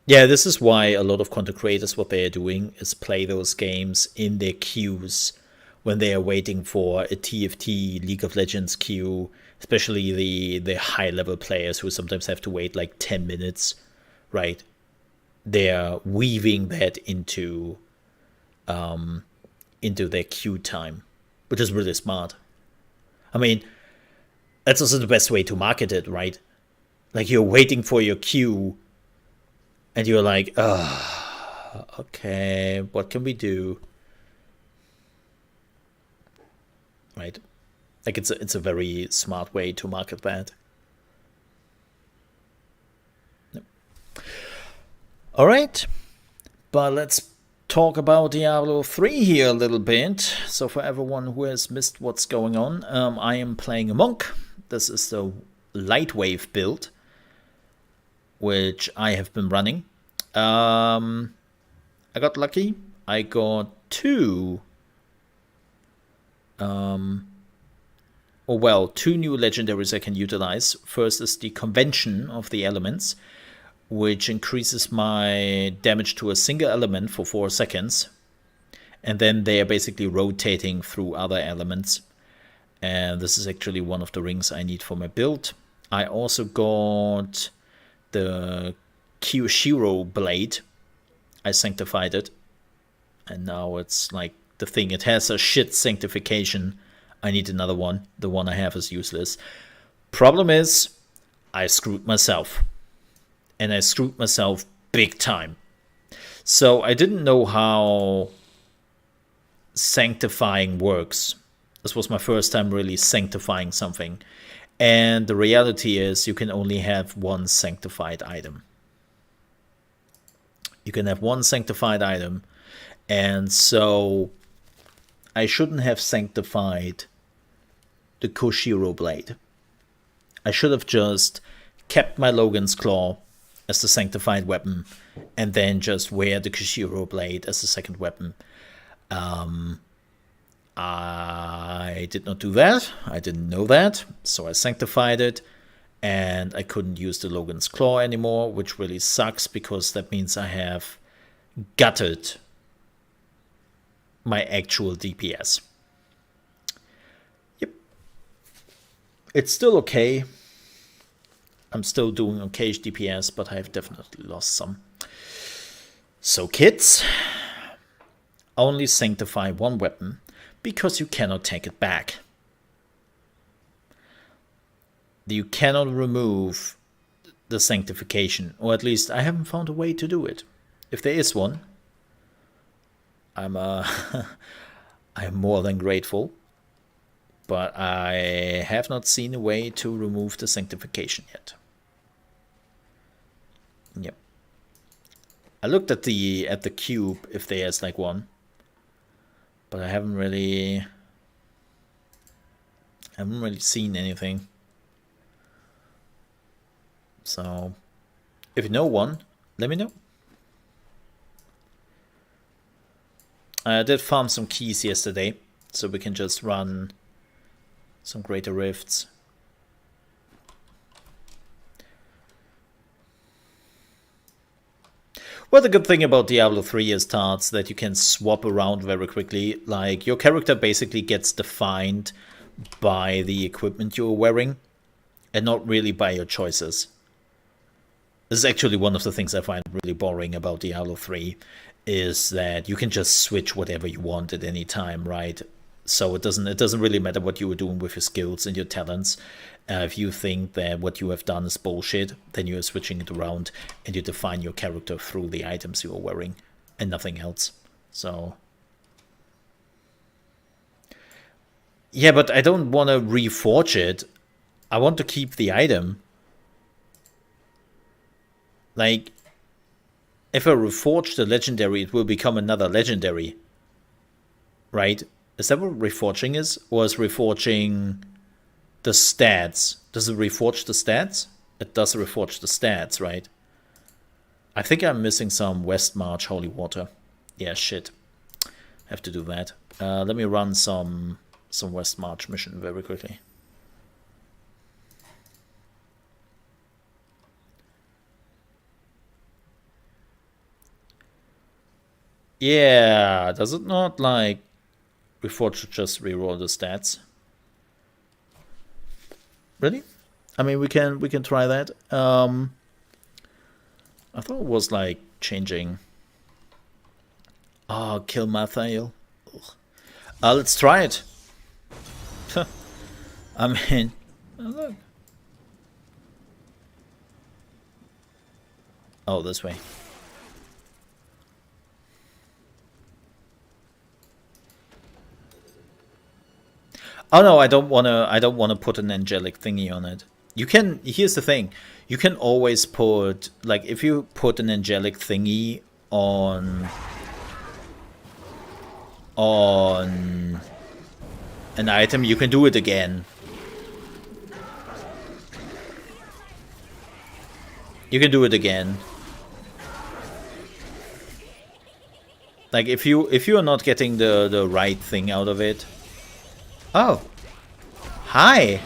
Yeah, this is why a lot of content creators, what they are doing is play those games in their queues when they are waiting for a TFT League of Legends queue, especially the high-level players who sometimes have to wait like 10 minutes, right? They're weaving that into their queue time, which is really smart. I mean, that's also the best way to market it, right? Like, you're waiting for your queue, and you're like, okay, what can we do? Right? Like, it's a very smart way to market that. Yep. All right, but let's talk about Diablo 3 here a little bit. So for everyone who has missed what's going on, I am playing a monk. This is the Lightwave build, which I have been running. I got lucky. I got two new legendaries I can utilize. First is the Convention of the Elements, which increases my damage to a single element for 4 seconds. And then they are basically rotating through other elements. And this is actually one of the rings I need for my build. I also got the Kyoshiro blade. I sanctified it. And now it's like the thing. It has a shit sanctification. I need another one. The one I have is useless. Problem is, I screwed myself. And I screwed myself big time. So I didn't know how sanctifying works. This was my first time really sanctifying something. And the reality is you can only have one sanctified item. You can have one sanctified item. And so I shouldn't have sanctified the Koshiro blade. I should have just kept my Logan's Claw as the sanctified weapon and then just wear the Koshiro blade as the second weapon. I did not do that. I didn't know that. So I sanctified it and I couldn't use the Logan's Claw anymore, which really sucks because that means I have gutted my actual DPS. Yep. It's still okay. I'm still doing okay DPS, but I've definitely lost some. So kids, only sanctify one weapon because you cannot take it back. You cannot remove the sanctification, or at least I haven't found a way to do it. If there is one, I'm I'm more than grateful, but I have not seen a way to remove the sanctification yet. Yep. I looked at the cube if there's like one, but I haven't really seen anything. So if you know one, let me know. I did farm some keys yesterday, so we can just run some greater rifts. Well, the good thing about Diablo 3 is, Tarts, that you can swap around very quickly. Like, your character basically gets defined by the equipment you're wearing, and not really by your choices. This is actually one of the things I find really boring about Diablo 3, is that you can just switch whatever you want at any time, right? So it doesn't really matter what you were doing with your skills and your talents. If you think that what you have done is bullshit, then you're switching it around and you define your character through the items you are wearing and nothing else. So yeah, but I don't want to reforge it. I want to keep the item. Like, if I reforge the legendary, it will become another legendary. Right? Is that what reforging is? Or is reforging the stats? Does it reforge the stats? It does reforge the stats, right? I think I'm missing some West March Holy Water. Yeah, shit. Have to do that. Let me run some West March mission very quickly. Yeah, does it not like reforge just reroll the stats? Really? I mean, we can try that. I thought it was like changing. Oh, kill Mathael. Let's try it. I mean, oh, look. Oh, this way. Oh no, I don't wanna put an angelic thingy on it. You can, here's the thing. You can always put, like, if you put an angelic thingy on an item, you can do it again. You can do it again. Like if you are not getting the right thing out of it. Oh. Hi.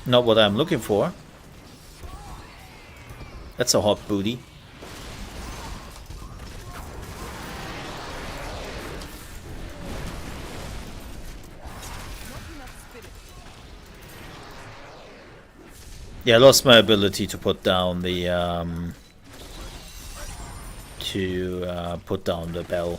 Not what I'm looking for. That's a hot booty. Yeah, I lost my ability to put down the put down the bell.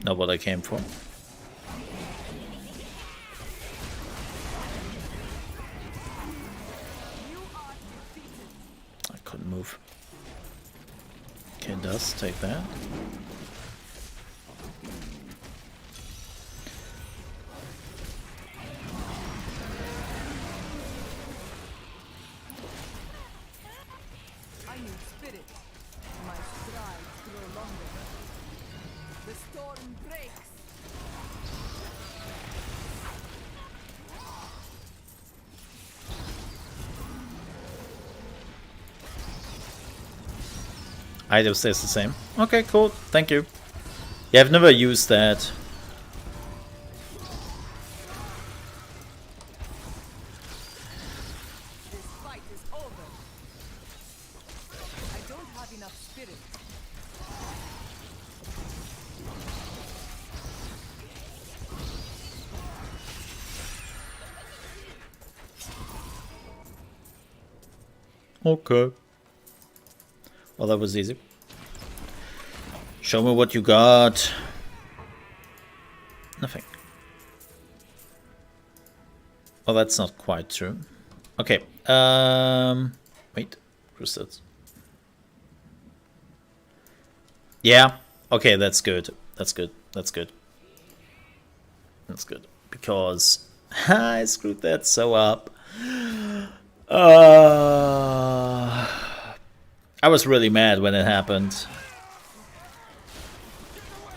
Not what I came for. I couldn't move. Okay, does take that. Item stays the same. Okay, cool. Thank you. Yeah, I've never used that. This fight is over. I don't have enough spirit. Okay. Well, that was easy. Show me what you got. Nothing. Well, that's not quite true. Okay. Wait. Crystals. Yeah. Okay, that's good. That's good. That's good. That's good. Because I screwed that so up. I was really mad when it happened.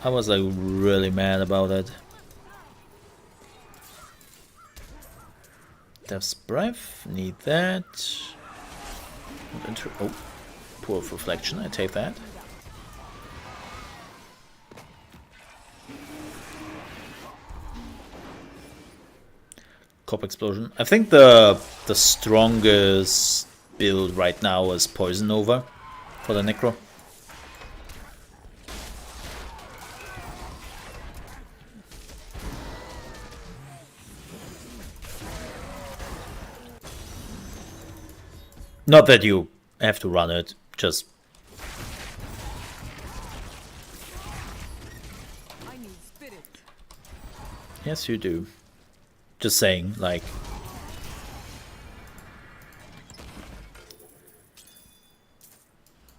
I was like really mad about it. Death's Breath, need that. Oh, Pool of Reflection, I take that. Cop Explosion. I think the strongest build right now is Poison Over for the Necro. Not that you have to run it, just I need spirit. yes you do. Just saying, like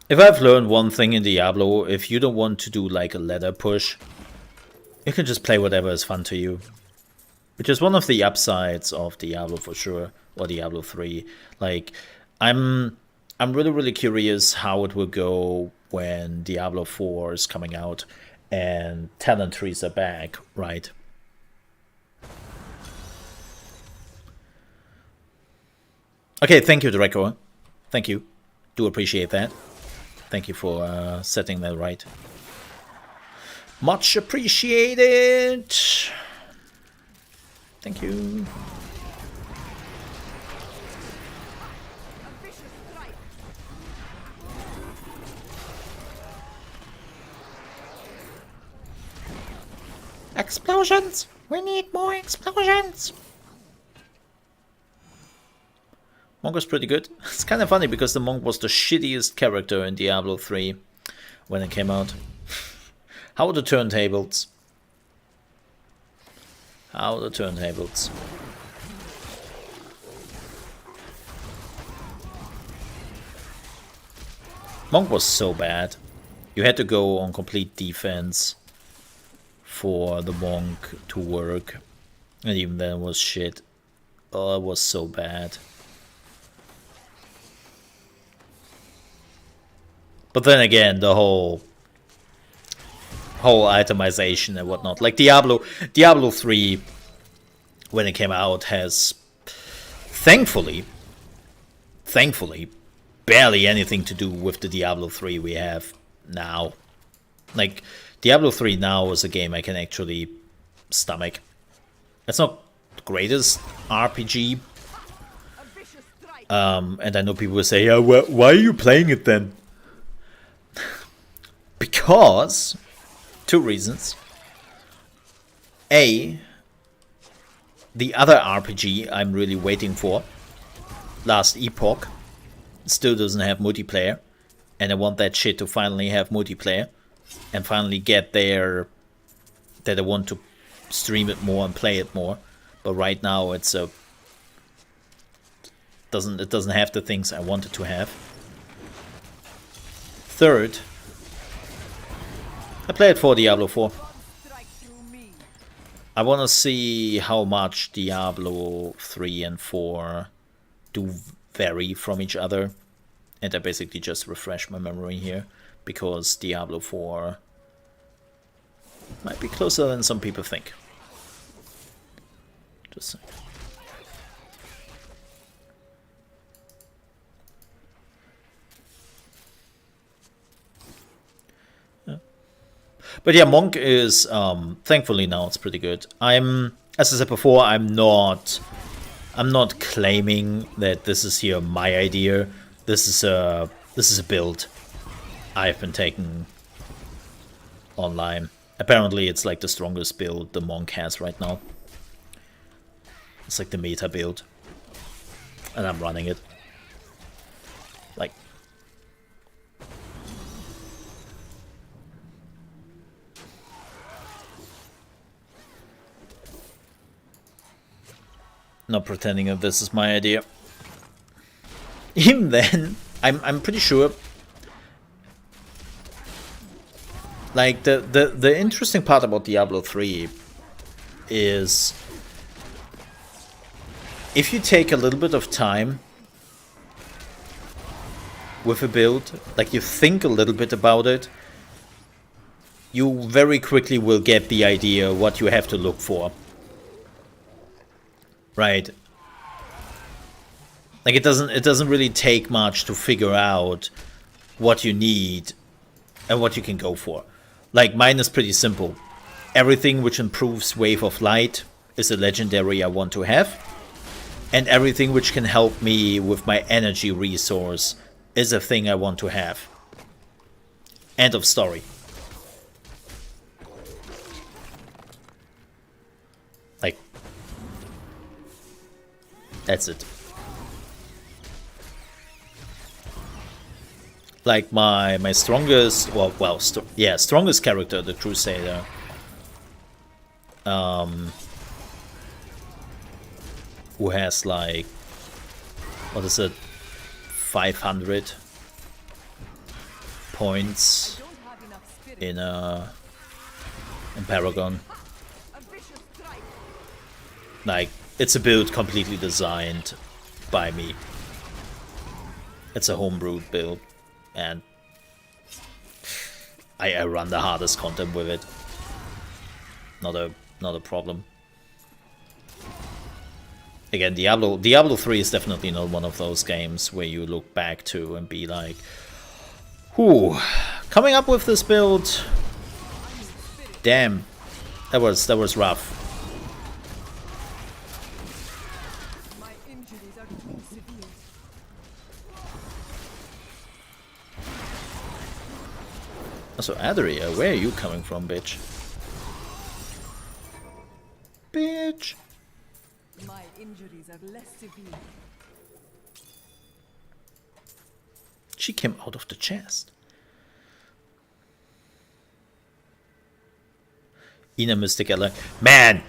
if I've learned one thing in Diablo, if you don't want to do like a ladder push, you can just play whatever is fun to you. Which is one of the upsides of Diablo for sure, or Diablo 3. Like, I'm really curious how it will go when Diablo 4 is coming out and talent trees are back, right? Okay, thank you, Draco. Thank you. Do appreciate that. Thank you for setting that right. Much appreciated. Thank you. Explosions! We need more explosions! Monk was pretty good. It's kind of funny because the Monk was the shittiest character in Diablo 3 when it came out. How are the turntables? How are the turntables? Monk was so bad. You had to go on complete defense for the Monk to work. And even then it was shit. Oh, it was so bad. But then again, the whole itemization and whatnot. Like Diablo 3, when it came out, has thankfully, barely anything to do with the Diablo 3 we have now. Like, Diablo 3 now is a game I can actually stomach. It's not the greatest RPG. And I know people will say, yeah, why are you playing it then? Because, two reasons. A, the other RPG I'm really waiting for, Last Epoch, still doesn't have multiplayer. And I want that shit to finally have multiplayer. And finally get there that I want to stream it more and play it more. But right now it's it doesn't have the things I wanted to have. Third, I played for Diablo 4. I want to see how much Diablo 3 and 4 do vary from each other. And I basically just refresh my memory here, because Diablo 4 might be closer than some people think. Just saying. But yeah, Monk is, thankfully now it's pretty good. As I said before, I'm not claiming that this is here my idea. This is a build I've been taking online. Apparently it's like the strongest build the Monk has right now. It's like the meta build. And I'm running it. Like, not pretending that this is my idea. Even then, I'm pretty sure. Like the interesting part about Diablo 3 is if you take a little bit of time with a build, like you think a little bit about it, you very quickly will get the idea what you have to look for. Right? Like it doesn't really take much to figure out what you need and what you can go for. Like mine is pretty simple. Everything which improves Wave of Light is a legendary I want to have. And everything which can help me with my energy resource is a thing I want to have. End of story. Like, that's it. Like my strongest, strongest character, the Crusader. Who has like, what is it, 500 points in Paragon. Like, it's a build completely designed by me. It's a homebrewed build, and I run the hardest content with it. Not a problem. Again, Diablo 3 is definitely not one of those games where you look back to and be like, whew, coming up with this build, damn, that was rough. Also, Adria, where are you coming from, bitch? Bitch! My injuries are less severe. She came out of the chest. Ina Mystic Ally. Man,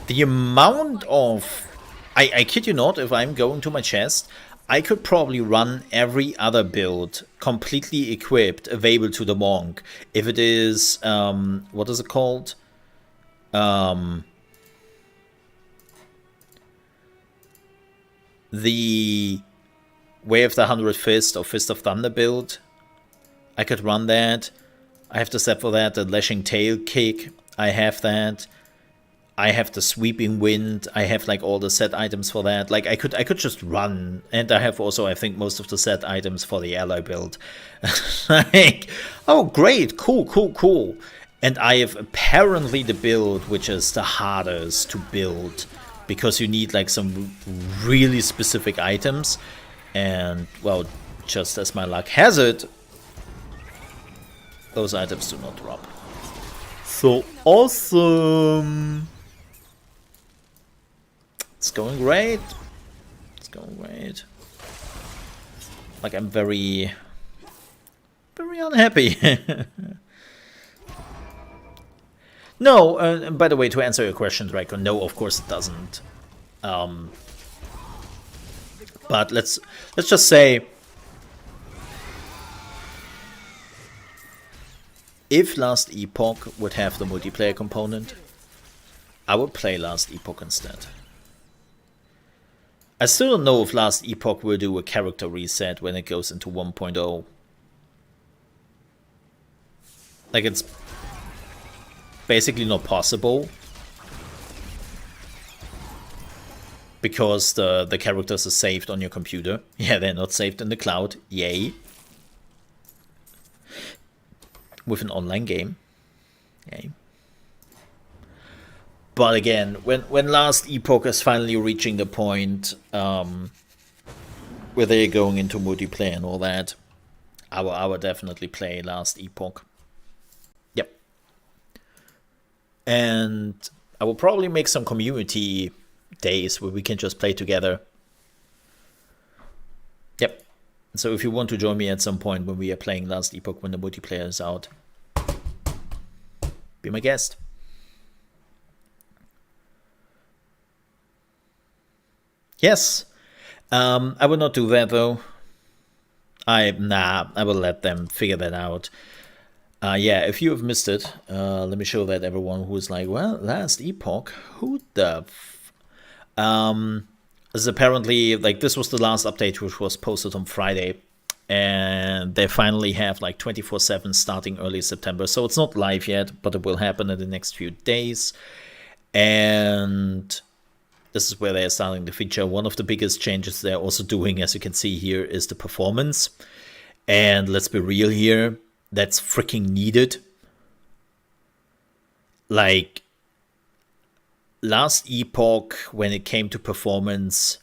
the amount of... I kid you not, if I'm going to my chest, I could probably run every other build completely equipped, available to the monk. If it is, what is it called? The Way of the 100 Fist or Fist of Thunder build. I could run that. I have the set for that, the Lashing Tail kick. I have that. I have the Sweeping Wind. I have like all the set items for that. Like I could just run, and I have also, I think, most of the set items for the ally build. Like, oh great, cool. And I have apparently the build which is the hardest to build because you need like some really specific items. And well, just as my luck has it, those items do not drop. So awesome! It's going great. It's going great. Like, I'm very unhappy. No, by the way, to answer your question, Draco, no, of course it doesn't. But let's just say, if Last Epoch would have the multiplayer component, I would play Last Epoch instead. I still don't know if Last Epoch will do a character reset when it goes into 1.0. Like, it's basically not possible. Because the characters are saved on your computer. Yeah, they're not saved in the cloud. Yay. With an online game. Yay. But again, when Last Epoch is finally reaching the point where they're going into multiplayer and all that, I would definitely play Last Epoch. Yep. And I will probably make some community days where we can just play together. Yep. So if you want to join me at some point when we are playing Last Epoch, when the multiplayer is out, be my guest. Yes. I will not do that though. I will let them figure that out. Yeah, if you have missed it, let me show that everyone who is like, well, Last Epoch, who the this is apparently, like, this was the last update which was posted on Friday, and they finally have like 24/7 starting early September, so it's not live yet, but it will happen in the next few days. And this is where they're starting to feature. One of the biggest changes they're also doing, as you can see here, is the performance. And let's be real here, that's freaking needed. Like, Last Epoch, when it came to performance,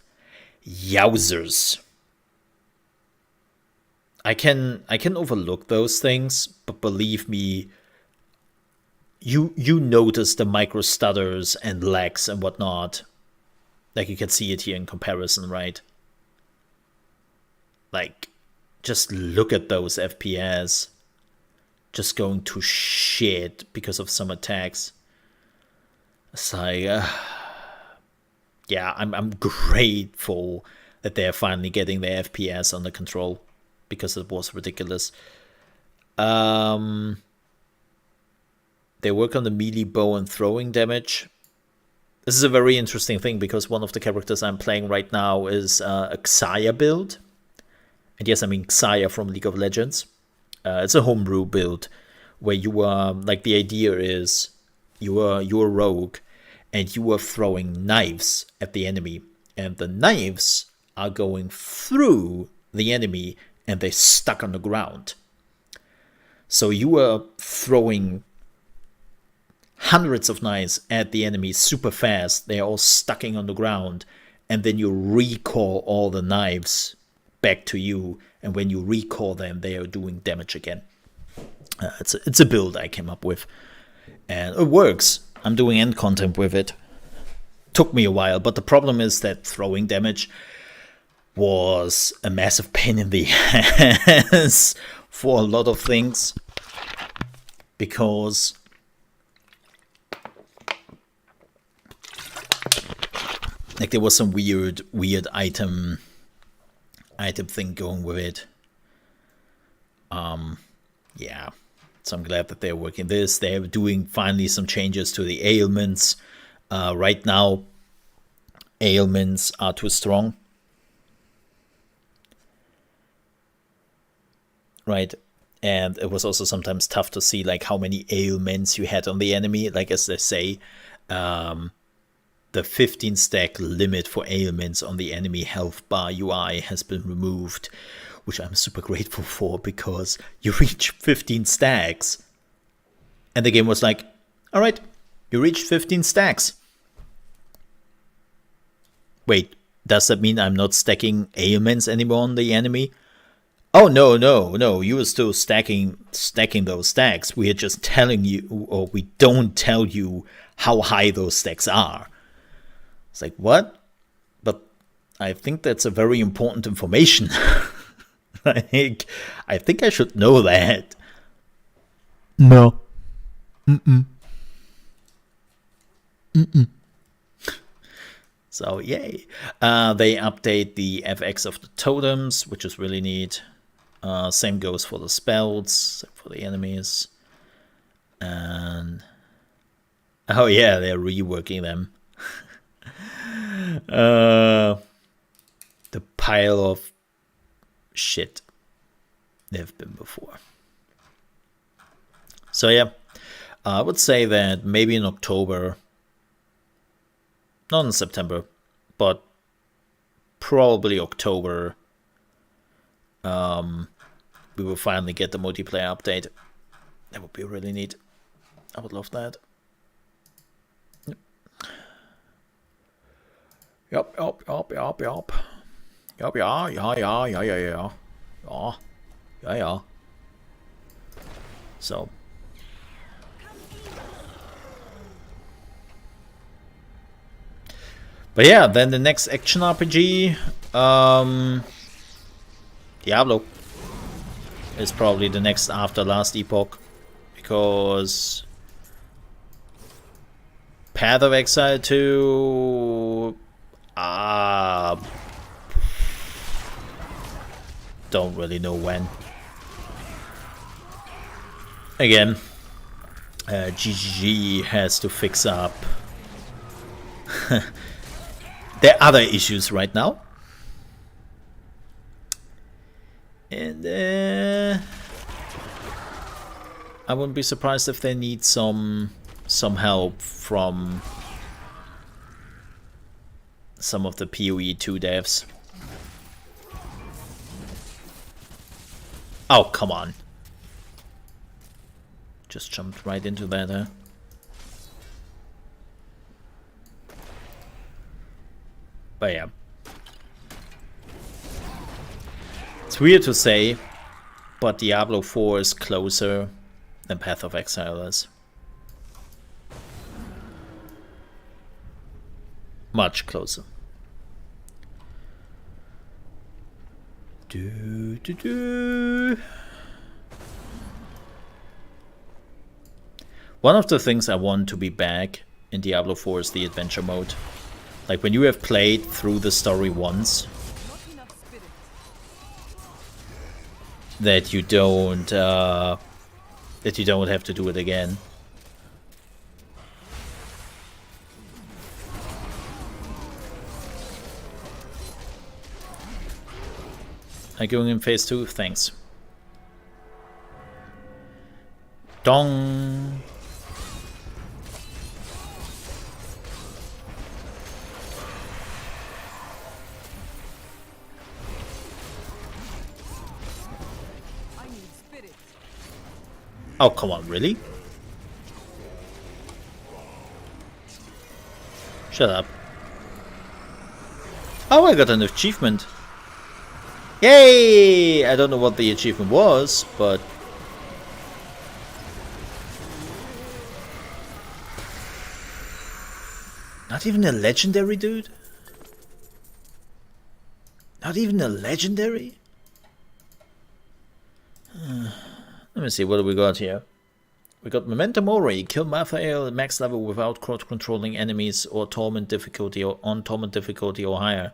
yowzers. I can overlook those things, but believe me, you notice the micro stutters and lags and whatnot. Like, you can see it here in comparison, right? Like, just look at those FPS just going to shit because of some attacks. It's like, yeah, I'm grateful that they're finally getting their FPS under control, because it was ridiculous. They work on the melee bow and throwing damage. This is a very interesting thing, because one of the characters I'm playing right now is a Xayah build. And yes, I mean Xayah from League of Legends. It's a homebrew build where you are, like, the idea is you're a rogue and you are throwing knives at the enemy, and the knives are going through the enemy and they're stuck on the ground. So you are throwing hundreds of knives at the enemy super fast. They're all stucking on the ground, and then you recall all the knives back to you, and when you recall them, they are doing damage again. It's a build I came up with, and it works. I'm doing end content with it. Took me a while, but the problem is that throwing damage, was a massive pain in the ass for a lot of things, because like there was some weird item thing going with it. Yeah, so I'm glad that they're working this. They're doing finally some changes to the ailments. Right now, ailments are too strong. Right, and it was also sometimes tough to see like how many ailments you had on the enemy. Like as they say, the 15 stack limit for ailments on the enemy health bar UI has been removed, which I'm super grateful for, because you reach 15 stacks and the game was like, all right, you reached 15 stacks. Wait, does that mean I'm not stacking ailments anymore on the enemy? Oh, no, you were still stacking those stacks. We are just telling you, or we don't tell you how high those stacks are. It's like, what? But I think that's a very important information. I think I should know that. No. So, yay. They update the FX of the totems, which is really neat. Same goes for the spells, for the enemies. And oh yeah, they're reworking them. The pile of shit they've been before. So yeah, I would say that maybe in October, not in September, but probably October, we will finally get the multiplayer update. That would be really neat. I would love that. Yup. Yeah. So. But yeah, then the next action RPG, Diablo, is probably the next after Last Epoch, because Path of Exile 2, don't really know when. Again, GGG has to fix up there are other issues right now. And I wouldn't be surprised if they need some help from some of the PoE 2 devs. Oh, come on. Just jumped right into that, huh? But yeah. It's weird to say, but Diablo 4 is closer than Path of Exile is. Much closer. One of the things I want to be back in Diablo 4 is the adventure mode. Like when you have played through the story once, that you don't have to do it again. Are you going in phase 2? Thanks. Dong. Oh, come on, really? Shut up. Oh, I got an achievement. Yay! I don't know what the achievement was, but... Not even a legendary, dude? Not even a legendary? Let me see, what do we got here? We got Momentum Ori, kill Mathael at max level without controlling enemies or Torment difficulty or on Torment difficulty or higher.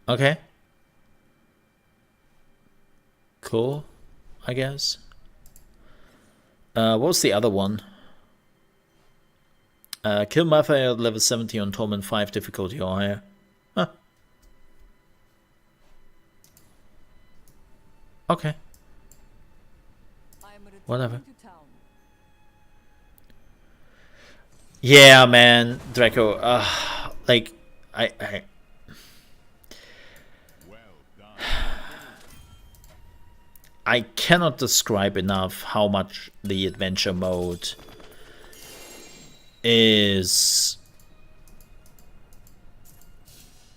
Okay. Cool, I guess. What was the other one? Kill Mathael at level 70 on Torment 5 difficulty or higher. Huh. Okay. Whatever. Yeah, man, Draco. Like, I cannot describe enough how much the adventure mode is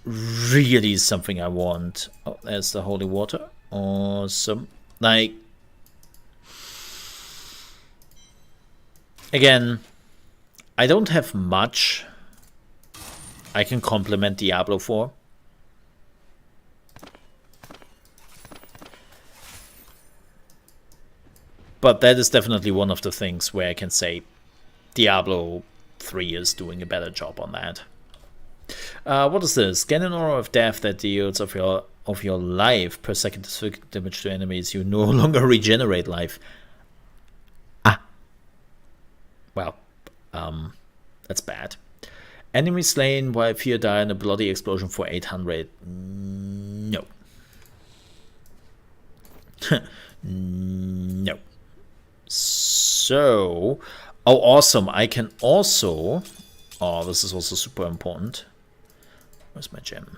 really something I want. Oh, there's the holy water. Awesome. Like, again, I don't have much I can complement Diablo for. But that is definitely one of the things where I can say Diablo 3 is doing a better job on that. What is this? Gain an aura of death that deals of your life per second damage to enemies. You no longer regenerate life. Well, that's bad. Enemy slain while fear die in a bloody explosion for 800. No. No. So, oh, awesome. I can also, oh, this is also super important. Where's my gem?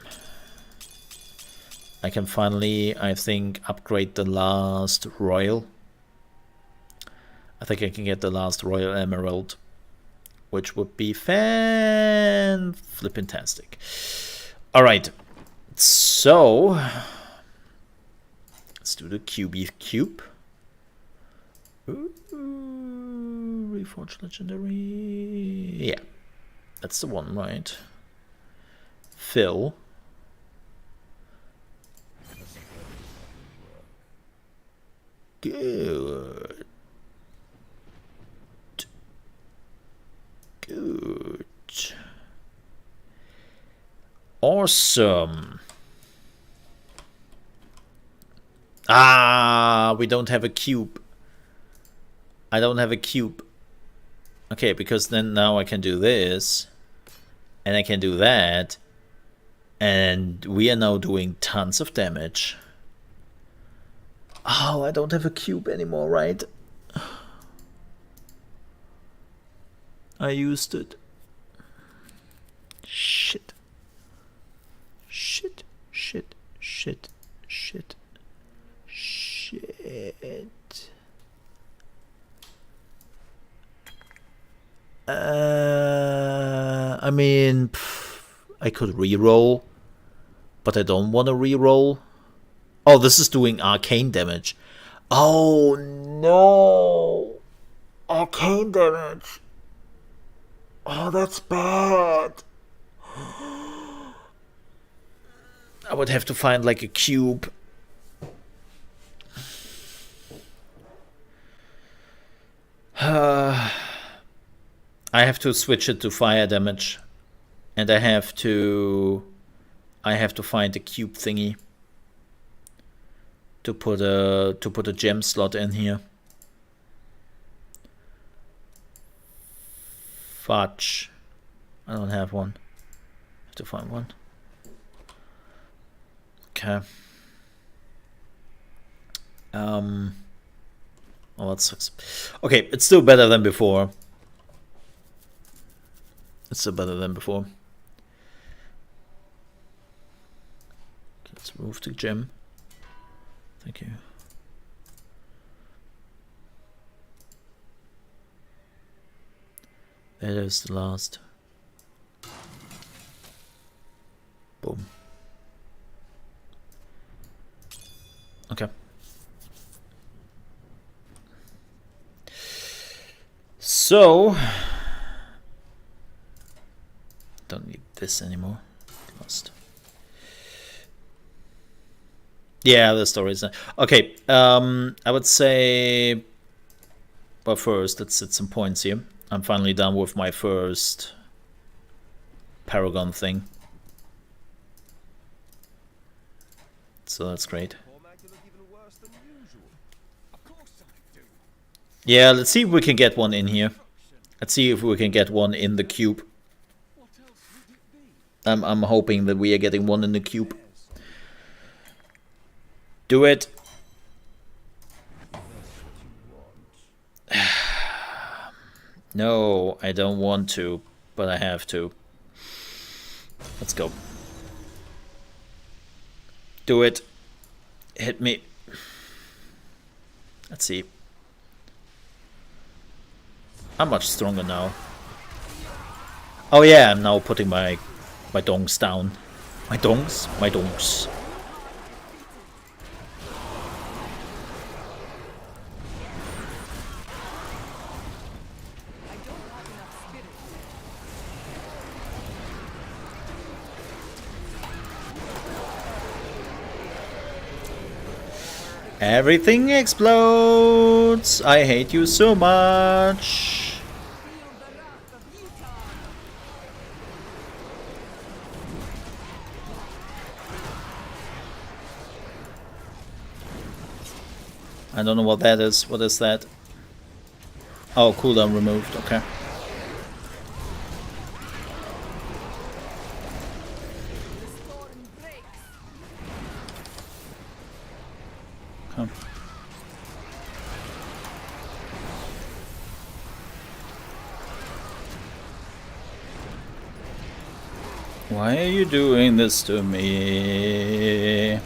I can finally, I think, upgrade the last royal. I think I can get the last royal emerald, which would be fan-flippin-tastic. All right, so let's do the QB cube. Ooh, Reforged Legendary. Yeah, that's the one, right? Fill. Good. Good. Awesome. We don't have a cube. I don't have a cube. Okay, because then now I can do this. And I can do that. And we are now doing tons of damage. Oh, I don't have a cube anymore, right? I used it. Shit. Shit. Shit. Shit. Shit. Shit. I mean, I could re-roll, but I don't want to re-roll. Oh, this is doing arcane damage. Oh no! Arcane damage. Oh, that's bad. I would have to find like a cube. I have to switch it to fire damage, and I have to find a cube thingy to put a gem slot in here. Fudge. I don't have one. I have to find one. Okay. Oh, that sucks. Okay, it's still better than before. It's still better than before. Okay, let's move the gem. Thank you. That is the last. Boom. Okay. So, don't need this anymore. Lost. Yeah, the story is okay. I would say, but first let's set some points here. I'm finally done with my first Paragon thing, so that's great. Yeah, let's see if we can get one in here. Let's see if we can get one in the cube. I'm hoping that we are getting one in the cube. Do it. No, I don't want to, but I have to. Let's go. Do it. Hit me. Let's see. I'm much stronger now. Oh yeah, I'm now putting my dongs down. My dongs? My dongs. Everything explodes. I hate you so much. I don't know what that is. What is that? Oh, cooldown removed. Okay. Come. Why are you doing this to me?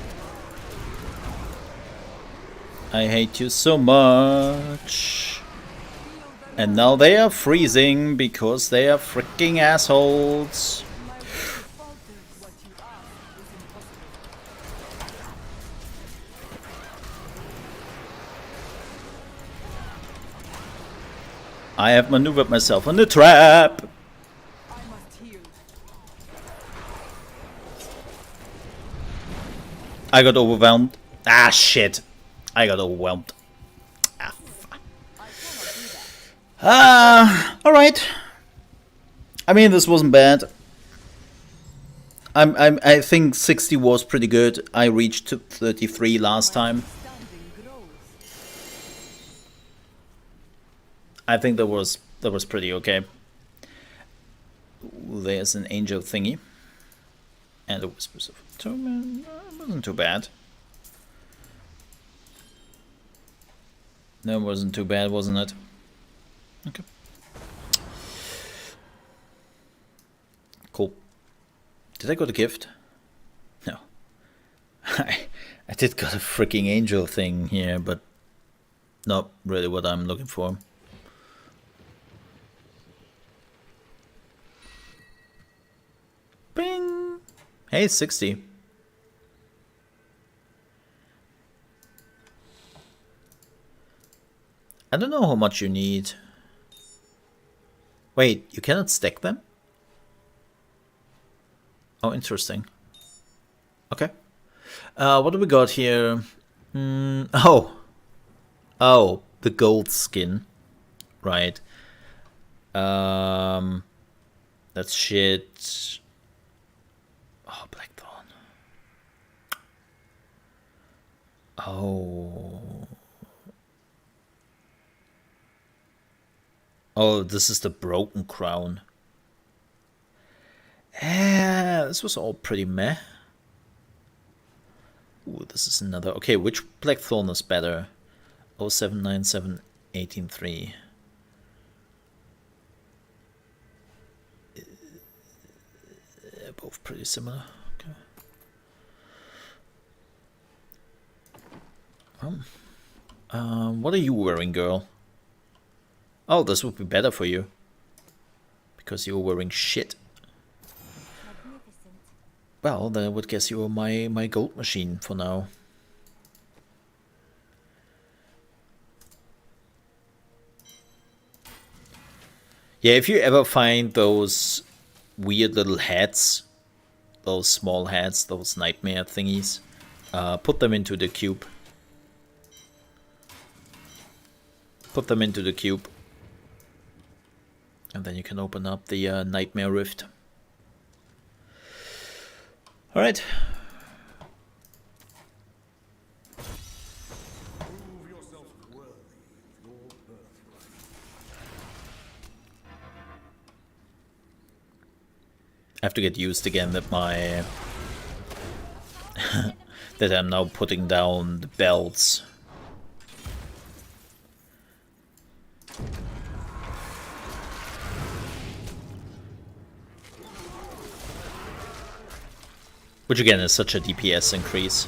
I hate you so much. And now they are freezing because they are freaking assholes. I have maneuvered myself in the trap. I got overwhelmed. Ah, shit. I got overwhelmed. Alright. I mean, this wasn't bad. I think 60 was pretty good. I reached 33 last time. I think that was pretty okay. There's an angel thingy. And a whispers of Torment. Wasn't too bad. That wasn't too bad, wasn't it? Okay. Cool. Did I got a gift? No. I did got a freaking angel thing here, but not really what I'm looking for. Bing! Hey, 60. I don't know how much you need. Wait, you cannot stack them? Oh, interesting. Okay. What do we got here? Oh, the gold skin. Right. That's shit. Oh, Blackthorn. Oh. Oh, this is the broken crown. Yeah, this was all pretty meh. Ooh, this is another. Okay, which Blackthorn is better? 0797 183. Both pretty similar. Okay. What are you wearing, girl? Oh, this would be better for you. Because you're wearing shit. Well, then I would guess you're my gold machine for now. Yeah, if you ever find those weird little heads, those small heads, those nightmare thingies. Put them into the cube. Put them into the cube. And then you can open up the Nightmare Rift. Alright. I have to get used again that my that I'm now putting down the belts. Which again is such a DPS increase.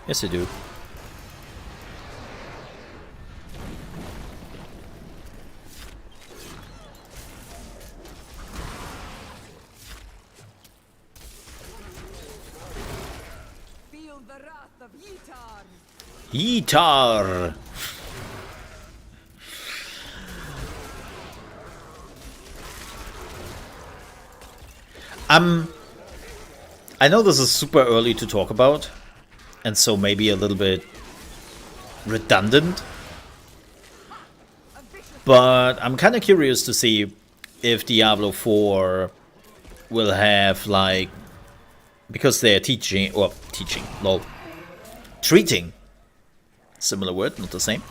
Yes, I do. Feel the wrath of Yitar. Yitar! I know this is super early to talk about, and so maybe a little bit redundant, but I'm kind of curious to see if Diablo 4 will have, like, because they're treating, similar word, not the same,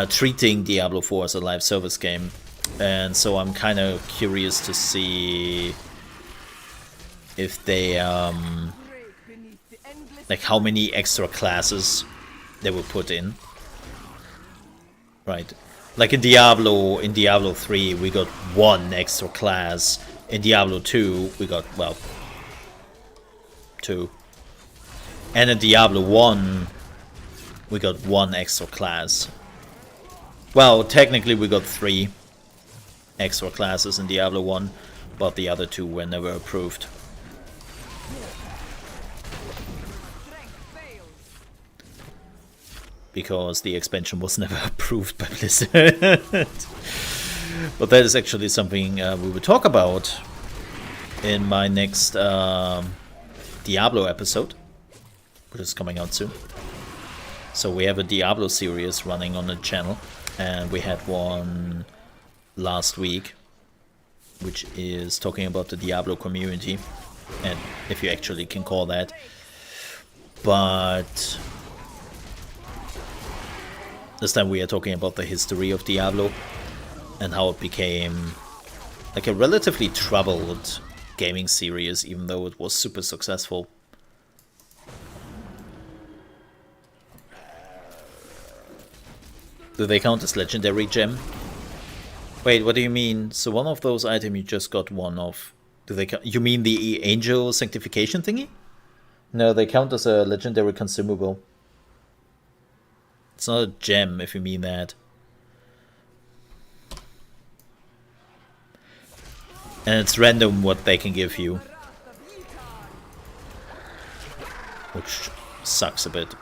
treating Diablo 4 as a live service game, and so I'm kind of curious to see if they, like how many extra classes they will put in. Right. Like in Diablo 3 we got one extra class. In Diablo 2 we got, well, 2. And in Diablo 1 we got one extra class. Well, technically we got 3 extra classes in Diablo 1, but the other 2 were never approved. Because the expansion was never approved by Blizzard. But that is actually something we will talk about in my next Diablo episode, which is coming out soon. So we have a Diablo series running on the channel, and we had one last week, which is talking about the Diablo community, and if you actually can call that. But this time we are talking about the history of Diablo and how it became like a relatively troubled gaming series, even though it was super successful. Do they count as legendary gem? Wait, what do you mean? So one of those items you just got one of. Do they count? You mean the angel sanctification thingy? No, they count as a legendary consumable. It's not a gem, if you mean that. And it's random what they can give you. Which sucks a bit.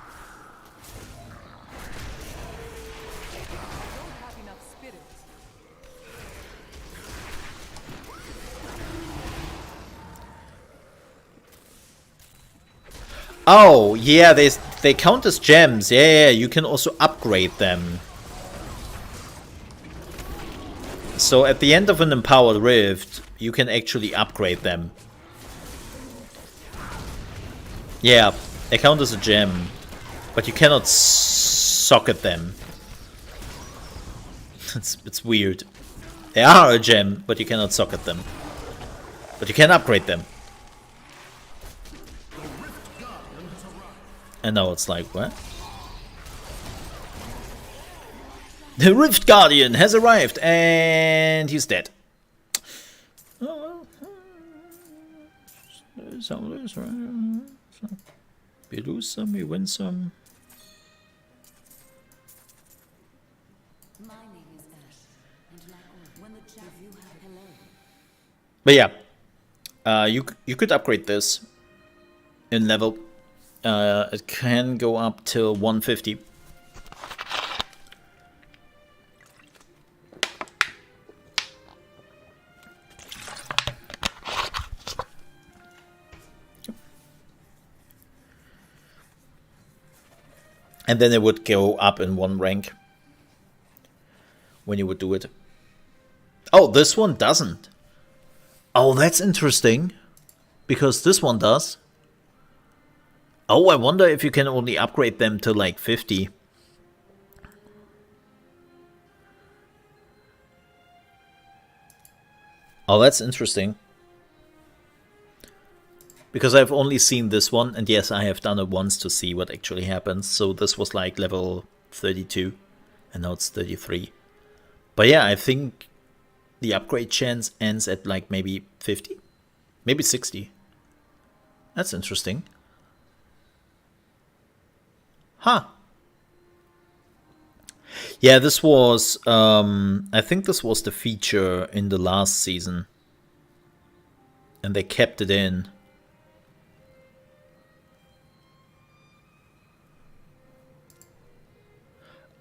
Oh, yeah, they count as gems. Yeah, you can also upgrade them. So at the end of an empowered rift, you can actually upgrade them. Yeah, they count as a gem, but you cannot socket them. It's weird. They are a gem, but you cannot socket them. But you can upgrade them. And now it's like, what? The Rift Guardian has arrived, and he's dead. Oh, well. Some lose, right? We lose some, we win some. But yeah, you could upgrade this in level. It can go up till 150 And then it would go up in 1 rank when you would do it. Oh, this one doesn't. Oh, that's interesting. Because this one does. Oh, I wonder if you can only upgrade them to like 50. Oh, that's interesting. Because I've only seen this one, and yes, I have done it once to see what actually happens. So this was like level 32, and now it's 33. But yeah, I think the upgrade chance ends at like maybe 50? Maybe 60. That's interesting. Huh. Yeah, this was, I think this was the feature in the last season. And they kept it in.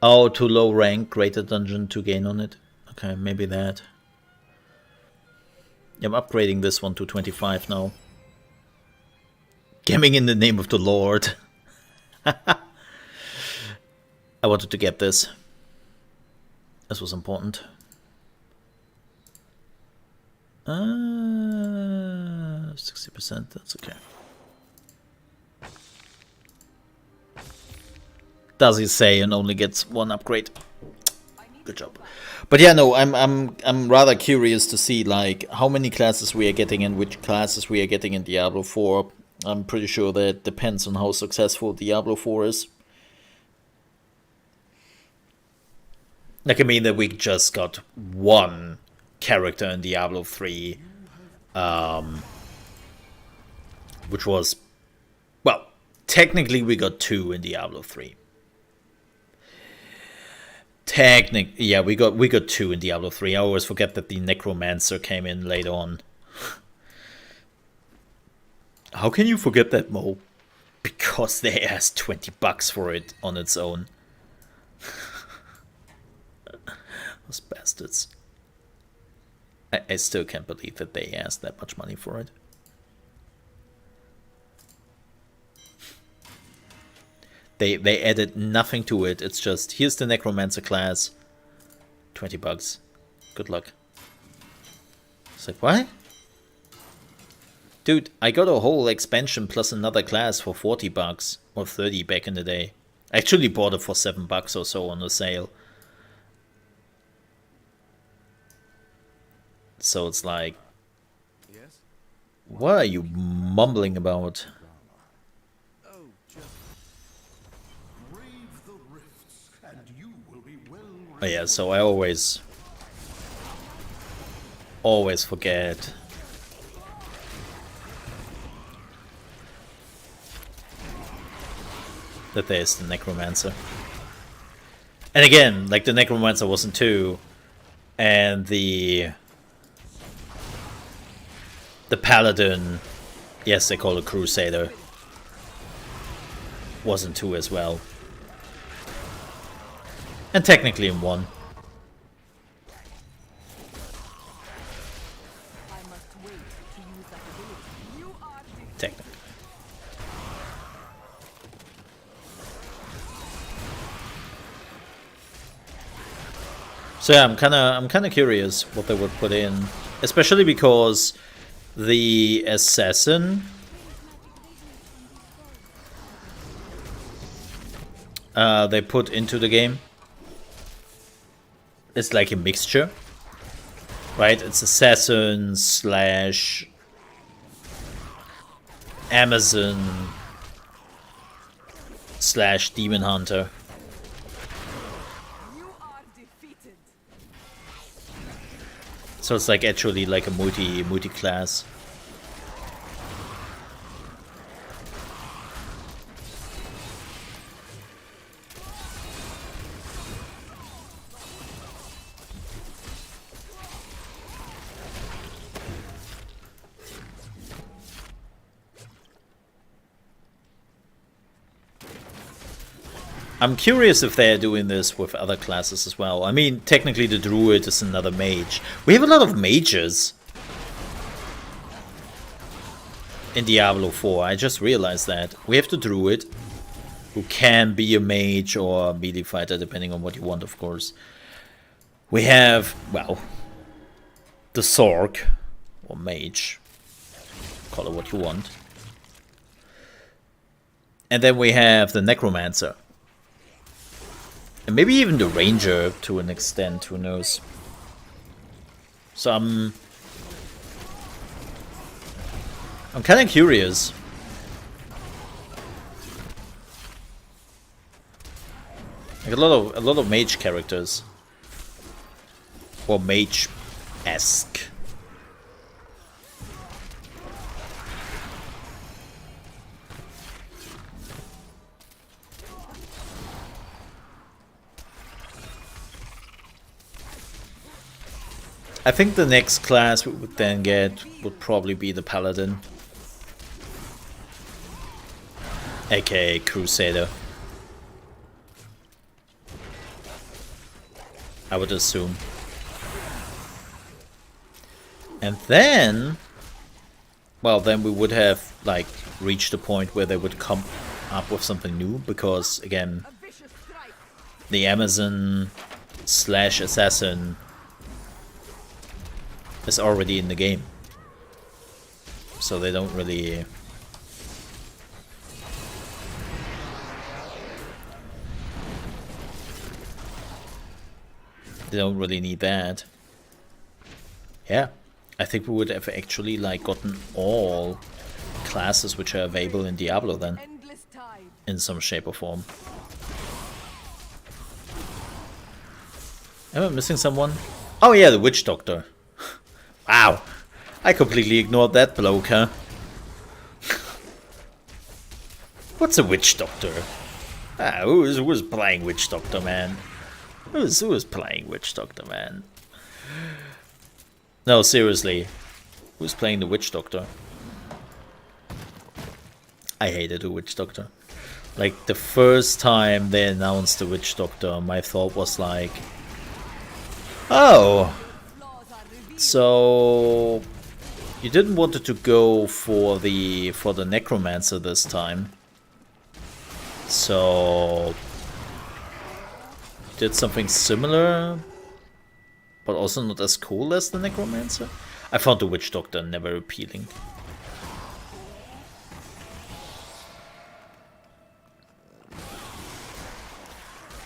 Oh, too low rank, greater dungeon to gain on it. Okay, maybe that. Yeah, I'm upgrading this one to 25 now. Gaming in the name of the Lord. I wanted to get this. This was important. 60%, that's okay. Does he say and only gets 1 upgrade? Good job. But yeah, no, I'm rather curious to see like how many classes we are getting and which classes we are getting in Diablo 4. I'm pretty sure that depends on how successful Diablo 4 is. Like, I mean that we just got 1 character in Diablo 3, which was, well, technically we got 2 in Diablo 3. Yeah, we got 2 in Diablo 3. I always forget that the Necromancer came in later on. How can you forget that, Mo? Because they asked $20 for it on its own. Those bastards. I still can't believe that they asked that much money for it. They added nothing to it. It's just, here's the Necromancer class. $20. Good luck. It's like, what? Dude, I got a whole expansion plus another class for $40 or 30 back in the day. I actually bought it for $7 or so on a sale. So it's like, what are you mumbling about? Oh yeah, so I always forget that there's the Necromancer. And again, like the Necromancer wasn't 2, and the Paladin, yes, they call it Crusader, wasn't 2 as well. And technically in 1. Technically. So yeah, I'm kinda curious what they would put in, especially because the assassin they put into the game. It's like a mixture, right? It's assassin slash Amazon slash demon hunter. So it's like actually like a multi class. I'm curious if they're doing this with other classes as well. I mean, technically the druid is another mage. We have a lot of mages in Diablo 4. I just realized that. We have the druid, who can be a mage or a melee fighter, depending on what you want, of course. We have, well, the Sorg, or mage, call it what you want. And then we have the Necromancer. And maybe even the Ranger to an extent, who knows. So I'm kind of curious. Like a lot of mage characters. Or mage-esque. I think the next class we would then get would probably be the Paladin. AKA Crusader. I would assume. And then, well, then we would have like reached a point where they would come up with something new, because again, the Amazon / assassin is already in the game, so they don't really need that. Yeah, I think we would have actually like gotten all classes which are available in Diablo then, in some shape or form. Am I missing someone? Oh yeah, the Witch Doctor. Wow, I completely ignored that bloke, huh? What's a Witch Doctor? Ah, who was playing Witch Doctor, man? Who was playing Witch Doctor, man? No, seriously. Who's playing the Witch Doctor? I hated the Witch Doctor. Like, the first time they announced the Witch Doctor, my thought was like, oh, so you didn't want to go for the Necromancer this time. So did something similar, but also not as cool as the Necromancer. I found the Witch Doctor never appealing.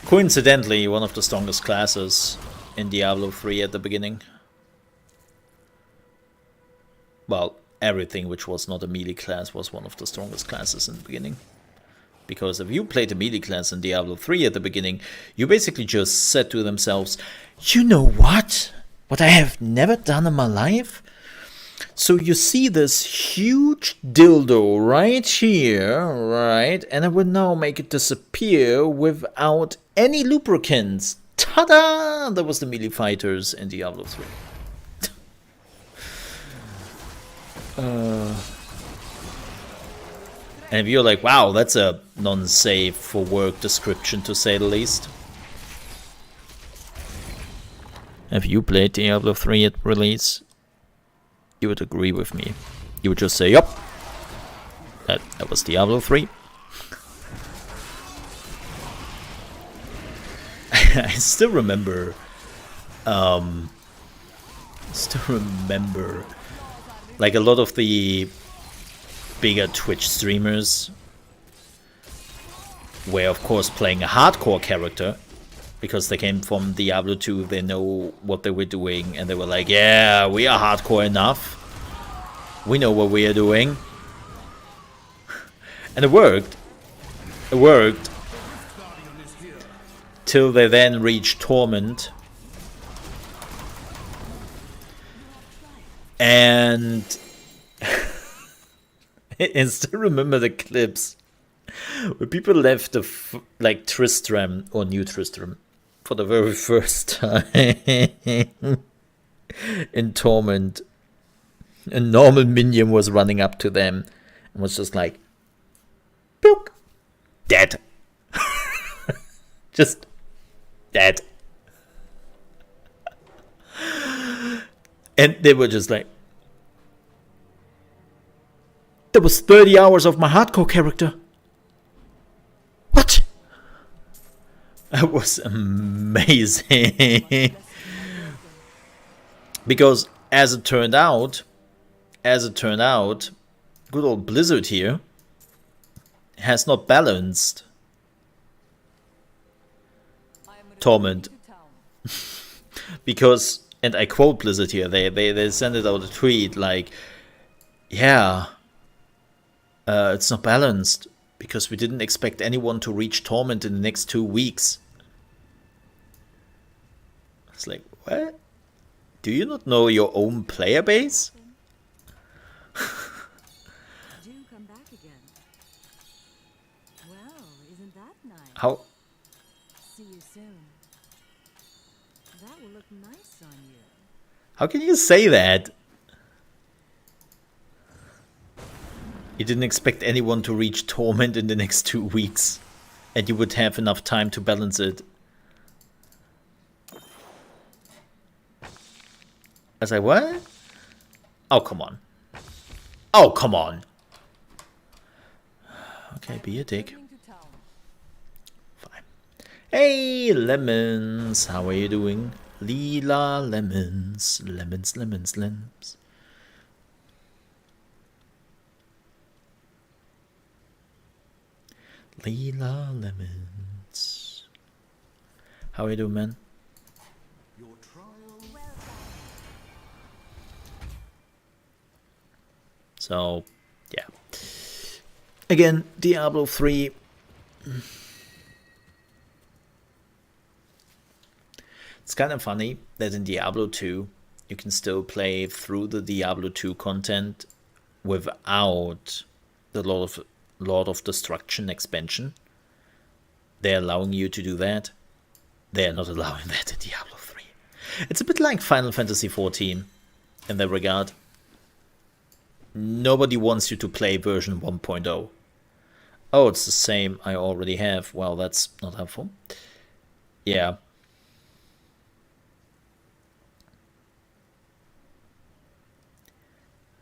Coincidentally, one of the strongest classes in Diablo 3 at the beginning. Well, everything which was not a melee class was one of the strongest classes in the beginning. Because if you played a melee class in Diablo 3 at the beginning, you basically just said to themselves, you know what? What I have never done in my life? So you see this huge dildo right here, right? And I will now make it disappear without any lubricants. Ta-da! That was the melee fighters in Diablo 3. And if you're like, wow, that's a non-safe for work description to say the least. If you played Diablo 3 at release, you would agree with me. You would just say, yup, that was Diablo 3. I still remember, like a lot of the bigger Twitch streamers were of course playing a hardcore character because they came from Diablo 2, they know what they were doing, and they were like, yeah, we are hardcore enough, we know what we are doing. And it worked till they then reached Torment, and I still remember the clips where people left like Tristram or New Tristram for the very first time in Torment. A normal minion was running up to them and was just like, "Boop, dead." Just dead. And they were just like, that was 30 hours of my hardcore character. What? That was amazing. Because as it turned out, good old Blizzard here has not balanced Torment. Because, and I quote Blizzard here, they sent it out a tweet like, yeah, it's not balanced because we didn't expect anyone to reach Torment in the next 2 weeks. It's like, what? Do you not know your own player base? Do come back again. Well, isn't that nice? How? See you soon. That will look nice on you. How can you say that? You didn't expect anyone to reach Torment in the next 2 weeks, and you would have enough time to balance it. I was like, what? Oh, come on. Oh, come on. Okay, be a dick. Fine. Hey, Lemons. How are you doing? Lila Lemons. Lemons, lemons, lemons. Lila Lemons. How are you doing, man? So, yeah. Again, Diablo 3. It's kind of funny that in Diablo 2, you can still play through the Diablo 2 content without the Lord of Destruction expansion. They're allowing you to do that. They're not allowing that in Diablo 3. It's a bit like Final Fantasy XIV in that regard. Nobody wants you to play version 1.0. Oh, it's the same I already have. Well, that's not helpful. Yeah.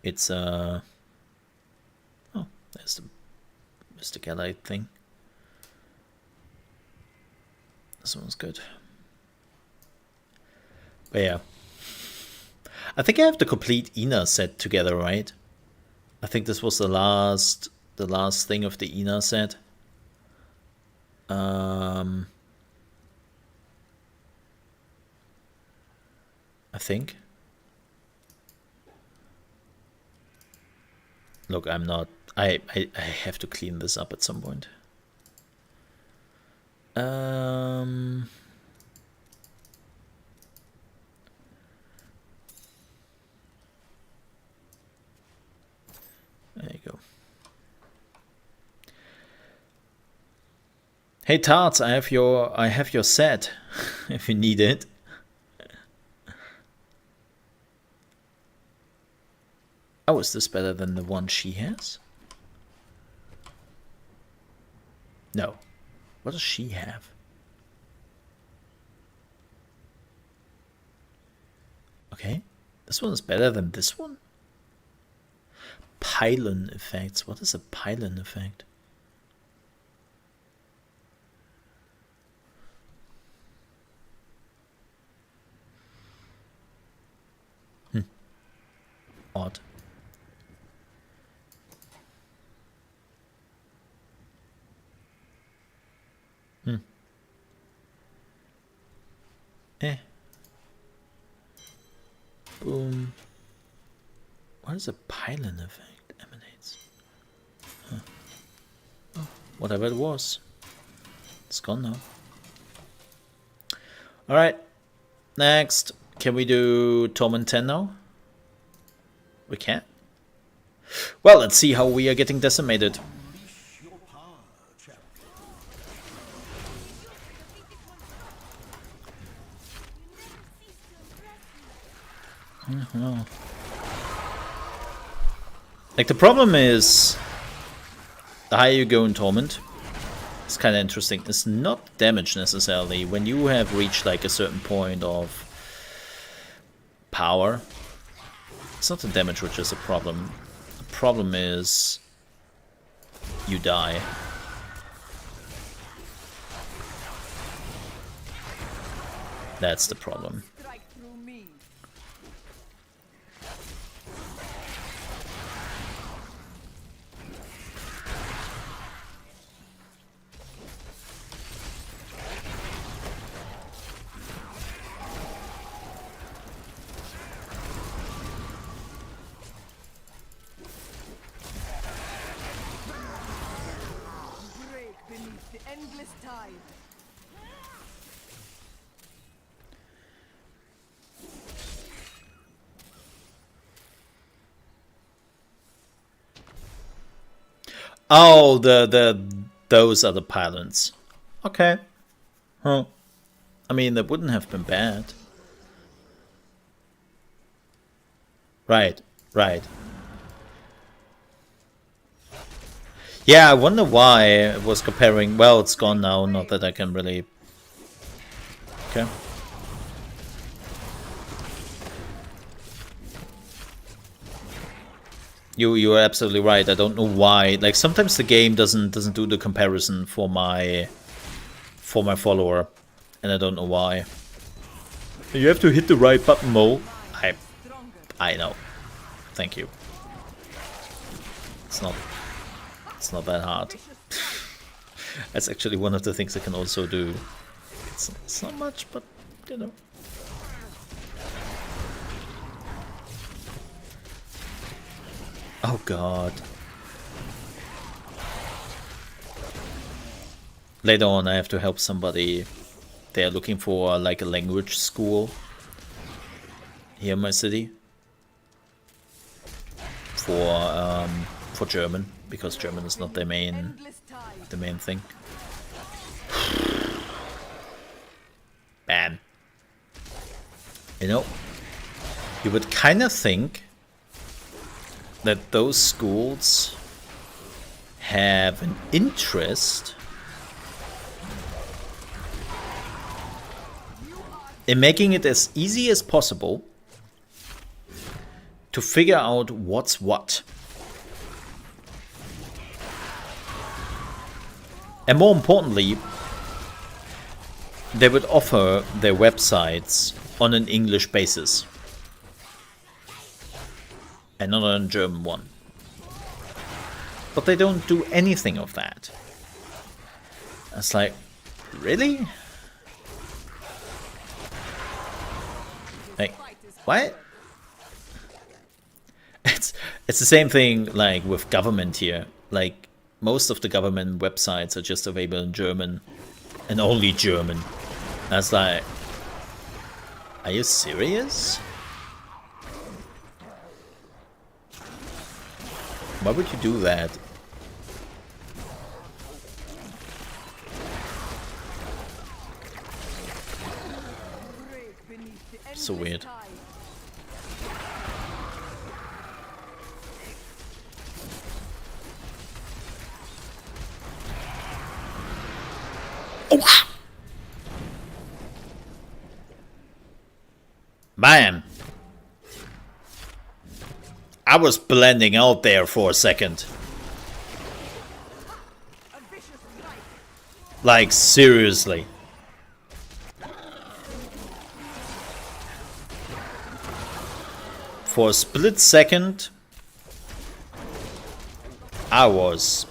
It's oh, there's the Galite thing. This one's good. But yeah. I think I have the complete Ina set together, right? I think this was the last thing of the Ina set. I think. Look, I'm not. I have to clean this up at some point. There you go. Hey Tarts, I have your set if you need it. Oh, is this better than the one she has? No. What does she have? Okay. This one is better than this one? Pylon effects. What is a pylon effect? Odd. Boom. What is a pylon effect? Emanates. Huh. Oh, whatever it was. It's gone now. Alright. Next. Can we do Torment 10 now? We can't. Well, let's see how we are getting decimated. No. Like, the problem is, the higher you go in Torment, it's kind of interesting. It's not damage necessarily. When you have reached like a certain point of power, it's not the damage which is a problem. The problem is you die. That's the problem. Strike through me. Break beneath the endless tide. Oh, those are the pylons. Okay. Huh. I mean, that wouldn't have been bad. Right, right. Yeah, I wonder why it was comparing. Well, it's gone now, not that I can really... Okay. You are absolutely right. I don't know why. Like, sometimes the game doesn't do the comparison for my follower, and I don't know why. You have to hit the right button, Mo. I know. Thank you. It's not that hard. That's actually one of the things I can also do. It's not much, but you know. Oh god. Later on I have to help somebody. They're looking for like a language school here in my city. For German, because German is not their main thing. Bam. You know, you would kind of think that those schools have an interest in making it as easy as possible to figure out what's what. And more importantly, they would offer their websites on an English basis. And not on a German one. But they don't do anything of that. It's like, really? Like, what? It's the same thing like with government here. Like, most of the government websites are just available in German. And only German. That's like, are you serious? Why would you do that? So weird. Oh! Man! I was blending out there for a second. Like, seriously. For a split second, I was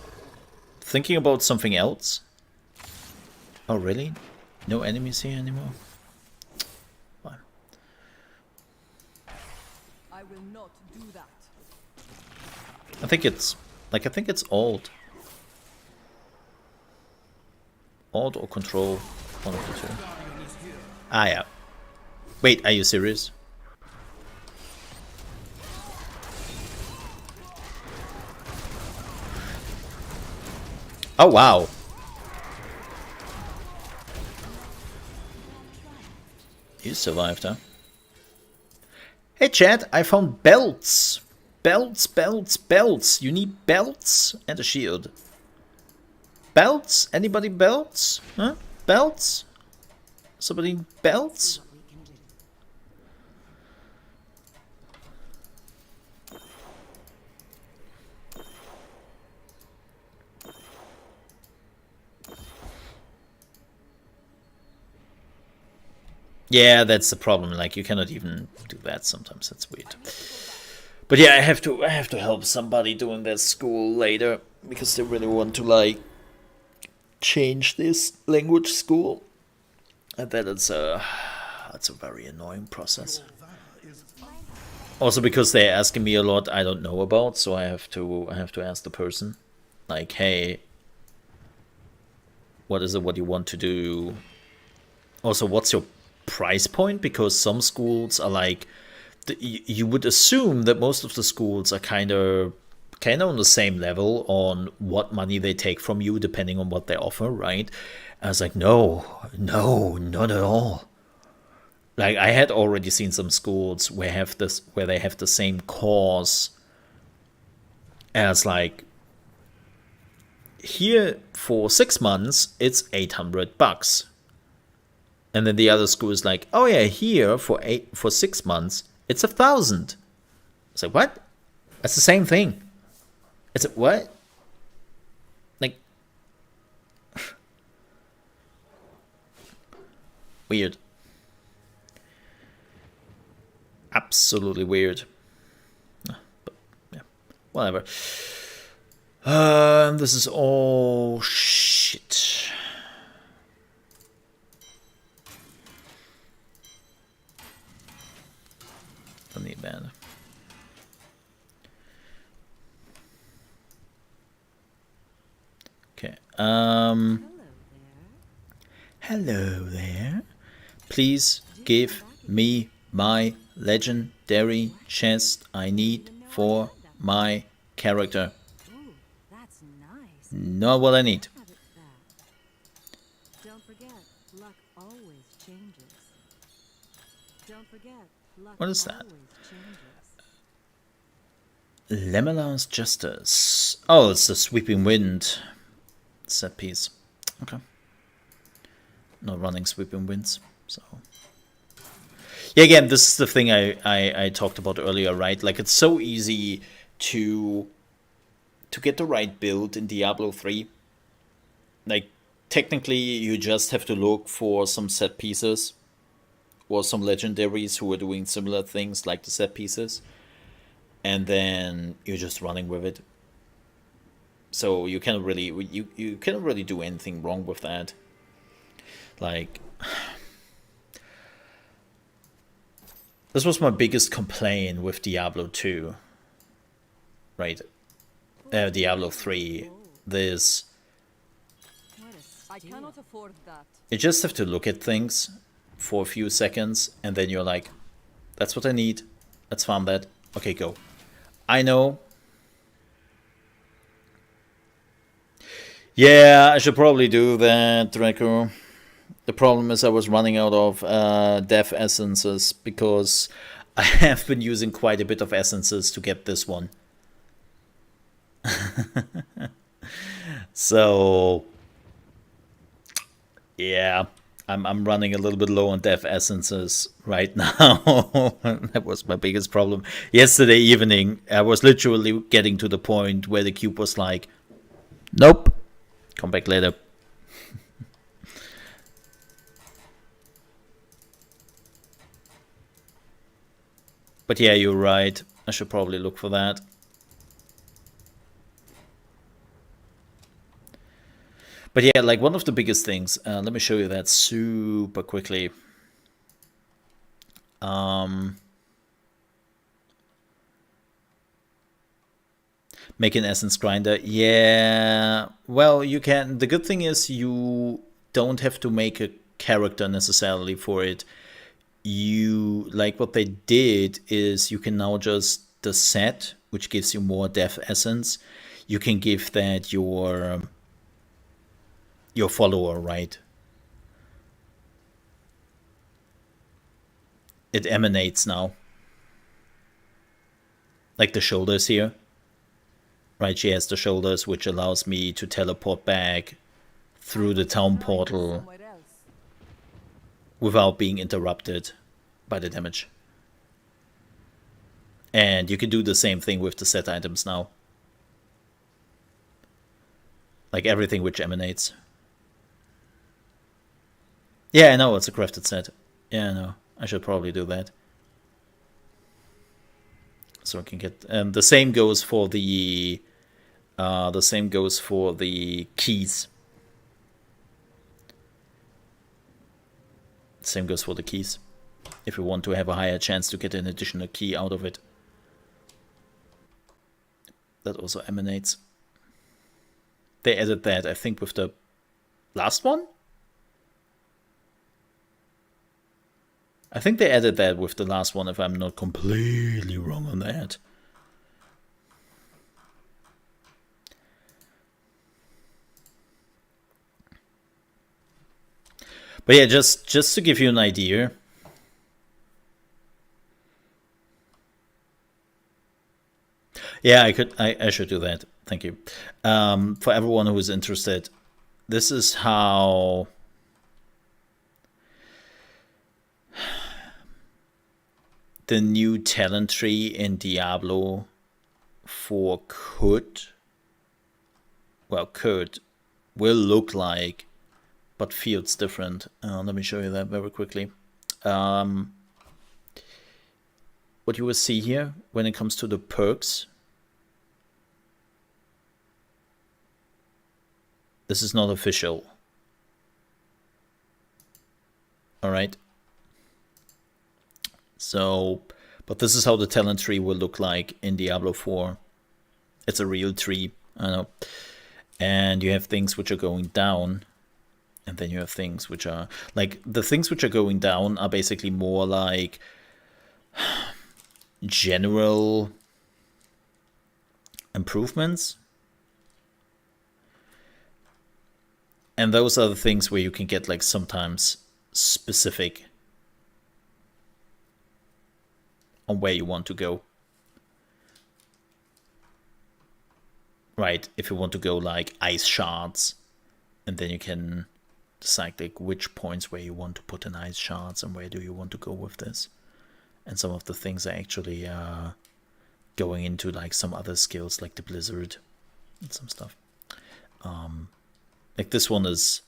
thinking about something else. Oh, really? No enemies here anymore? Fine. I will not do that. I think it's alt. Alt or control, one of the two. Ah, yeah. Wait, are you serious? Oh, wow. You survived, huh? Hey, chat, I found belts. Belts, belts, belts. You need belts and a shield. Belts? Anybody belts? Huh? Belts? Somebody belts? Yeah, that's the problem. Like, you cannot even do that sometimes. That's weird. But yeah, I have to help somebody doing that school later because they really want to like change this language school, and that it's a very annoying process. Also because they're asking me a lot I don't know about, so I have to ask the person, like, hey, what is it what you want to do? Also, what's your price point? Because some schools are like, you would assume that most of the schools are kind of on the same level on what money they take from you depending on what they offer, right? I was like, no, not at all. Like, I had already seen some schools where they have the same course as, like, here for 6 months it's $800, and then the other school is like, oh yeah, here for 6 months it's 1,000. It's like, what? That's the same thing. It's what? Like, weird. Absolutely weird. But yeah, whatever. This is all shit. Don't need that. Okay. Hello there. Please give me my legendary chest I need for my character. Ooh, that's nice. Not what I need. Have it back. Don't forget, luck always changes. Don't forget, luck What is that? always changes. Lemela's Justice. Oh, it's the Sweeping Wind set piece. Okay. Not running Sweeping Winds, so. Yeah, again, this is the thing I talked about earlier, right? Like, it's so easy to get the right build in Diablo 3. Like, technically, you just have to look for some set pieces or some legendaries who are doing similar things like the set pieces, and then you're just running with it. So you cannot really you cannot really do anything wrong with that. Like, this was my biggest complaint with Diablo 2, right? Diablo 3. This, I cannot afford that. you just have to look at things for a few seconds, and then you're like, that's what I need. Let's farm that. Okay, go. I know. Yeah, I should probably do that, Draco. The problem is I was running out of death essences because I have been using quite a bit of essences to get this one. So, yeah, I'm running a little bit low on death essences right now. That was my biggest problem. Yesterday evening, I was literally getting to the point where the cube was like, nope, come back later. But yeah, you're right. I should probably look for that. But yeah, like, one of the biggest things, let me show you that super quickly. Make an essence grinder. Yeah, well, you can. The good thing is you don't have to make a character necessarily for it. You, like, what they did is you can now just the set, which gives you more death essence. You can give that your follower, right? It emanates now, like the shoulders here, right? She has the shoulders, which allows me to teleport back through the town portal without being interrupted by the damage. And you can do the same thing with the set items now. Like everything which emanates. Yeah, I know, it's a crafted set. Yeah, no, I should probably do that. So I can get, and the same goes for the keys. Same goes for the keys. If we want to have a higher chance to get an additional key out of it. That also emanates. They added that, I think, with the last one? I think they added that with the last one, if I'm not completely wrong on that. But yeah, just to give you an idea. Yeah, I should do that. Thank you. For everyone who is interested, this is how the new talent tree in Diablo 4 will look like, but feels different. Let me show you that very quickly. What you will see here when it comes to the perks, this is not official. All right. So, but this is how the talent tree will look like in Diablo 4. It's a real tree, I know. And you have things which are going down, and then you have things which are, like, the things which are going down are basically more like general improvements. And those are the things where you can get, like, sometimes specific on where you want to go. Right, if you want to go like ice shards, and then you can decide like which points where you want to put in ice shards and where do you want to go with this. And some of the things are actually going into like some other skills like the blizzard and some stuff. Like this one is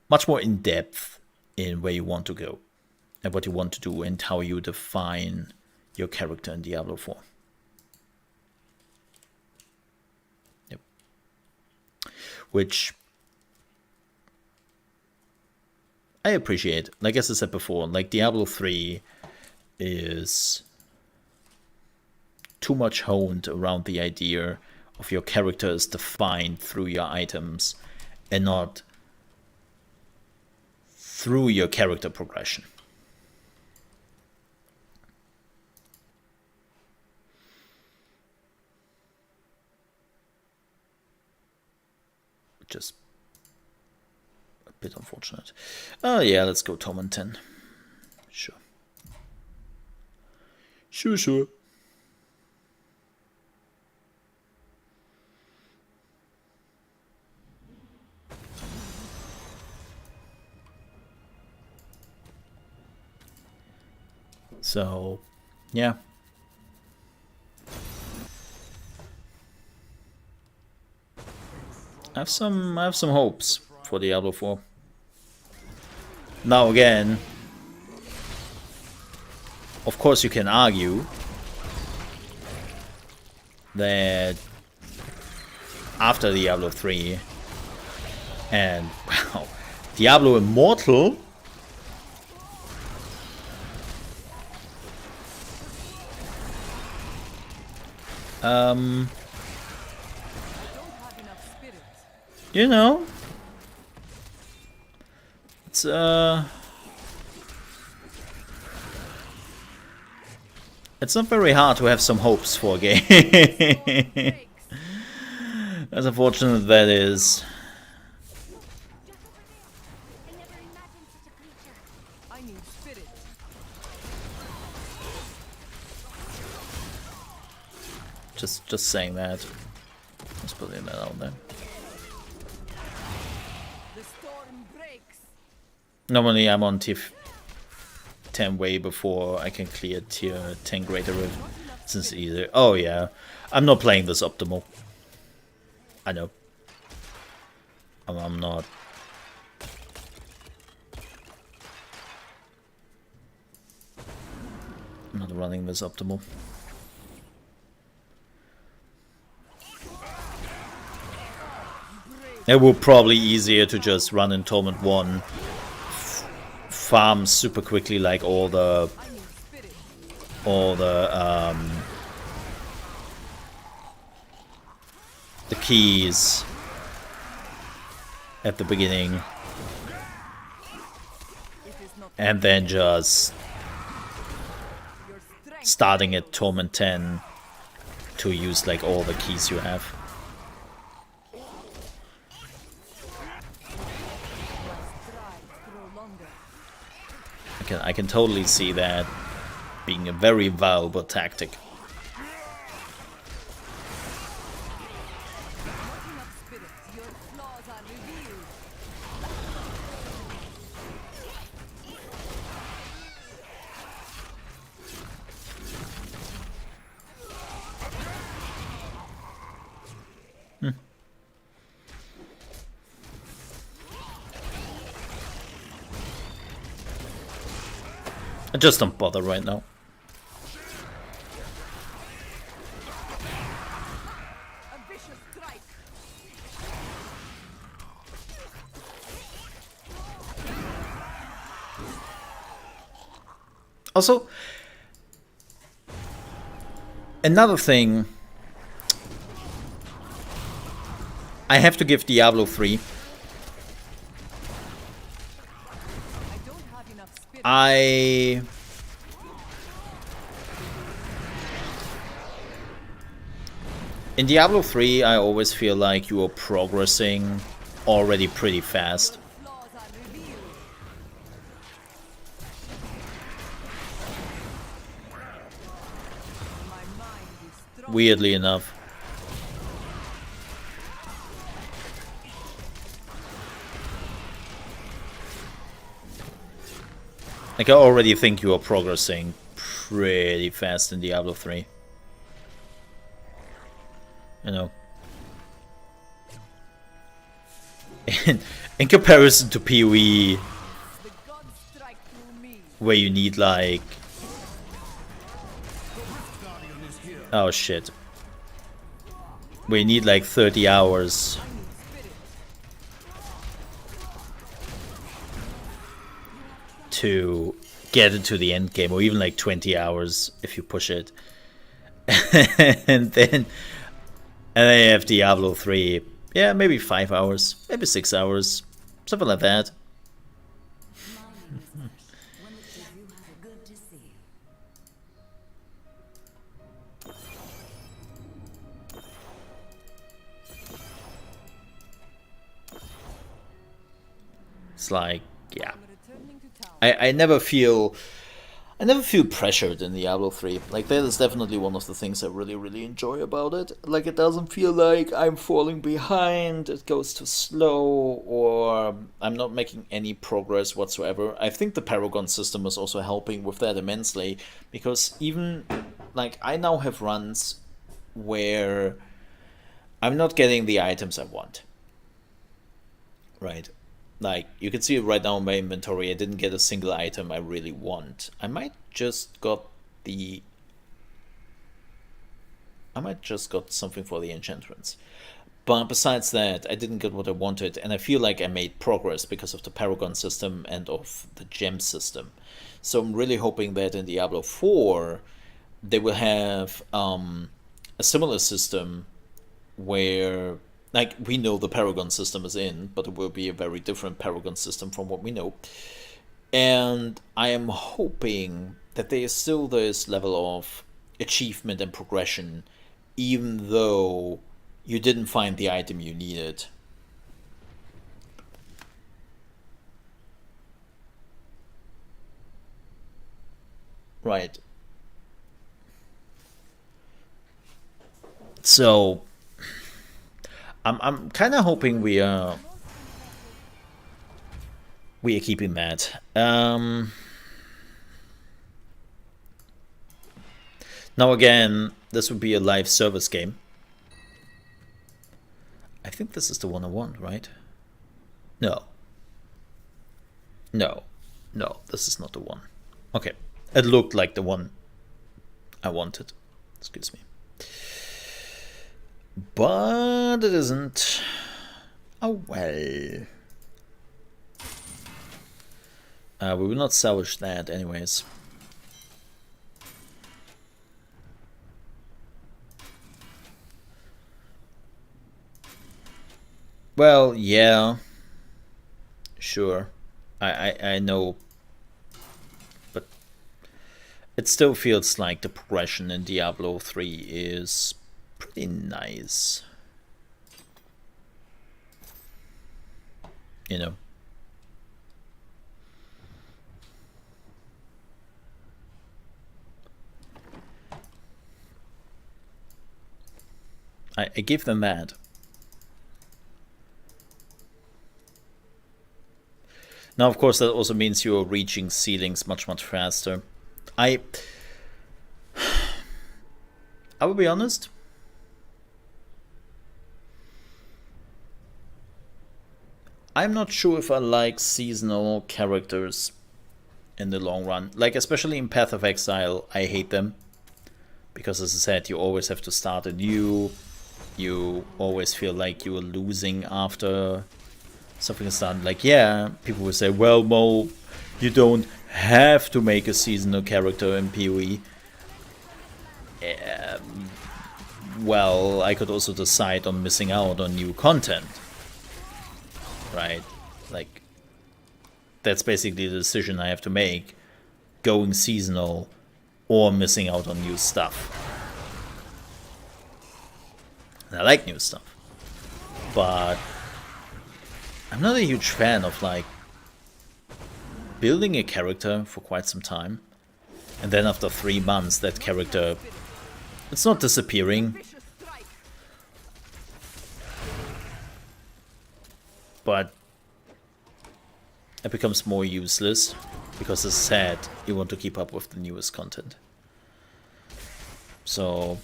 much more in depth in where you want to go and what you want to do and how you define your character in Diablo 4. Yep. Which I appreciate. Like as I said before, like Diablo 3 is too much honed around the idea of your character is defined through your items and not through your character progression. Just a bit unfortunate. Oh yeah, let's go Torment 10. Sure. Sure. So, yeah. I have some hopes for Diablo 4. Now again, of course you can argue that after Diablo 3 and well, Diablo Immortal, you know, it's not very hard to have some hopes for a game. As unfortunate that is. Just saying that. Just putting that out there. Normally I'm on tier 10 way before I can clear tier 10 Greater Rift. Since either. Oh yeah. I'm not playing this optimal. I know. I'm not. not running this optimal. It would probably easier to just run in Torment 1, farm super quickly like all the keys at the beginning, and then just starting at Torment 10 to use like all the keys you have. I can totally see that being a very valuable tactic. I just don't bother right now. Also, another thing, I have to give Diablo 3. In Diablo 3, I always feel like you are progressing already pretty fast. Weirdly enough. Like, I already think you are progressing pretty fast in Diablo 3. You know. In comparison to PoE, where you need like... Oh shit. Where you need like 30 hours. To get into the end game, or even like 20 hours if you push it. and then you have Diablo 3. Yeah, maybe 5 hours, maybe 6 hours, something like that. It's like, yeah. I never feel pressured in Diablo 3. Like, that is definitely one of the things I really enjoy about it. Like, it doesn't feel like I'm falling behind, it goes too slow, or I'm not making any progress whatsoever. I think the Paragon system is also helping with that immensely, because even, like, I now have runs where I'm not getting the items I want. Right? Like, you can see it right now in my inventory, I didn't get a single item I really want. I might just got something for the enchantress. But besides that, I didn't get what I wanted, and I feel like I made progress because of the Paragon system and of the gem system. So I'm really hoping that in Diablo 4, they will have a similar system where... Like, we know the Paragon system is in, but it will be a very different Paragon system from what we know. And I am hoping that there is still this level of achievement and progression, even though you didn't find the item you needed. Right. So... I'm kind of hoping we are keeping that. Now again, this would be a live service game. I think this is the one I want, right? No, this is not the one. Okay, it looked like the one I wanted. Excuse me. But it isn't. Oh well. We will not salvage that anyways. Well, yeah. Sure. I know. But it still feels like the progression in Diablo 3 is pretty nice. You know. I give them that. Now, of course, that also means you're reaching ceilings much faster. I will be honest. I'm not sure if I like seasonal characters in the long run. Like, especially in Path of Exile, I hate them. Because, as I said, you always have to start anew. You always feel like you are losing after something is done. Like, yeah, people will say, well, Mo, you don't have to make a seasonal character in PoE. Well, I could also decide on missing out on new content. Right? Like, that's basically the decision I have to make. Going seasonal or missing out on new stuff. And I like new stuff. But I'm not a huge fan of, like, building a character for quite some time. And then after 3 months, that character, it's not disappearing. But it becomes more useless. Because as said, you want to keep up with the newest content. So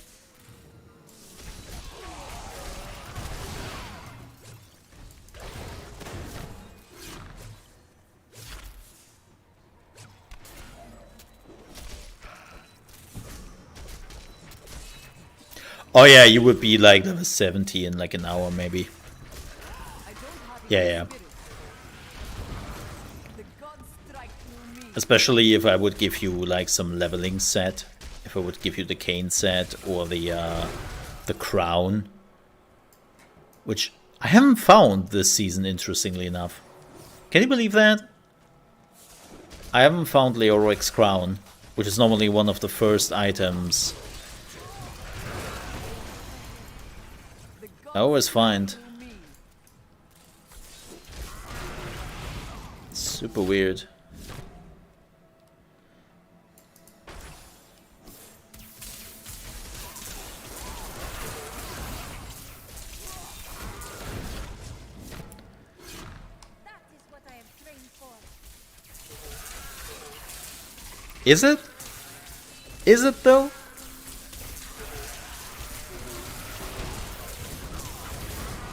oh yeah, you would be like level 70 in like an hour maybe. Yeah. Especially if I would give you like some leveling set. If I would give you the cane set or the crown. Which I haven't found this season, interestingly enough. Can you believe that? I haven't found Leoric's crown, which is normally one of the first items I always find. Super weird. Is it? Is it though?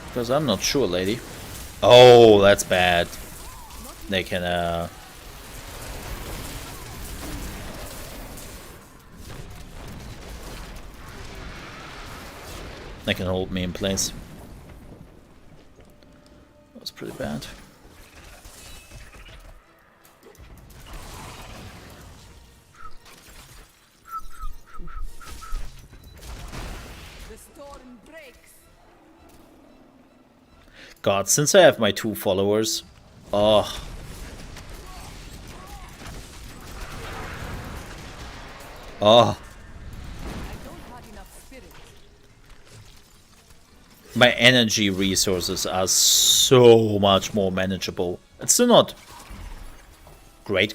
Because I'm not sure, lady. Oh, that's bad. They can, they can hold me in place. That was pretty bad. God, since I have my 2 followers, oh. Oh. My energy resources are so much more manageable. It's still not great.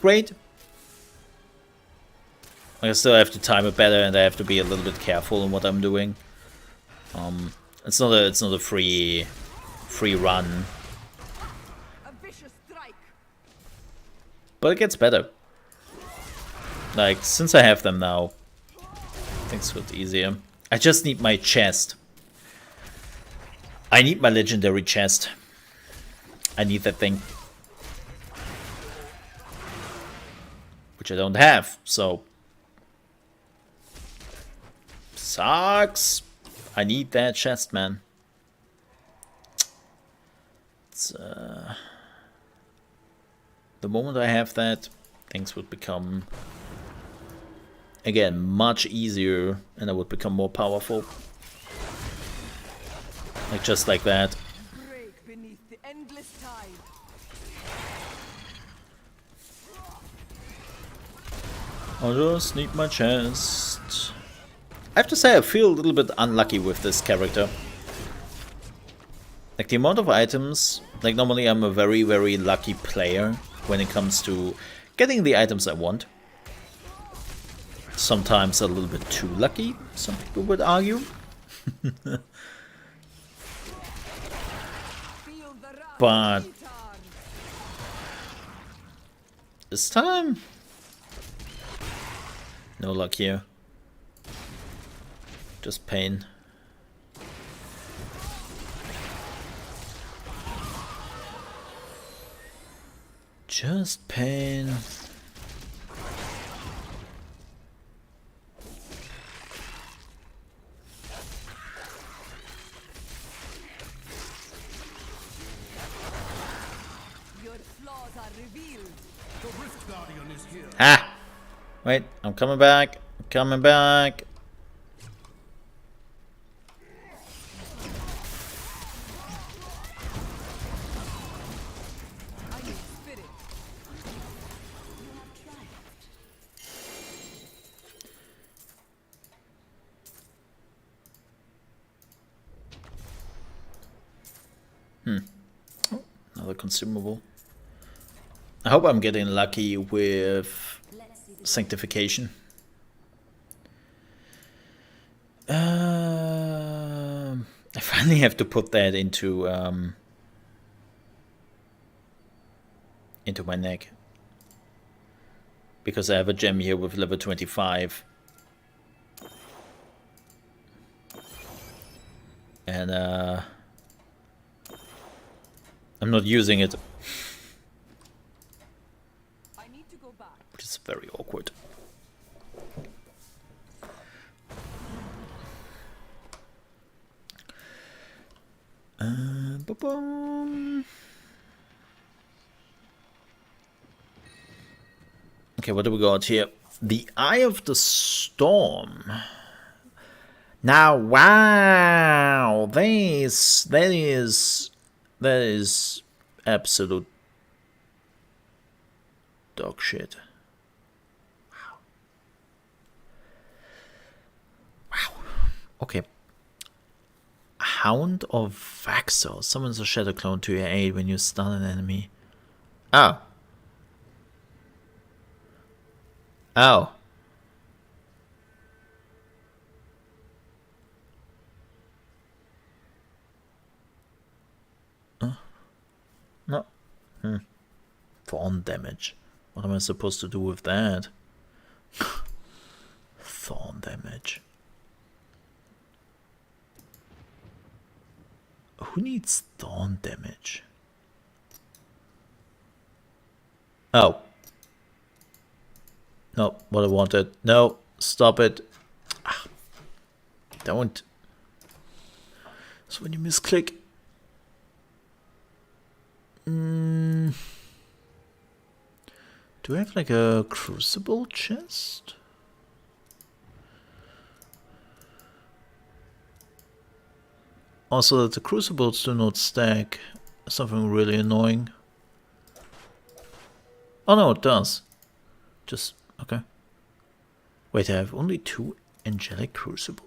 I still have to time it better and I have to be a little bit careful in what I'm doing. It's not a free run. But it gets better. Like, since I have them now, things get easier. I just need my chest. I need my legendary chest. I need that thing. Which I don't have, so Sucks. I need that chest, man. It's, the moment I have that, things would become, again, much easier, and I would become more powerful. Like, just like that. Break beneath the endless tide. I just need my chest. I have to say, I feel a little bit unlucky with this character. Like, the amount of items, like, normally I'm a very, very lucky player when it comes to getting the items I want. Sometimes a little bit too lucky, some people would argue. But this time, no luck here. Just pain. Just pain. Your flaws are revealed. The Rift Guardian is here. Ah! Wait, I'm coming back. I'm coming back. Another consumable. I hope I'm getting lucky with sanctification. I finally have to put that into my neck, because I have a gem here with level 25, and I'm not using it, which is very awkward. Ba-boom. Okay, what do we got here? The Eye of the Storm. Now, wow, that is absolute dog shit. Wow. Okay. Hound of Vaxel. Summons a shadow clone to your aid when you stun an enemy. Oh. Oh. No. Thorn damage. What am I supposed to do with that? Thorn damage. Who needs thorn damage? Oh. No, what I wanted. No, stop it. Ah, don't. So when you misclick. Do I have like a crucible chest? Also that the crucibles do not stack. Something really annoying. Oh no, it does. Just, okay. Wait, I have only 2 angelic crucible?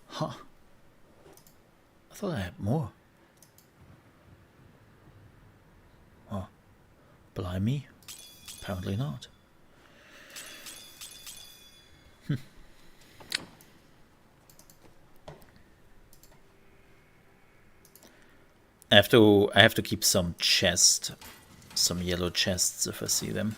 Huh. I thought I had more. Oh. Blimey. Apparently not. I have to keep some yellow chests if I see them.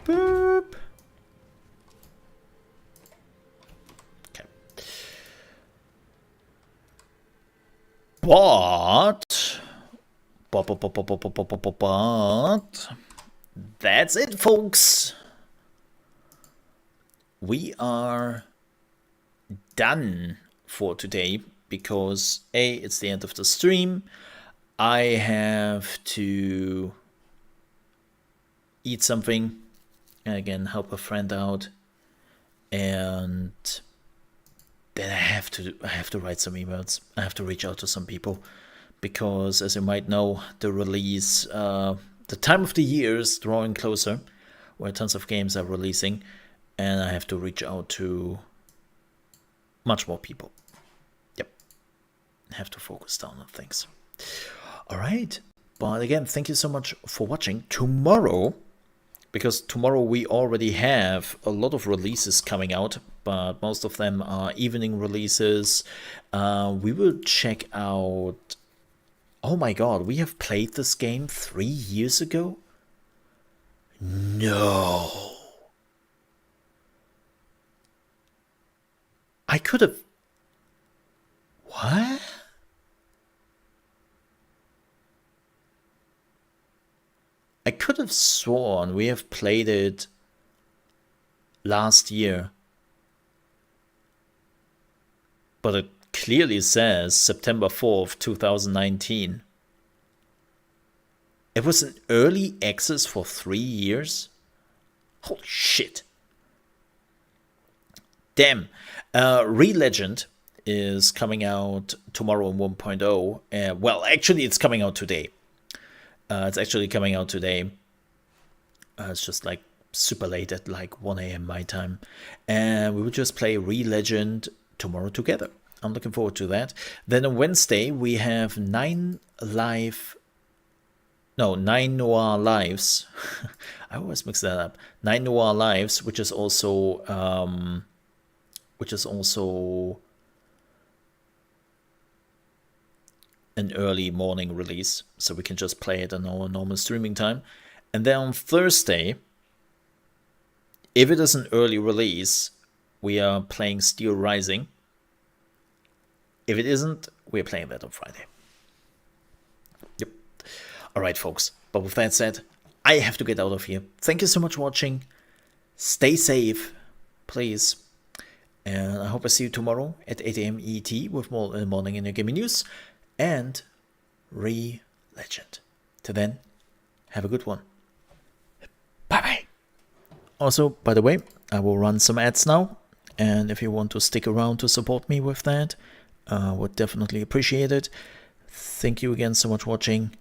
Boop. Okay. But that's it, folks. We are done for today because A, it's the end of the stream. I have to eat something and again help a friend out, and then I have to write some emails. I have to reach out to some people because, as you might know, the release, the time of the year is drawing closer, where tons of games are releasing, and I have to reach out to much more people. Yep, I have to focus down on things. All right, but again, thank you so much for watching. Tomorrow, because tomorrow we already have a lot of releases coming out, but most of them are evening releases. We will check out... Oh my god, we have played this game 3 years ago? No. I could have... What? I could have sworn we have played it last year. But it clearly says September 4th, 2019. It was an early access for 3 years? Holy shit. Damn. Re-Legend is coming out tomorrow in 1.0. Well, actually, it's coming out today. It's actually coming out today. It's just like super late at like 1 a.m. my time. And we will just play Re-Legend tomorrow together. I'm looking forward to that. Then on Wednesday, we have 9 Noir Lives. I always mix that up. 9 Noir Lives, which is also an early morning release, so we can just play it on our normal streaming time. And then on Thursday, if it is an early release, we are playing Steel Rising. If it isn't, we're playing that on Friday. Yep. All right, folks. But with that said, I have to get out of here. Thank you so much for watching. Stay safe, please. And I hope I see you tomorrow at 8 a.m. ET with more in the morning in your gaming news and Re-Legend. Till then, have a good one. Bye-bye. Also, by the way, I will run some ads now. And if you want to stick around to support me with that, would definitely appreciate it. Thank you again so much for watching.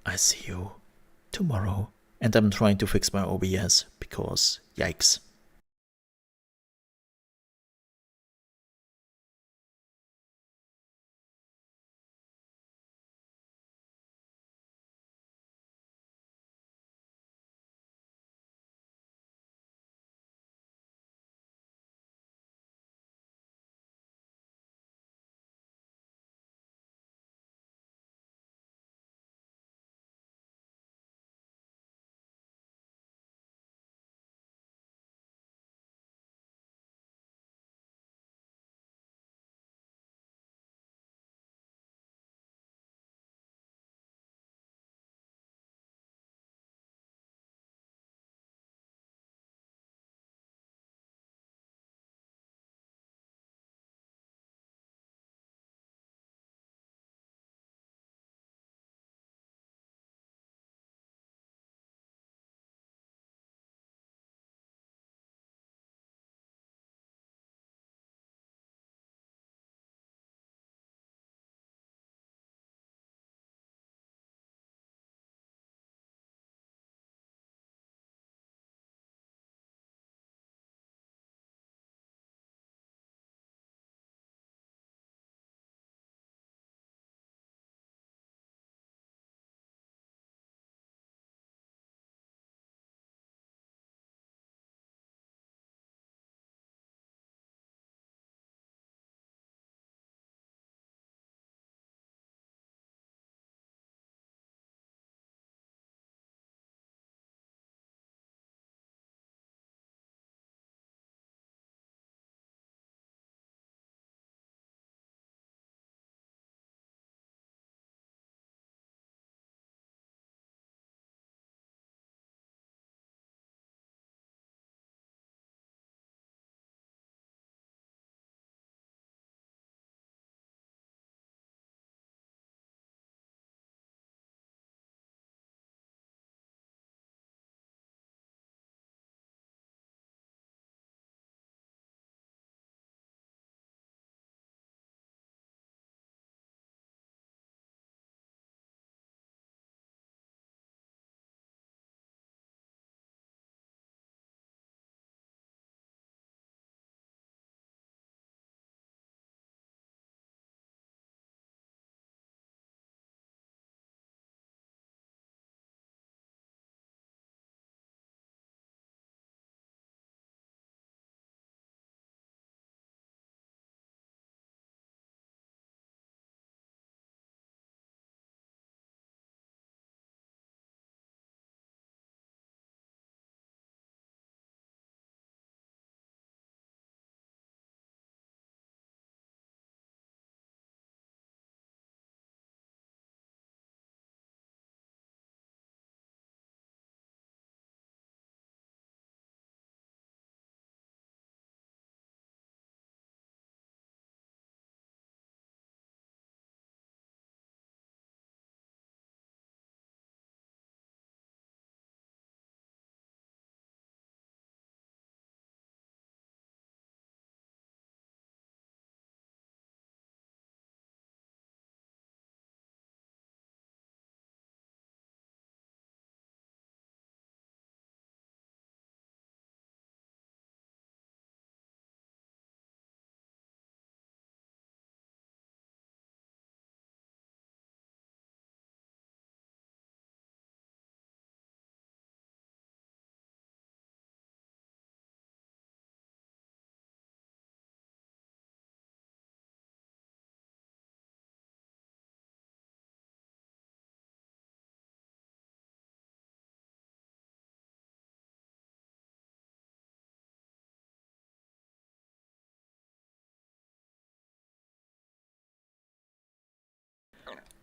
I see you tomorrow. And I'm trying to fix my OBS because yikes.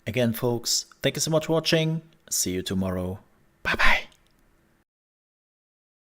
Again, folks, thank you so much for watching. See you tomorrow. Bye bye.